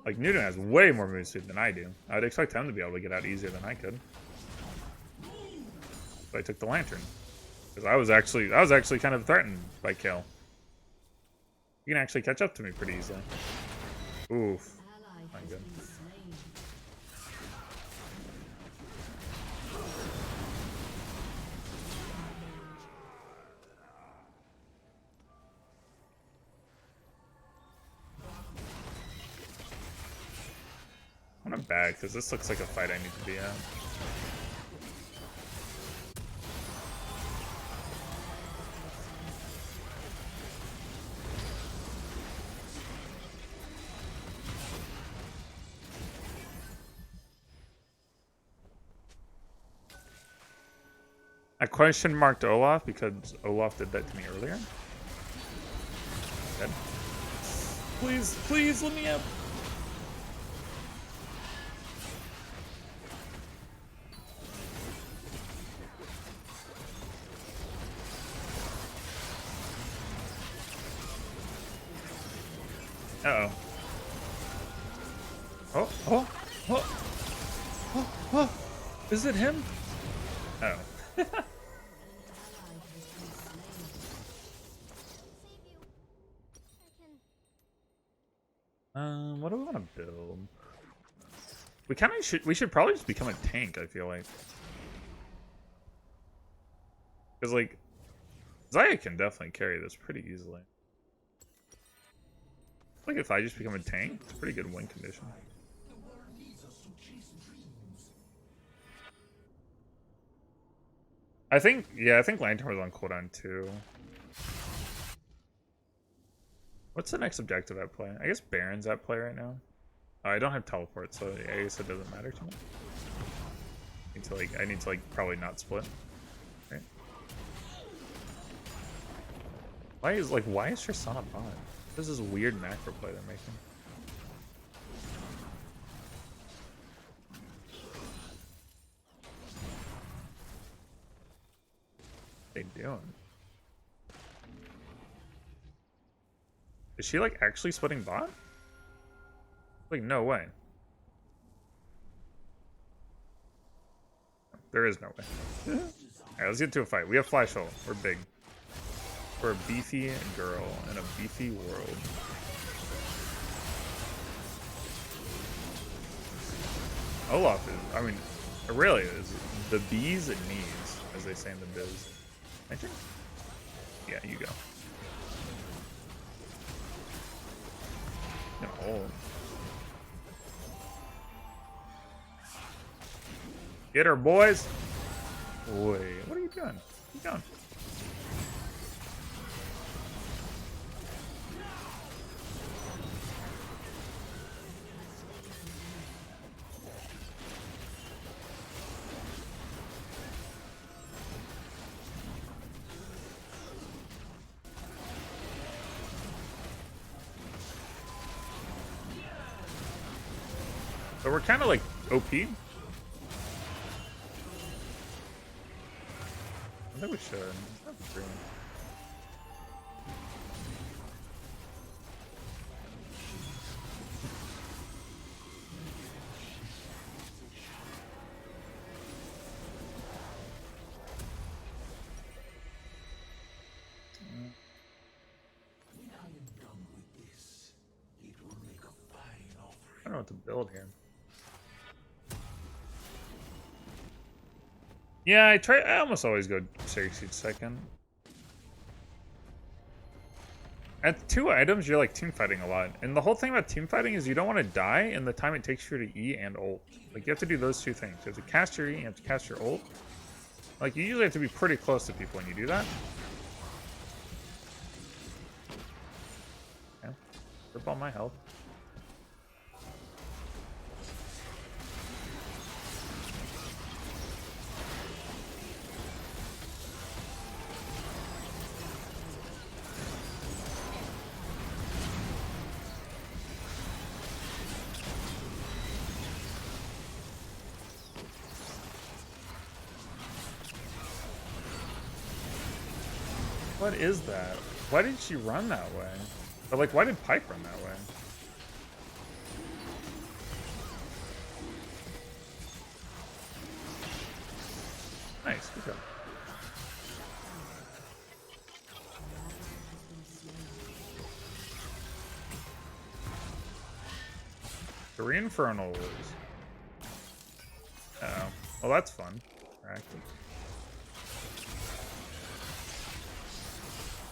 Like, Nunu has way more move speed than I do. I'd expect him to be able to get out easier than I could. So I took the Lantern. Because I was actually kind of threatened by Kale. You can actually catch up to me pretty easily. Oof. Ally My has God. been slain. I'm not bad, because this looks like a fight I need to be at. I question marked Olaf because Olaf did that to me earlier. Dead. Please, please let me up. Uh-oh. Oh, oh, oh, oh, oh. Is it him? Oh. What do we want to build? We should probably just become a tank, I feel like. Because, like, Zaya can definitely carry this pretty easily. Like, if I just become a tank, it's a pretty good win condition. The world needs us to chase dreams. I think Lantern was on cooldown too. What's the next objective at play? I guess Baron's at play right now. Oh, I don't have teleport, so I guess it doesn't matter too much. I need to probably not split. Right? Why is Tristana bot? This is a weird macro play they're making. What are they doing? Is she like actually splitting bot? Like, no way. There is no way. Alright, let's get to a fight. We have flash ult. We're big. We're a beefy girl in a beefy world. Olaf is, I mean, Aurelia is the bees and knees, as they say in the biz. Enter? Yeah, you go. No. Get her, boys! Wait, what are you doing? Keep going. So we're kind of like OP. I think we should. It's not free. When I am done with this, it will make a fine offering. I don't know what to build here. Yeah, I almost always go Xerxes second. At 2 items, you're like team fighting a lot. And the whole thing about team fighting is you don't want to die in the time it takes you to E and ult. Like, you have to do those 2 things. You have to cast your E and you have to cast your ult. Like, you usually have to be pretty close to people when you do that. Yeah. Rip all my health. What is that? Why did she run that way? Or like, why did Pike run that way? Nice, good job. Three Infernals. Oh, well that's fun. Active.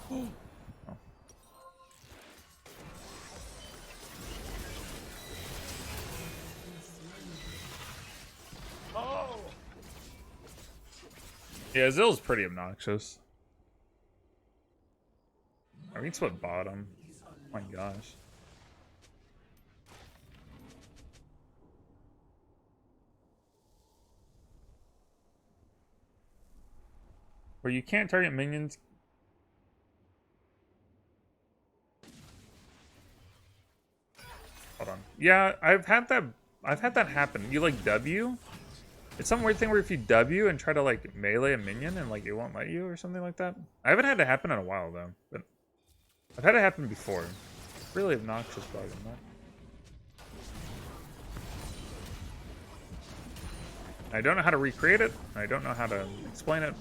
Oh. Oh. Yeah, Zill's pretty obnoxious. I mean, split bottom. Oh my gosh. Where you can't target minions. Hold on. Yeah, I've had that happen. You like W? It's some weird thing where if you W and try to like melee a minion and like it won't let you or something like that. I haven't had it happen in a while though, but I've had it happen before. Really obnoxious bug in that. I don't know how to recreate it. I don't know how to explain it.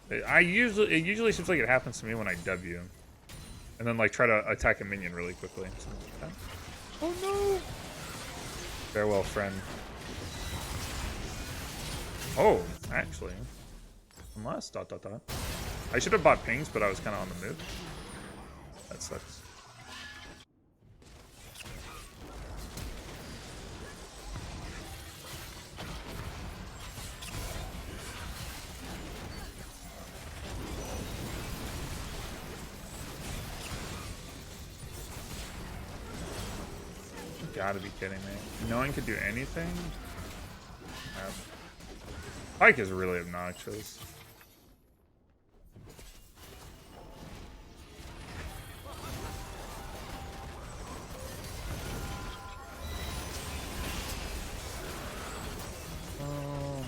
It usually seems like it happens to me when I W, and then like try to attack a minion really quickly. Like oh no! Farewell, friend. Oh, actually, unless ... I should have bought pings, but I was kind of on the move. That sucks. You gotta be kidding me. No one could do anything? Pike is really obnoxious. Oh.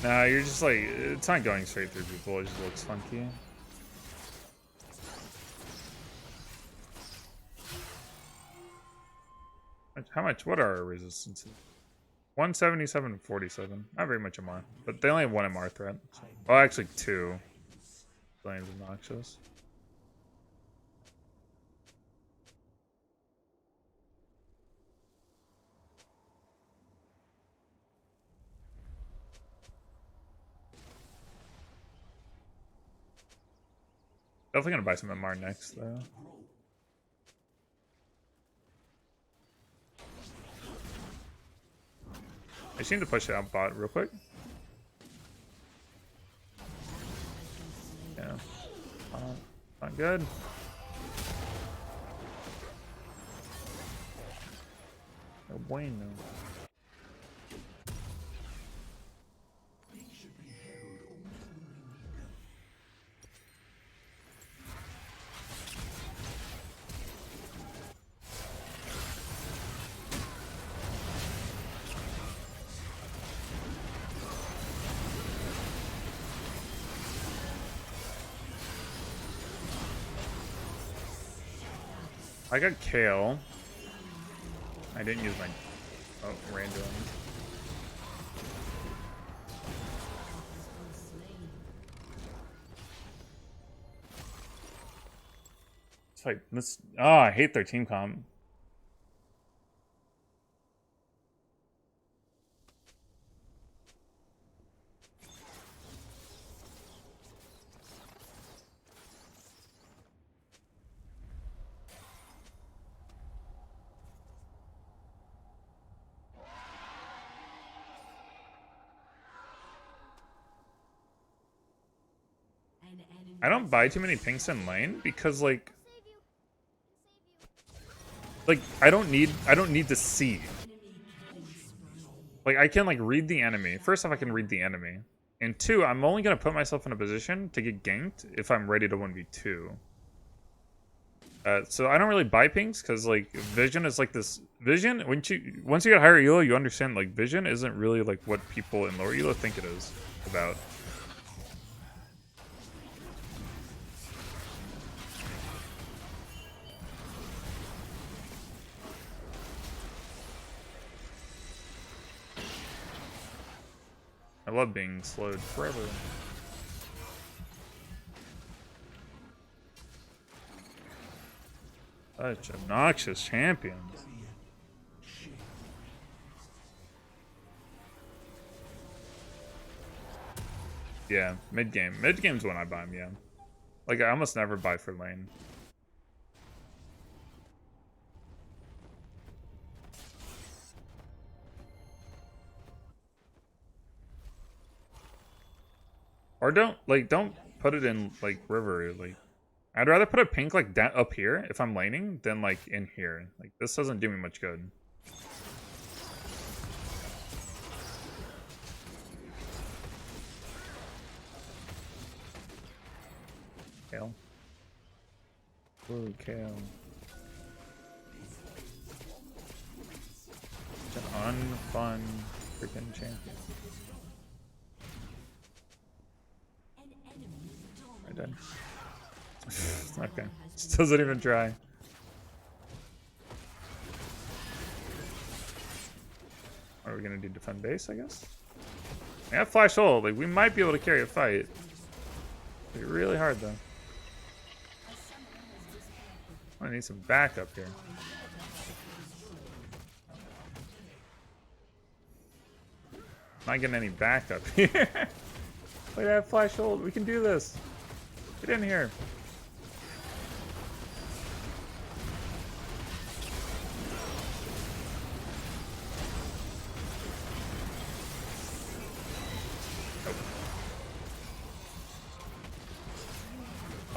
Nah, you're just like, it's not going straight through people, it just looks funky. How much? What are our resistances? 177 47. Not very much MR, but they only have one MR threat. So. Well, actually two. Flame's obnoxious. Definitely gonna buy some MR next, though. I just need to push it out bot real quick. Yeah. Not good. No bueno. I got Kale. I didn't use my random. It's like this. Oh, I hate their team comp. I don't buy too many pinks in lane because like I don't need to see. Like I can like read the enemy. First off, I can read the enemy. And two, I'm only gonna put myself in a position to get ganked if I'm ready to 1v2. So I don't really buy pinks because like vision is like this vision. Once you get higher elo, you understand like vision isn't really like what people in lower elo think it is about. I love being slowed forever. Such obnoxious champions. Yeah, mid game. Mid game's when I buy them, yeah. Like, I almost never buy for lane. Or don't put it in, like, river. Like, I'd rather put a pink, like, down up here if I'm laning than, like, in here. Like, this doesn't do me much good. Kale. Ooh, Kale. Such an unfun freaking champion. I did. Okay. Just doesn't even try. What are we gonna do? Defend base, I guess? I have flash ult. Like, we might be able to carry a fight. It'd be really hard though. I need some backup here. Not getting any backup here. Wait, I have flash ult. We can do this. Get in here.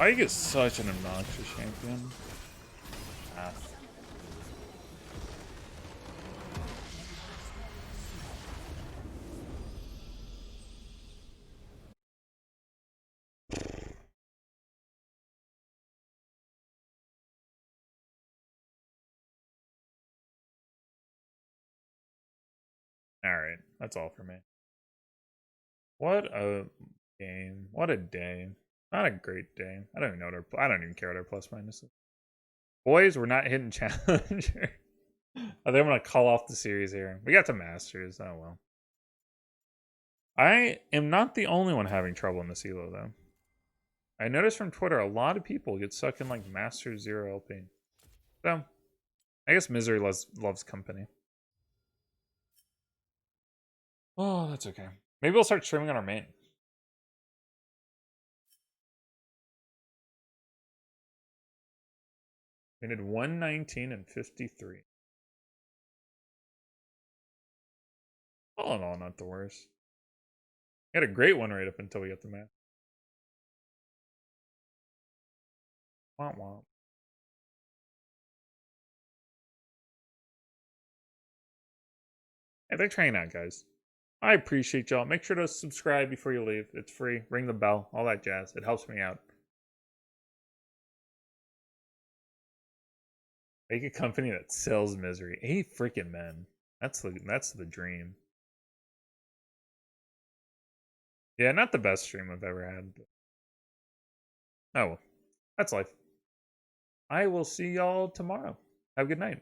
I get such an obnoxious champion. Ah. Alright, that's all for me. What a game. What a day. Not a great day. I don't even know what I don't even care what our plus minus is. Boys, we're not hitting challenger. I think I'm gonna call off the series here. We got to masters. Oh well. I am not the only one having trouble in this elo though. I noticed from Twitter a lot of people get stuck in like Masters 0 LP. So I guess misery loves company. Oh, that's okay. Maybe we'll start streaming on our main. We did 119 and 53. All in all, not the worst. We had a great one right up until we got the map. Womp womp. Hey, thanks for hanging out, guys. I appreciate y'all. Make sure to subscribe before you leave. It's free. Ring the bell. All that jazz. It helps me out. Make a company that sells misery. 8 freaking men. That's the dream. Yeah, not the best stream I've ever had. But... oh well. That's life. I will see y'all tomorrow. Have a good night.